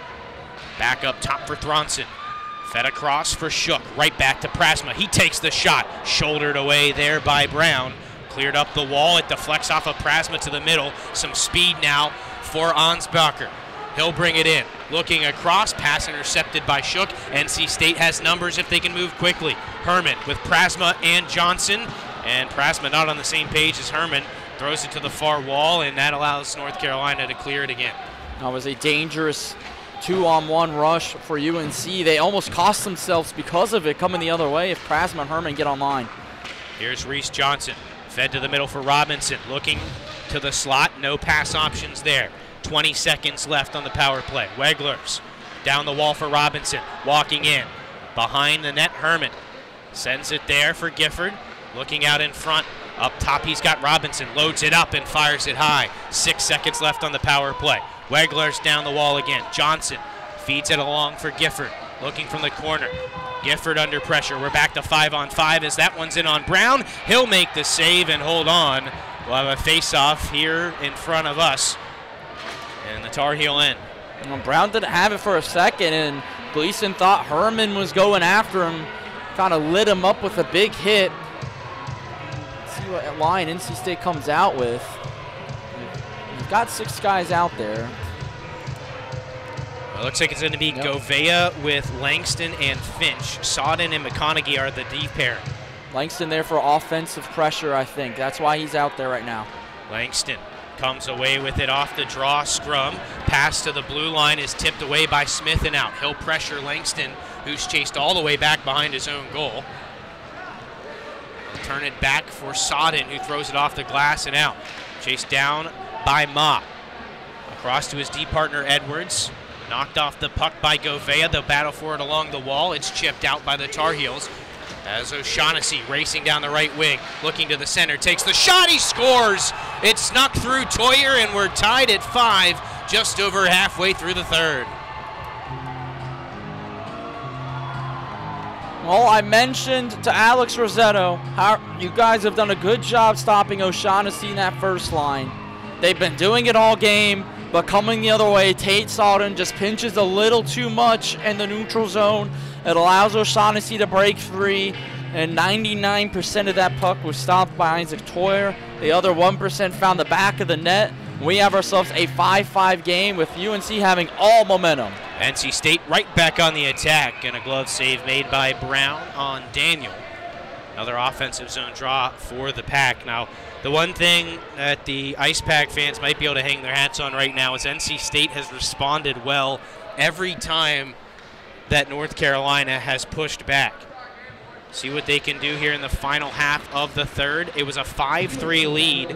Back up top for Thronson. Fed across for Shook. Right back to Prasma. He takes the shot. Shouldered away there by Brown. Cleared up the wall. It deflects off of Prasma to the middle. Some speed now for Ansbacher. He'll bring it in. Looking across. Pass intercepted by Shook. NC State has numbers if they can move quickly. Herman with Prasma and Johnson. And Prasma not on the same page as Herman. Throws it to the far wall, and that allows North Carolina to clear it again. That was a dangerous 2-on-1 rush for UNC. They almost cost themselves because of it coming the other way if Prasma and Herman get online. Here's Reese Johnson. Fed to the middle for Robinson. Looking to the slot. No pass options there. 20 seconds left on the power play. Weglers down the wall for Robinson. Walking in. Behind the net, Herman. Sends it there for Gifford. Looking out in front. Up top, he's got Robinson. Loads it up and fires it high. 6 seconds left on the power play. Weglers down the wall again. Johnson feeds it along for Gifford. Looking from the corner. Gifford under pressure. We're back to 5-on-5 as that one's in on Brown. He'll make the save and hold on. We'll have a face-off here in front of us. And the Tar Heel end. Well, Brown didn't have it for a second, and Gleason thought Herman was going after him. Kind of lit him up with a big hit. See what line NC State comes out with. We've got 6 guys out there. Well, it looks like it's going to be Govea with Langston and Finch. Sodden and McConaughey are the D pair. Langston there for offensive pressure, I think. That's why he's out there right now. Langston comes away with it off the draw scrum. Pass to the blue line is tipped away by Smith and out. He'll pressure Langston, who's chased all the way back behind his own goal. He'll turn it back for Sodden, who throws it off the glass and out. Chased down by Ma. Across to his D partner Edwards. Knocked off the puck by Govea. They'll battle for it along the wall. It's chipped out by the Tar Heels. As O'Shaughnessy racing down the right wing, looking to the center, takes the shot, he scores! It snuck through Toyer, and we're tied at 5, just over halfway through the third. Well, I mentioned to Alex Rossetto how you guys have done a good job stopping O'Shaughnessy in that first line. They've been doing it all game, but coming the other way, Tate Sodden just pinches a little too much in the neutral zone. It allows O'Shaughnessy to break free, and 99% of that puck was stopped by Isaac Toyer. The other 1% found the back of the net. We have ourselves a 5-5 game with UNC having all momentum. NC State right back on the attack, and a glove save made by Brown on Daniel. Another offensive zone draw for the Pack. Now, the one thing that the Ice Pack fans might be able to hang their hats on right now is NC State has responded well every time that North Carolina has pushed back. See what they can do here in the final half of the third. It was a 5-3 lead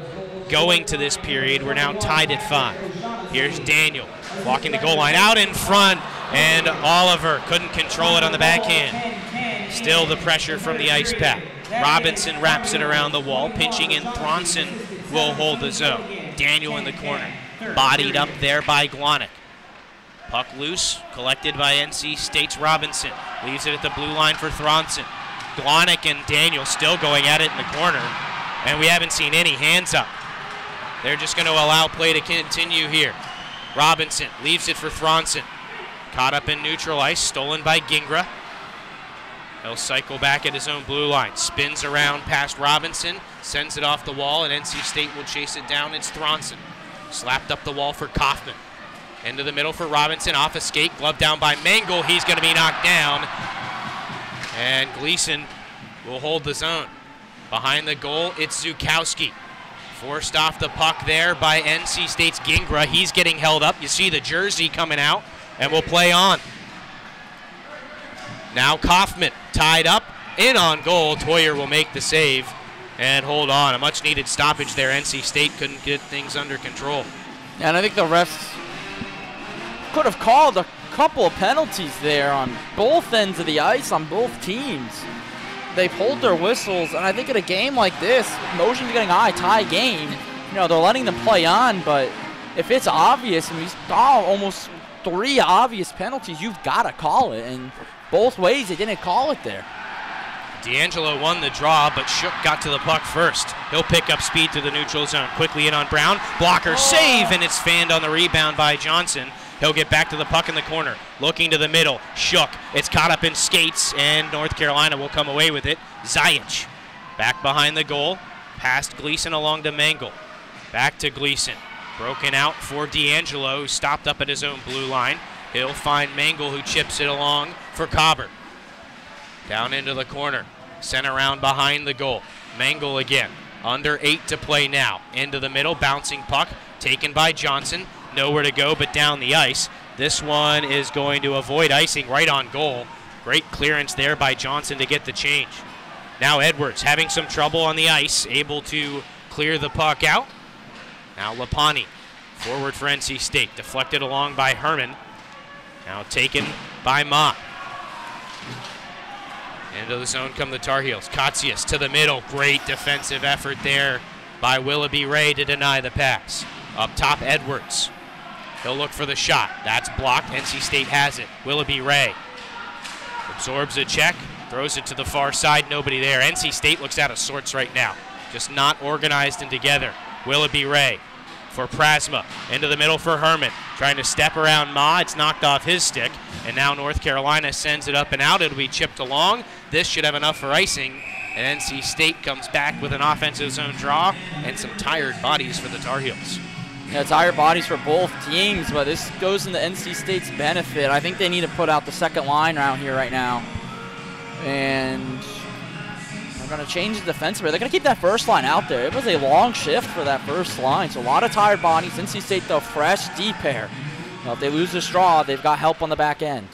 going to this period. We're now tied at 5. Here's Daniel walking the goal line out in front, and Oliver couldn't control it on the backhand. Still the pressure from the Ice Pack. Robinson wraps it around the wall, pinching in. Thronson will hold the zone. Daniel in the corner, bodied up there by Glonick. Puck loose, collected by NC State's Robinson. Leaves it at the blue line for Thronson. Glonick and Daniel still going at it in the corner, and we haven't seen any hands up. They're just going to allow play to continue here. Robinson leaves it for Thronson. Caught up in neutral ice, stolen by Gingra. He'll cycle back at his own blue line. Spins around past Robinson, sends it off the wall, and NC State will chase it down. It's Thronson. Slapped up the wall for Kaufman. Into the middle for Robinson, off a skate, glove down by Mangle. He's going to be knocked down. And Gleason will hold the zone. Behind the goal, it's Zukowski. Forced off the puck there by NC State's Gingra. He's getting held up. You see the jersey coming out, and we'll play on. Now Kaufman tied up, in on goal. Toyer will make the save and hold on. A much-needed stoppage there. NC State couldn't get things under control. Yeah, and I think the refs could have called a couple of penalties there on both ends of the ice on both teams. they pulled their whistles, and I think in a game like this, motion's getting high, tie game, you know, they're letting them play on, but if it's obvious, and we saw almost 3 obvious penalties, you've got to call it, and both ways they didn't call it there. D'Angelo won the draw, but Shook got to the puck first. He'll pick up speed through the neutral zone. Quickly in on Brown. Blocker save, and it's fanned on the rebound by Johnson. He'll get back to the puck in the corner. Looking to the middle. Shook. It's caught up in skates, and North Carolina will come away with it. Zajic back behind the goal. Past Gleason along to Mangle. Back to Gleason. Broken out for D'Angelo, who stopped up at his own blue line. He'll find Mangle, who chips it along for Cobber. Down into the corner. Sent around behind the goal. Mangle again. Under 8 to play now. Into the middle. Bouncing puck. Taken by Johnson. Nowhere to go but down the ice. This one is going to avoid icing right on goal. Great clearance there by Johnson to get the change. Now Edwards having some trouble on the ice. Able to clear the puck out. Now Lapani. Forward for NC State. Deflected along by Herman. Now taken by Mott. Into the zone come the Tar Heels. Katsias to the middle. Great defensive effort there by Willoughby Ray to deny the pass. Up top, Edwards. He'll look for the shot. That's blocked. NC State has it. Willoughby Ray absorbs a check. Throws it to the far side. Nobody there. NC State looks out of sorts right now. Just not organized and together. Willoughby Ray for Prasma. Into the middle for Herman. Trying to step around Ma. It's knocked off his stick. And now North Carolina sends it up and out. It'll be chipped along. This should have enough for icing. And NC State comes back with an offensive zone draw and some tired bodies for the Tar Heels. Yeah, tired bodies for both teams, but this goes into NC State's benefit. I think they need to put out the second line around here right now. And they're going to change the defense. They're going to keep that first line out there. It was a long shift for that first line, so a lot of tired bodies. NC State, though, fresh, deep pair. Well, if they lose this draw, they've got help on the back end.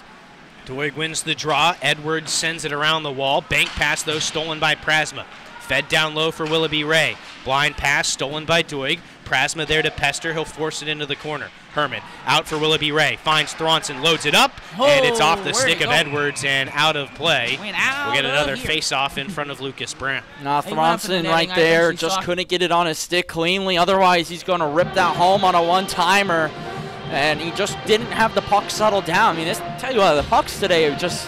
Doig wins the draw. Edwards sends it around the wall. Bank pass, though, stolen by Prasma. Fed down low for Willoughby Ray. Blind pass stolen by Doig. Prasma there to Pester. He'll force it into the corner. Herman out for Willoughby Ray. Finds Thronson, loads it up, and it's off the stick of Edwards and out of play. We'll get another face-off in front of Lucas Brown. Now Thronson right there just couldn't get it on his stick cleanly. Otherwise, he's going to rip that home on a one-timer. And he just didn't have the puck settle down. I mean, tell you what, the pucks today are just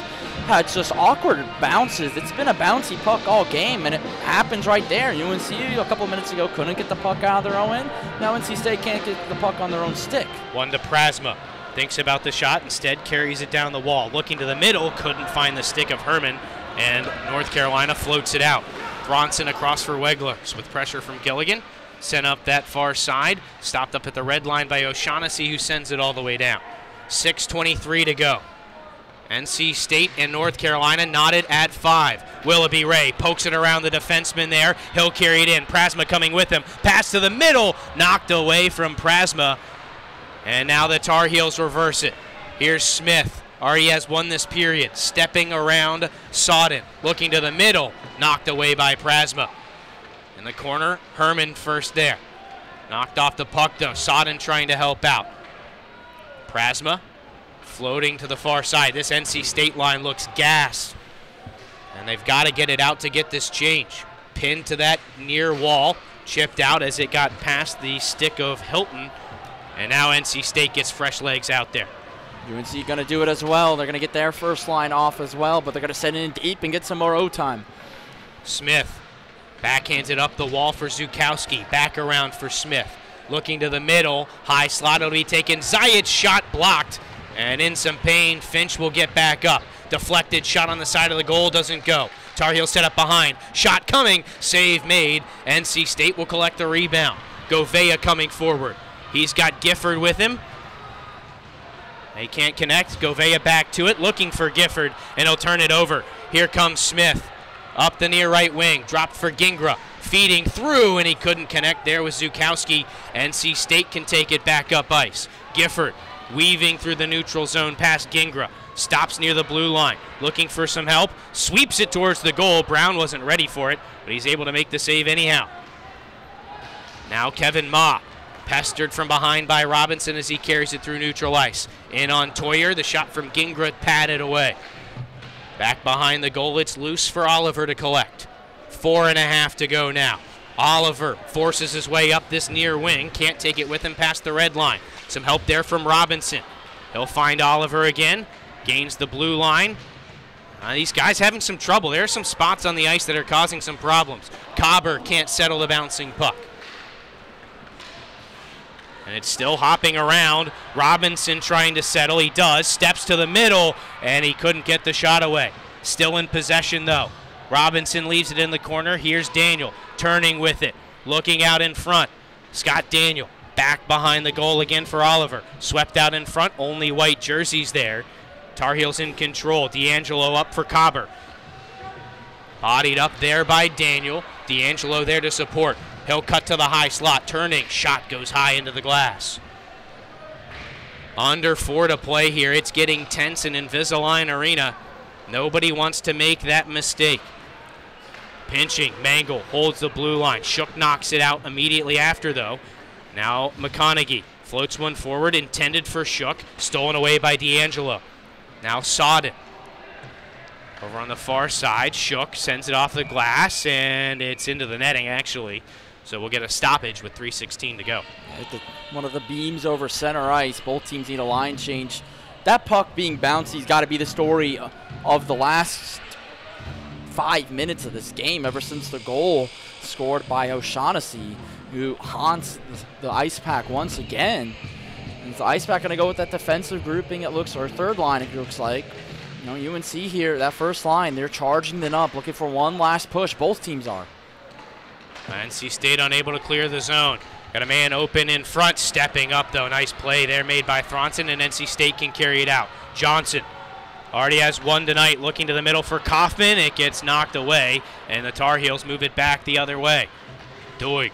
awkward bounces. It's been a bouncy puck all game, and it happens right there. UNC a couple minutes ago couldn't get the puck out of their own end. Now NC State can't get the puck on their own stick. One to Prasma. Thinks about the shot, instead carries it down the wall. Looking to the middle, couldn't find the stick of Herman, and North Carolina floats it out. Thronson across for Wegler's with pressure from Gilligan. Sent up that far side. Stopped up at the red line by O'Shaughnessy, who sends it all the way down. 6:23 to go. NC State and North Carolina knotted at 5. Willoughby Ray pokes it around the defenseman there. He'll carry it in. Prasma coming with him. Pass to the middle. Knocked away from Prasma. And now the Tar Heels reverse it. Here's Smith. Already has won this period. Stepping around Sodden. Looking to the middle. Knocked away by Prasma. In the corner, Herman first there. Knocked off the puck, though. Sodden trying to help out. Prasma floating to the far side. This NC State line looks gassed. And they've got to get it out to get this change. Pinned to that near wall. Chipped out as it got past the stick of Hilton. And now NC State gets fresh legs out there. UNC going to do it as well. They're going to get their first line off as well, but they're going to send it in deep and get some more O-time. Smith backhands it up the wall for Zukowski. Back around for Smith. Looking to the middle. High slot will be taken. Zajic shot blocked. And in some pain, Finch will get back up. Deflected shot on the side of the goal. Doesn't go. Tar Heels set up behind. Shot coming. Save made. NC State will collect the rebound. Govea coming forward. He's got Gifford with him. They can't connect. Govea back to it. Looking for Gifford. And he'll turn it over. Here comes Smith. Up the near right wing, dropped for Gingra, feeding through, and he couldn't connect there with Zukowski. NC State can take it back up ice. Gifford weaving through the neutral zone past Gingra, stops near the blue line, looking for some help, sweeps it towards the goal. Brown wasn't ready for it, but he's able to make the save anyhow. Now Kevin Ma, pestered from behind by Robinson as he carries it through neutral ice. In on Toyer, the shot from Gingra padded away. Back behind the goal, it's loose for Oliver to collect. 4.5 to go now. Oliver forces his way up this near wing. Can't take it with him past the red line. Some help there from Robinson. He'll find Oliver again. Gains the blue line. These guys having some trouble. There are some spots on the ice that are causing some problems. Cobber can't settle the bouncing puck. And it's still hopping around. Robinson trying to settle. He does. Steps to the middle, and he couldn't get the shot away. Still in possession, though. Robinson leaves it in the corner. Here's Daniel turning with it. Looking out in front. Scott Daniel back behind the goal again for Oliver. Swept out in front. Only white jerseys there. Tar Heels in control. D'Angelo up for Cobber. Bodied up there by Daniel. D'Angelo there to support. He'll cut to the high slot. Turning. Shot goes high into the glass. Under 4 to play here. It's getting tense in Invisalign Arena. Nobody wants to make that mistake. Pinching. Mangle holds the blue line. Shook knocks it out immediately after, though. Now McConaughey floats one forward. Intended for Shook. Stolen away by D'Angelo. Now Sodden. Over on the far side. Shook sends it off the glass, and it's into the netting, actually. So we'll get a stoppage with 3:16 to go. One of the beams over center ice. Both teams need a line change. That puck being bouncy has got to be the story of the last 5 minutes of this game, ever since the goal scored by O'Shaughnessy, who haunts the ice pack once again. And the ice pack going to go with that defensive grouping, it looks, or third line, it looks like. You know, UNC here, that first line, they're charging them up, looking for one last push. Both teams are. NC State unable to clear the zone. Got a man open in front, stepping up, though. Nice play there made by Thronson, and NC State can carry it out. Johnson already has one tonight, looking to the middle for Kaufman. It gets knocked away, and the Tar Heels move it back the other way. Doig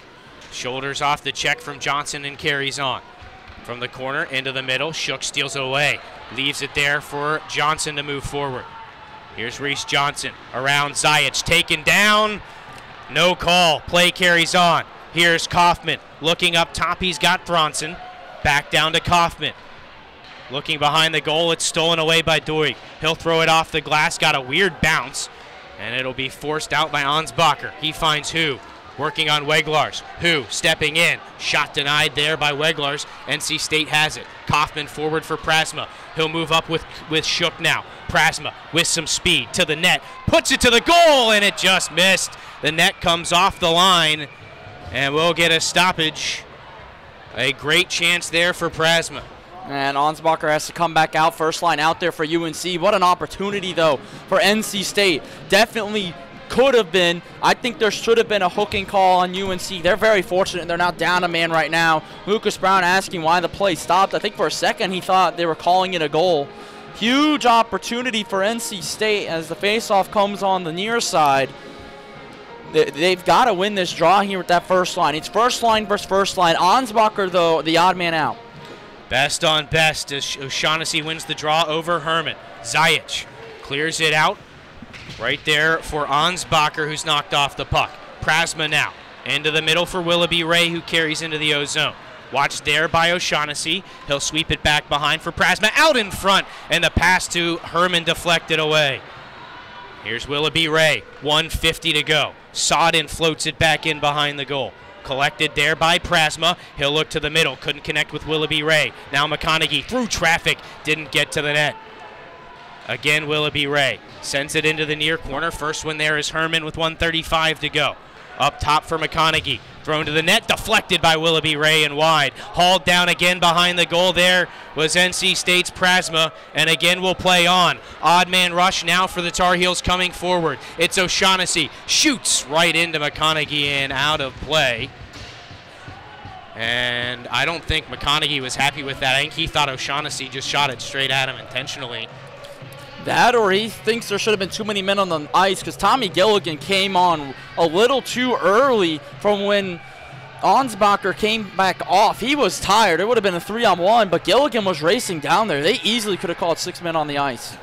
shoulders off the check from Johnson and carries on. From the corner into the middle, Shook steals away. Leaves it there for Johnson to move forward. Here's Reese Johnson around Zayich, taken down. No call. Play carries on. Here's Kaufman looking up top. He's got Thronson. Back down to Kaufman. Looking behind the goal. It's stolen away by Doig. He'll throw it off the glass. Got a weird bounce, and it'll be forced out by Ansbacher. He finds Hu. Working on Weglars. Hu stepping in. Shot denied there by Weglars. NC State has it. Kaufman forward for Prasma. He'll move up with Shook now. Prasma with some speed to the net. Puts it to the goal, and it just missed. The net comes off the line, and we'll get a stoppage. A great chance there for Prasma. And Ansbacher has to come back out. First line out there for UNC. What an opportunity, though, for NC State. Definitely could have been. I think there should have been a hooking call on UNC. They're very fortunate. They're not down a man right now. Lucas Brown asking why the play stopped. I think for a second he thought they were calling it a goal. Huge opportunity for NC State as the faceoff comes on the near side. They've got to win this draw here with that first line. It's first line versus first line. Ansbacher, though, the odd man out. Best on best as O'Shaughnessy wins the draw over Herman. Zayich clears it out. Right there for Ansbacher, who's knocked off the puck. Prasma now. Into the middle for Willoughby Ray, who carries into the O-zone. Watched there by O'Shaughnessy. He'll sweep it back behind for Prasma. Out in front, and the pass to Herman deflected away. Here's Willoughby Ray. 1:50 to go. Sodden floats it back in behind the goal. Collected there by Prasma. He'll look to the middle. Couldn't connect with Willoughby Ray. Now McConaughey through traffic. Didn't get to the net. Again, Willoughby Ray sends it into the near corner. First one there is Herman with 1:35 to go. Up top for McConaughey. Thrown to the net, deflected by Willoughby Ray and wide. Hauled down again behind the goal there was NC State's Prasma, and again we'll play on. Odd man rush now for the Tar Heels coming forward. It's O'Shaughnessy. Shoots right into McConaughey and out of play. And I don't think McConaughey was happy with that. I think he thought O'Shaughnessy just shot it straight at him intentionally. That, or he thinks there should have been too many men on the ice, because Tommy Gilligan came on a little too early from when Ansbacher came back off. He was tired. It would have been a 3-on-1, but Gilligan was racing down there. They easily could have called 6 men on the ice.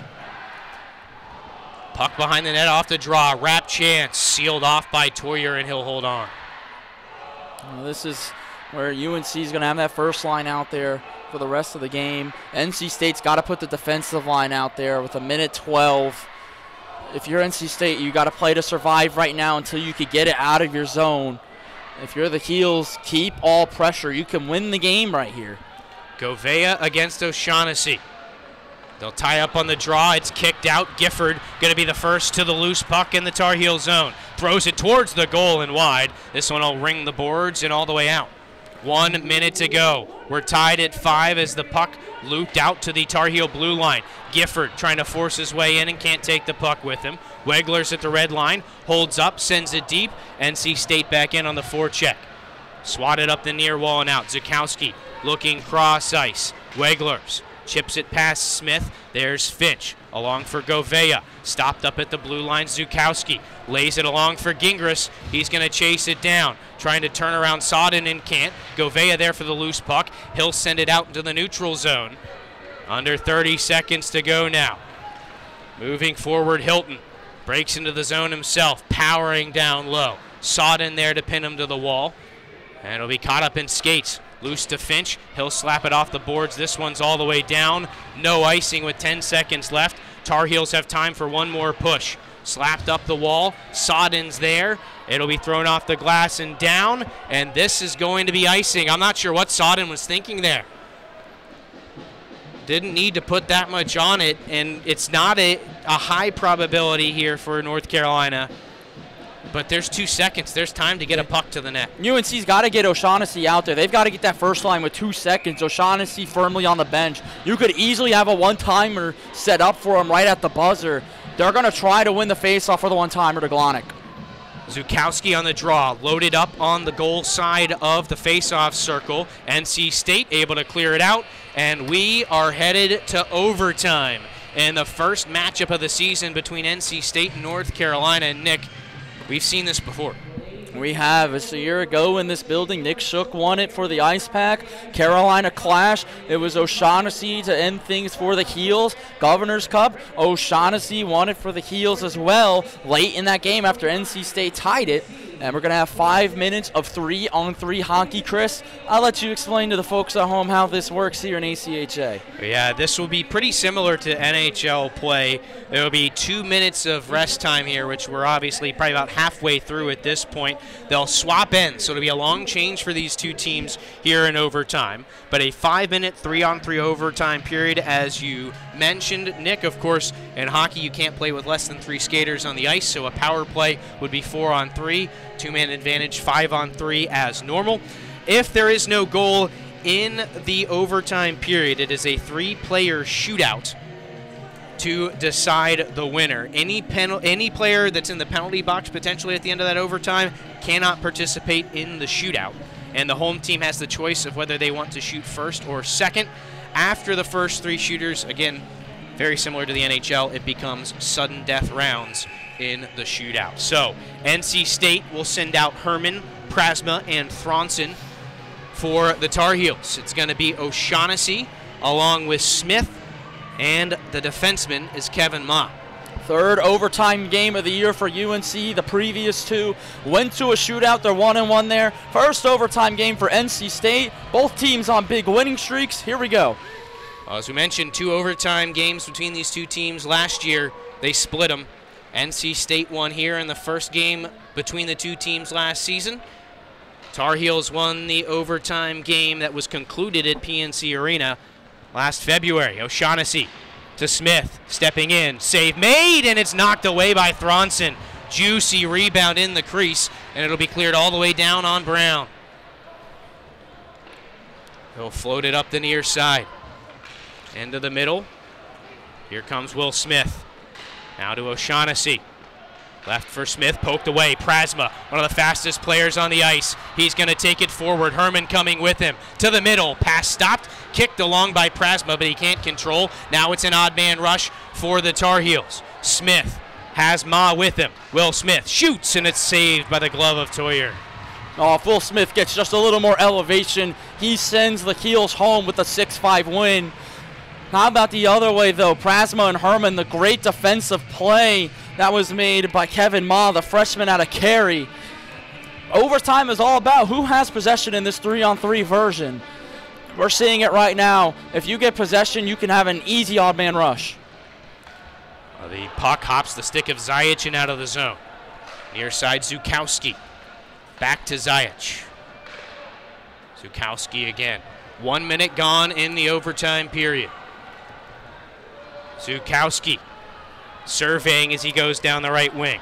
Puck behind the net off the draw. Wrap chance. Sealed off by Toyer, and he'll hold on. Well, this is where UNC is going to have that first line out there for the rest of the game. NC State's got to put the defensive line out there with 1:12. if you're NC State, you got to play to survive right now until you could get it out of your zone. If you're the Heels, keep all pressure. You can win the game right here. Gouveia against O'Shaughnessy. They'll tie up on the draw. It's kicked out. Gifford going to be the first to the loose puck in the Tar Heel zone. Throws it towards the goal and wide. This one will ring the boards and all the way out. 1 minute to go. We're tied at 5 as the puck looped out to the Tar Heel blue line. Gifford trying to force his way in and can't take the puck with him. Wegler's at the red line, holds up, sends it deep. NC State back in on the forecheck. Swatted up the near wall and out. Zukowski looking cross ice. Wegler's chips it past Smith. There's Finch along for Gouveia. Stopped up at the blue line. Zukowski lays it along for Gingras. He's going to chase it down. Trying to turn around Sodden and can't. Gouveia there for the loose puck. He'll send it out into the neutral zone. Under 30 seconds to go now. Moving forward, Hilton breaks into the zone himself, powering down low. Sodden there to pin him to the wall. And it'll be caught up in skates. Loose to Finch. He'll slap it off the boards. This one's all the way down. No icing with 10 seconds left. Tar Heels have time for one more push. Slapped up the wall. Sodden's there. It'll be thrown off the glass and down. And this is going to be icing. I'm not sure what Sodden was thinking there. Didn't need to put that much on it. And it's not a high probability here for North Carolina. But there's 2 seconds. There's time to get a puck to the net. UNC's got to get O'Shaughnessy out there. They've got to get that first line with 2 seconds. O'Shaughnessy firmly on the bench. You could easily have a one-timer set up for him right at the buzzer. They're going to try to win the faceoff for the one-timer to Glonick. Zukowski on the draw, loaded up on the goal side of the faceoff circle. NC State able to clear it out, and we are headed to overtime in the first matchup of the season between NC State and North Carolina. And Nick, we've seen this before. We have. It's a year ago in this building. Nick Shook won it for the Ice Pack. Carolina Clash. It was O'Shaughnessy to end things for the Heels. Governor's Cup. O'Shaughnessy won it for the Heels as well late in that game after NC State tied it. And we're going to have 5 minutes of 3-on-3 hockey. Chris, I'll let you explain to the folks at home how this works here in ACHA. Yeah, this will be pretty similar to NHL play. There will be 2 minutes of rest time here, which we're obviously probably about halfway through at this point. They'll swap ends, so it'll be a long change for these two teams here in overtime. But a 5-minute 3-on-3 overtime period, as you mentioned, Nick. Of course, in hockey, you can't play with less than 3 skaters on the ice, so a power play would be 4-on-3. 2-man advantage, 5-on-3 as normal. If there is no goal in the overtime period, it is a 3-player shootout to decide the winner. Any player that's in the penalty box potentially at the end of that overtime cannot participate in the shootout. And the home team has the choice of whether they want to shoot first or second. After the first 3 shooters, again, very similar to the NHL, it becomes sudden death rounds in the shootout. So NC State will send out Herman, Prasma, and Thronson for the Tar Heels. It's going to be O'Shaughnessy along with Smith, and the defenseman is Kevin Ma. Third overtime game of the year for UNC. The previous 2 went to a shootout. They're 1-1 there. First overtime game for NC State. Both teams on big winning streaks. Here we go. As we mentioned, 2 overtime games between these 2 teams last year. They split them. NC State won here in the first game between the 2 teams last season. Tar Heels won the overtime game that was concluded at PNC Arena last February. O'Shaughnessy to Smith, stepping in, save made, and it's knocked away by Thronson. Juicy rebound in the crease, and it'll be cleared all the way down on Brown. He'll float it up the near side. Into the middle. Here comes Will Smith. Now to O'Shaughnessy. Left for Smith, poked away. Prasma, one of the fastest players on the ice. He's going to take it forward. Herman coming with him. To the middle. Pass stopped. Kicked along by Prasma, but he can't control. Now it's an odd man rush for the Tar Heels. Smith has Ma with him. Will Smith shoots, and it's saved by the glove of Toyer. Oh, if Will Smith gets just a little more elevation, he sends the Heels home with a 6-5 win. How about the other way, though? Prasma and Herman, the great defensive play that was made by Kevin Ma, the freshman out of Cary. Overtime is all about who has possession in this 3-on-3 version. We're seeing it right now. If you get possession, you can have an easy odd man rush. The puck hops the stick of Zajic and out of the zone. Near side, Zukowski. Back to Zajic. Zukowski again. 1 minute gone in the overtime period. Zukowski surveying as he goes down the right wing.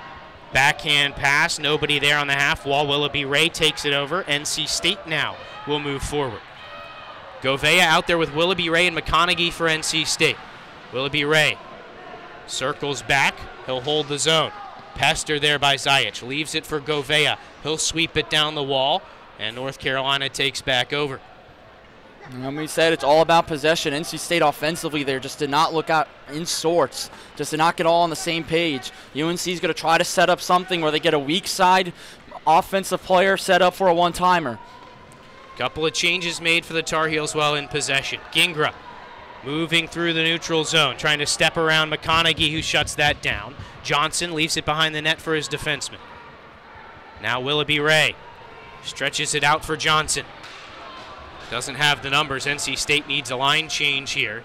Backhand pass, nobody there on the half wall. Willoughby Ray takes it over. NC State now will move forward. Gouveia out there with Willoughby Ray and McConaughey for NC State. Willoughby Ray circles back. He'll hold the zone. Pester there by Zajic. Leaves it for Gouveia. He'll sweep it down the wall, and North Carolina takes back over. And we said it's all about possession. NC State offensively there just did not look out in sorts, just did not get all on the same page. UNC is going to try to set up something where they get a weak side offensive player set up for a one-timer. Couple of changes made for the Tar Heels while in possession. Gingra moving through the neutral zone, trying to step around McConaughey, who shuts that down. Johnson leaves it behind the net for his defenseman. Now Willoughby Ray stretches it out for Johnson. Doesn't have the numbers. NC State needs a line change here.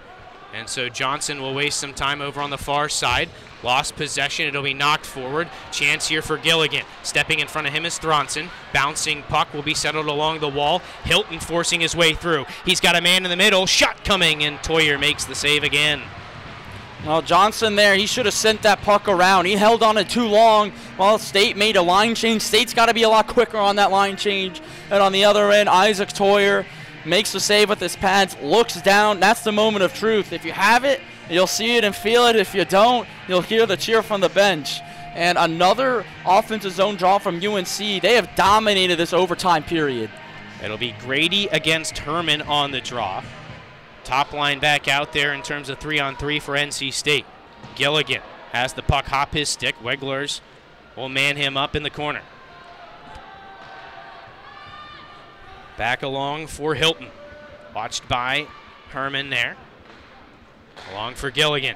And so Johnson will waste some time over on the far side. Lost possession. It'll be knocked forward. Chance here for Gilligan. Stepping in front of him is Thronson. Bouncing puck will be settled along the wall. Hilton forcing his way through. He's got a man in the middle. Shot coming, and Toyer makes the save again. Well, Johnson there, he should have sent that puck around. He held on it too long while State made a line change. State's got to be a lot quicker on that line change. And on the other end, Isaac Toyer makes the save with his pads, looks down. That's the moment of truth. If you have it, you'll see it and feel it. If you don't, you'll hear the cheer from the bench. And another offensive zone draw from UNC. They have dominated this overtime period. It'll be Grady against Herman on the draw. Top line back out there in terms of 3-on-3 for NC State. Gilligan has the puck hop his stick. Wegglers will man him up in the corner. Back along for Hilton. Watched by Herman there. Along for Gilligan.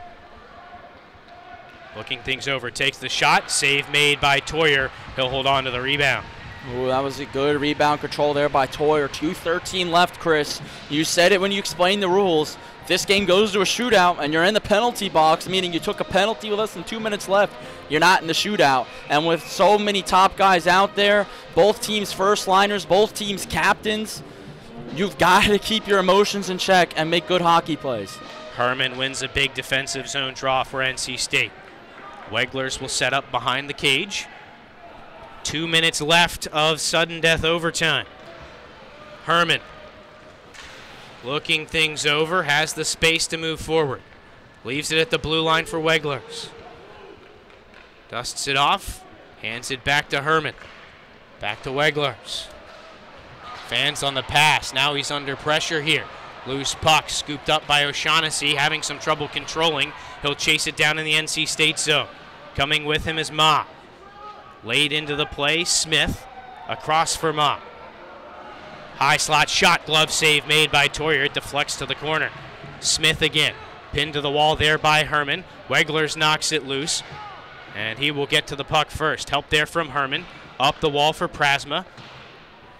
Looking things over. Takes the shot. Save made by Toyer. He'll hold on to the rebound. Ooh, that was a good rebound control there by Toyer. 2:13 left, Chris. You said it when you explained the rules. If this game goes to a shootout and you're in the penalty box, meaning you took a penalty with less than 2 minutes left, you're not in the shootout. And with so many top guys out there, both teams first liners, both teams captains, you've got to keep your emotions in check and make good hockey plays. Herman wins a big defensive zone draw for NC State. Wegglers will set up behind the cage. 2 minutes left of sudden death overtime. Herman looking things over, has the space to move forward. Leaves it at the blue line for Wegglers. Dusts it off, hands it back to Herman. Back to Wegglers. Fans on the pass, now he's under pressure here. Loose puck scooped up by O'Shaughnessy, having some trouble controlling. He'll chase it down in the NC State zone. Coming with him is Ma. Laid into the play, Smith across for Ma. High slot shot, glove save made by Toyer. It deflects to the corner. Smith again, pinned to the wall there by Herman. Wegglers knocks it loose, and he will get to the puck first. Help there from Herman. Up the wall for Prasma.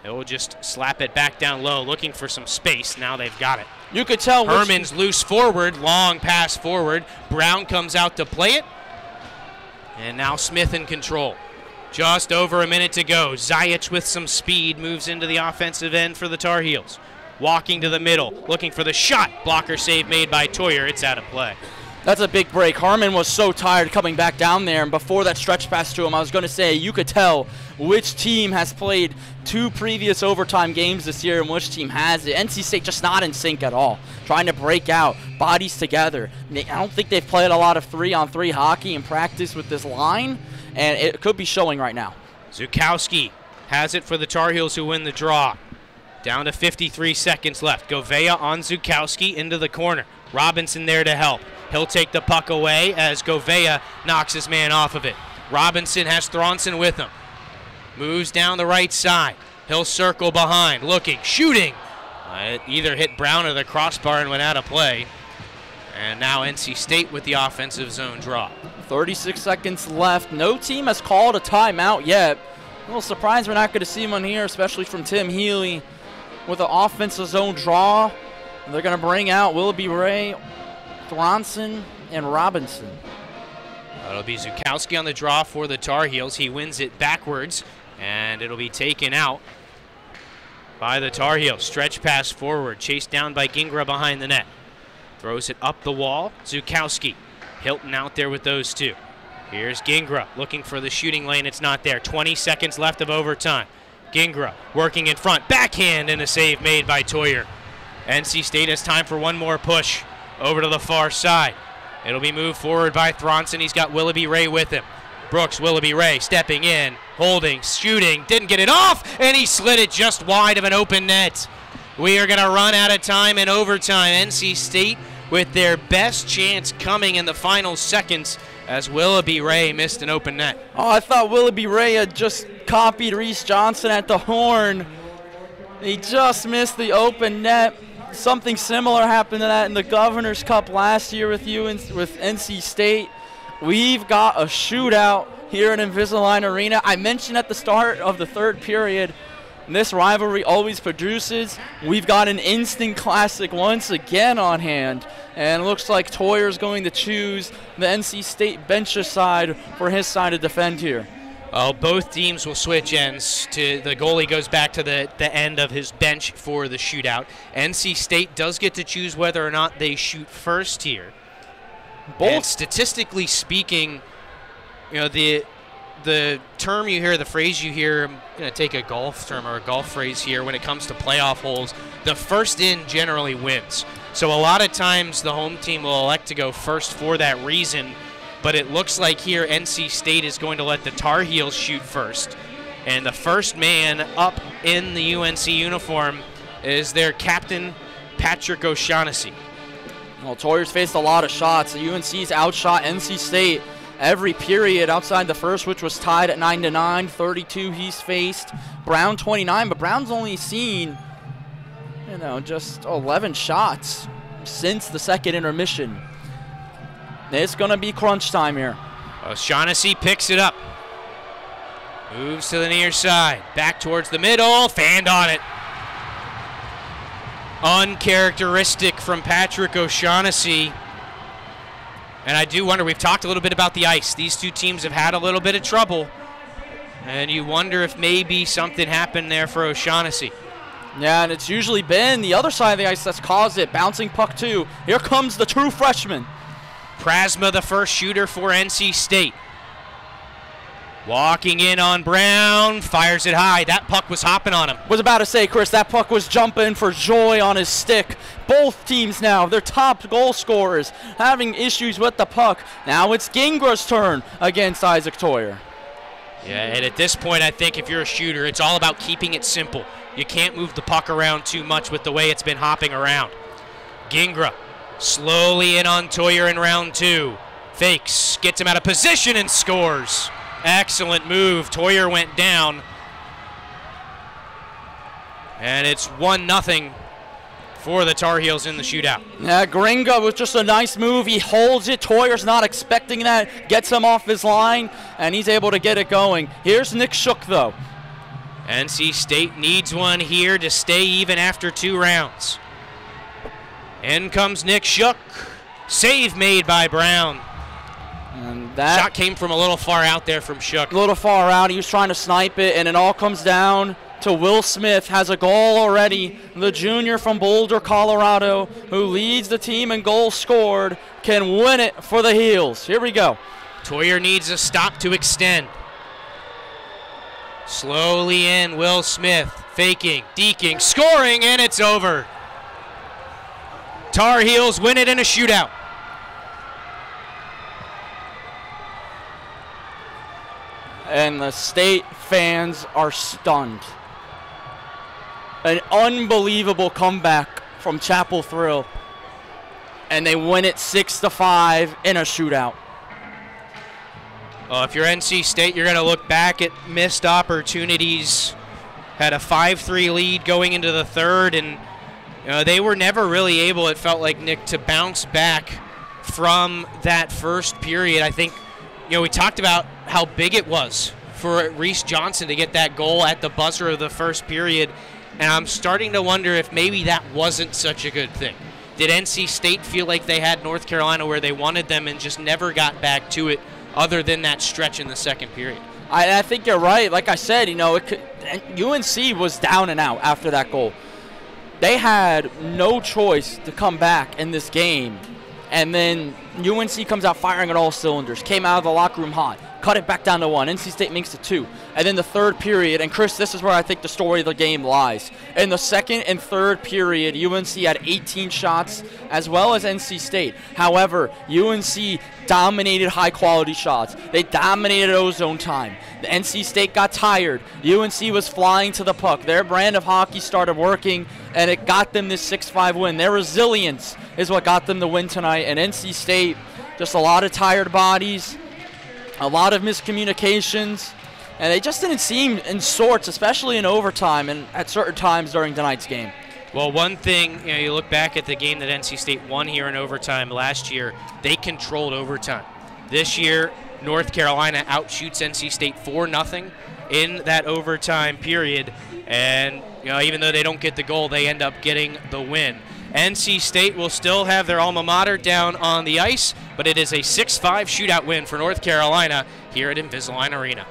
He'll just slap it back down low, looking for some space. Now they've got it. You could tell Herman's loose forward, long pass forward. Brown comes out to play it. And now Smith in control. Just over a minute to go. Zajic with some speed moves into the offensive end for the Tar Heels. Walking to the middle, looking for the shot. Blocker save made by Toyer. It's out of play. That's a big break. Harmon was so tired coming back down there, and before that stretch pass to him, I was going to say you could tell which team has played 2 previous overtime games this year and which team has it. NC State just not in sync at all, trying to break out, bodies together. I don't think they've played a lot of 3-on-3 hockey in practice with this line, and it could be showing right now. Zukowski has it for the Tar Heels, who win the draw. Down to 53 seconds left. Gouveia on Zukowski into the corner. Robinson there to help. He'll take the puck away as Gouveia knocks his man off of it. Robinson has Thronson with him. Moves down the right side. He'll circle behind, looking, shooting. It either hit Brown or the crossbar and went out of play. And now NC State with the offensive zone draw. 36 seconds left. No team has called a timeout yet. A little surprised we're not going to see one here, especially from Tim Healy with an offensive zone draw. They're going to bring out Willoughby Ray, Thronson, and Robinson. It'll be Zukowski on the draw for the Tar Heels. He wins it backwards, and it'll be taken out by the Tar Heels. Stretch pass forward, chased down by Gingra behind the net. Throws it up the wall. Zukowski. Hilton out there with those two. Here's Gingra looking for the shooting lane. It's not there. 20 seconds left of overtime. Gingra working in front. Backhand and a save made by Toyer. NC State has time for one more push over to the far side. It'll be moved forward by Thronson. He's got Willoughby Ray with him. Brooks, Willoughby Ray stepping in, holding, shooting, didn't get it off, and he slid it just wide of an open net. We are going to run out of time in overtime. NC State with their best chance coming in the final seconds as Willoughby Ray missed an open net. Oh, I thought Willoughby Ray had just copied Reese Johnson at the horn. He just missed the open net. Something similar happened to that in the Governor's Cup last year with NC State. We've got a shootout here at Invisalign Arena. I mentioned at the start of the third period, this rivalry always produces. We've got an instant classic once again on hand, and it looks like Toyer's going to choose the NC State bench side for his side to defend here. Well, both teams will switch ends. The goalie goes back to the end of his bench for the shootout. NC State does get to choose whether or not they shoot first here. And statistically speaking, the term you hear, the phrase you hear, I'm going to take a golf term or a golf phrase here when it comes to playoff holes, the first in generally wins. So a lot of times the home team will elect to go first for that reason, but it looks like here NC State is going to let the Tar Heels shoot first. And the first man up in the UNC uniform is their captain, Patrick O'Shaughnessy. Well, Toyer's faced a lot of shots. The UNC's outshot NC State every period outside the first, which was tied at 9-9. 32 he's faced. Brown 29, but Brown's only seen, just 11 shots since the second intermission. It's going to be crunch time here. O'Shaughnessy picks it up. Moves to the near side. Back towards the middle. Fanned on it. Uncharacteristic from Patrick O'Shaughnessy. And I do wonder, we've talked a little bit about the ice. These two teams have had a little bit of trouble. And you wonder if maybe something happened there for O'Shaughnessy. Yeah, and it's usually been the other side of the ice that's caused it. Bouncing puck too. Here comes the true freshman. Prasma, the first shooter for NC State. Walking in on Brown, fires it high. That puck was hopping on him. Was about to say, Chris, that puck was jumping for joy on his stick. Both teams now, their top goal scorers, having issues with the puck. Now it's Gingra's turn against Isaac Toyer. Yeah, and at this point, I think if you're a shooter, it's all about keeping it simple. You can't move the puck around too much with the way it's been hopping around. Gingra slowly in on Toyer in round two. Fakes, gets him out of position and scores. Excellent move. Toyer went down. And it's 1-0 for the Tar Heels in the shootout. Yeah, Gringa with just a nice move. He holds it. Toyer's not expecting that. Gets him off his line, and he's able to get it going. Here's Nick Shook, though. NC State needs one here to stay even after 2 rounds. In comes Nick Shook. Save made by Brown. And that shot came from a little far out there from Shook. A little far out. He was trying to snipe it, and it all comes down to Will Smith. Has a goal already. The junior from Boulder, Colorado, who leads the team in goals scored, can win it for the Heels. Here we go. Toyer needs a stop to extend. Slowly in, Will Smith. Faking, deking, scoring, and it's over. Tar Heels win it in a shootout. And the State fans are stunned. An unbelievable comeback from Chapel Thrill. And they win it 6-5 in a shootout. If you're NC State, you're going to look back at missed opportunities. Had a 5-3 lead going into the third, and they were never really able, it felt like, Nick, to bounce back from that first period. I think, we talked about how big it was for Reese Johnson to get that goal at the buzzer of the first period, and I'm starting to wonder if maybe that wasn't such a good thing. Did NC State feel like they had North Carolina where they wanted them and just never got back to it other than that stretch in the second period. I think you're right. Like I said, UNC was down and out after that goal. They had no choice to come back in this game. And then UNC comes out firing on all cylinders, came out of the locker room hot, cut it back down to 1. NC State makes it 2. And then the third period, and Chris, this is where I think the story of the game lies. In the second and third period, UNC had 18 shots, as well as NC State. However, UNC dominated high-quality shots. They dominated ozone time. The NC State got tired. UNC was flying to the puck. Their brand of hockey started working, and it got them this 6-5 win. Their resilience is what got them the win tonight. And NC State, just a lot of tired bodies, a lot of miscommunications, and they just didn't seem in sorts, especially in overtime and at certain times during tonight's game. Well, one thing, you look back at the game that NC State won here in overtime last year, they controlled overtime. This year, North Carolina outshoots NC State 4-0 in that overtime period, and even though they don't get the goal, they end up getting the win. NC State will still have their alma mater down on the ice, but it is a 6-5 shootout win for North Carolina here at Invisalign Arena.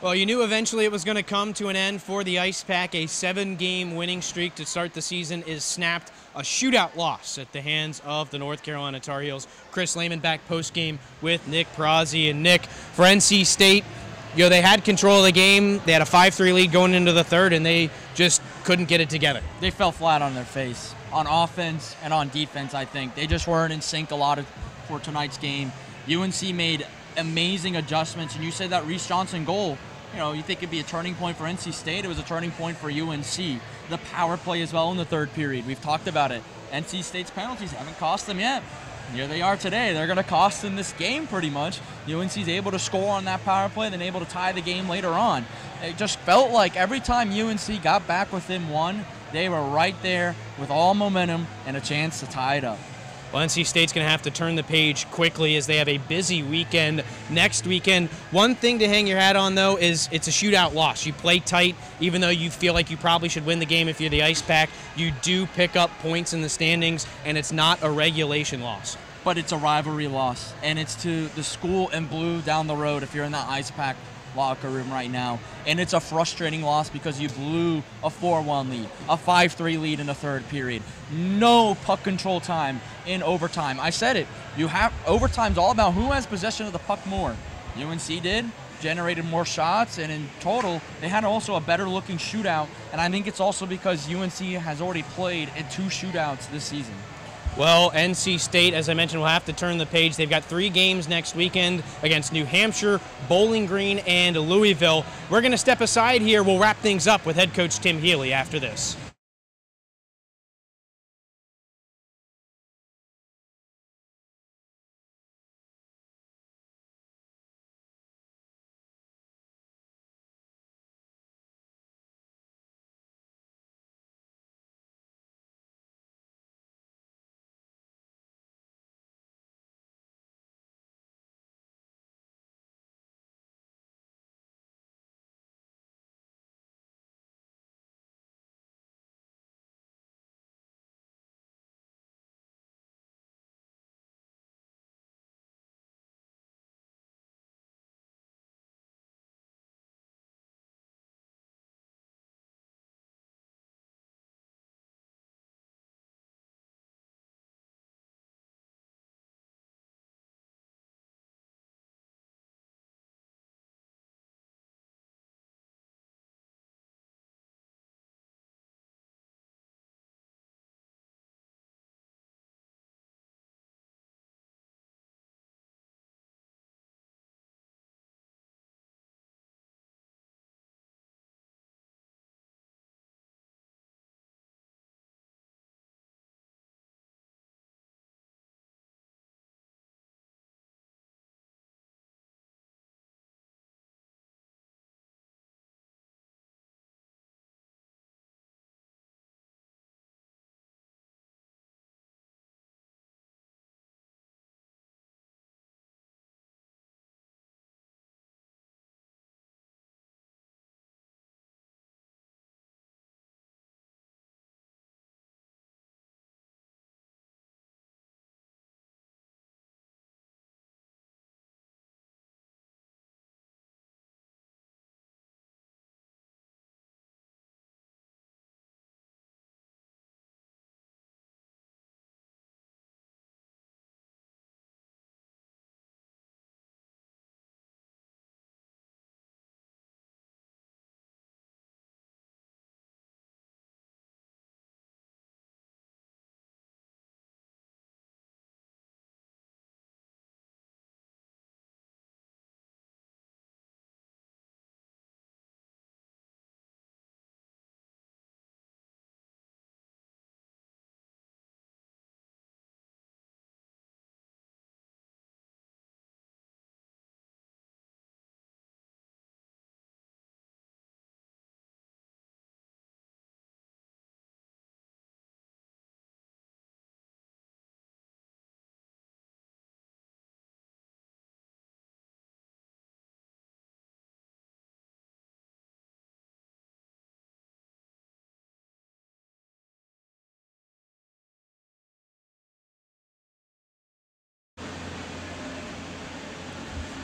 Well, you knew eventually it was going to come to an end for the Ice Pack. A 7-game winning streak to start the season is snapped. A shootout loss at the hands of the North Carolina Tar Heels. Chris Lehman back post-game with Nick Perazzi. And Nick, for NC State, they had control of the game. They had a 5-3 lead going into the third, and they just couldn't get it together. They fell flat on their face on offense and on defense, I think. They just weren't in sync a lot for tonight's game. UNC made amazing adjustments, and you said that Reese Johnson goal you know, you think it'd be a turning point for NC State. It was a turning point for UNC. The power play as well in the third period. We've talked about it. NC State's penalties haven't cost them yet. Here they are today. They're going to cost them this game pretty much. UNC's able to score on that power play, then able to tie the game later on. It just felt like every time UNC got back within one, they were right there with all momentum and a chance to tie it up. Well, NC State's going to have to turn the page quickly as they have a busy weekend next weekend. One thing to hang your hat on, though, is it's a shootout loss. You play tight, even though you feel like you probably should win the game if you're the Ice Pack. You do pick up points in the standings, and it's not a regulation loss. But it's a rivalry loss, and it's to the school in blue down the road if you're in that Ice Pack locker room right now. And it's a frustrating loss because you blew a 4-1 lead, a 5-3 lead in the third period. No puck control time in overtime. I said it. Overtime's all about who has possession of the puck more. UNC did, generated more shots, and in total, they had also a better looking shootout. And I think it's also because UNC has already played in 2 shootouts this season. Well, NC State, as I mentioned, will have to turn the page. They've got 3 games next weekend against New Hampshire, Bowling Green, and Louisville. We're going to step aside here. We'll wrap things up with head coach Tim Healy after this.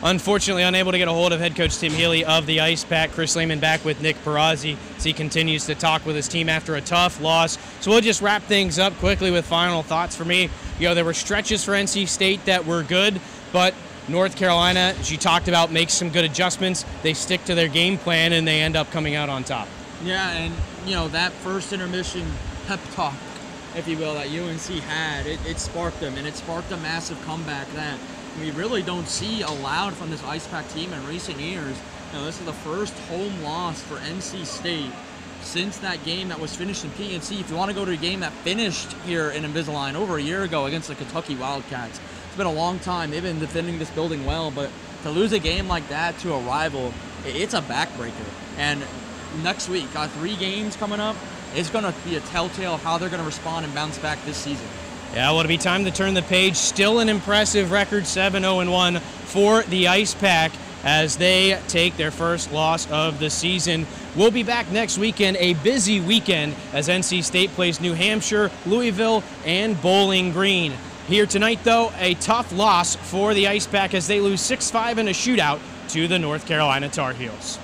Unfortunately, unable to get a hold of head coach Tim Healy of the Ice Pack. Chris Lehman back with Nick Perazzi as he continues to talk with his team after a tough loss. So we'll just wrap things up quickly with final thoughts for me. You know, there were stretches for NC State that were good, but North Carolina, as you talked about, makes some good adjustments. They stick to their game plan, and they end up coming out on top. Yeah, and, you know, that first intermission pep talk, if you will, that UNC had, it sparked them, and it sparked a massive comeback that we really don't see allowed from this Ice Pack team in recent years. Now, this is the first home loss for NC State since that game that was finished in PNC. If you want to go to a game that finished here in Invisalign over a year ago against the Kentucky Wildcats, it's been a long time. They've been defending this building well, but to lose a game like that to a rival, it's a backbreaker. And next week, got 3 games coming up. It's going to be a telltale of how they're going to respond and bounce back this season. Yeah, well, it'll be time to turn the page. Still an impressive record, 7-0-1 for the Ice Pack as they take their first loss of the season. We'll be back next weekend, a busy weekend, as NC State plays New Hampshire, Louisville, and Bowling Green. Here tonight, though, a tough loss for the Ice Pack as they lose 6-5 in a shootout to the North Carolina Tar Heels.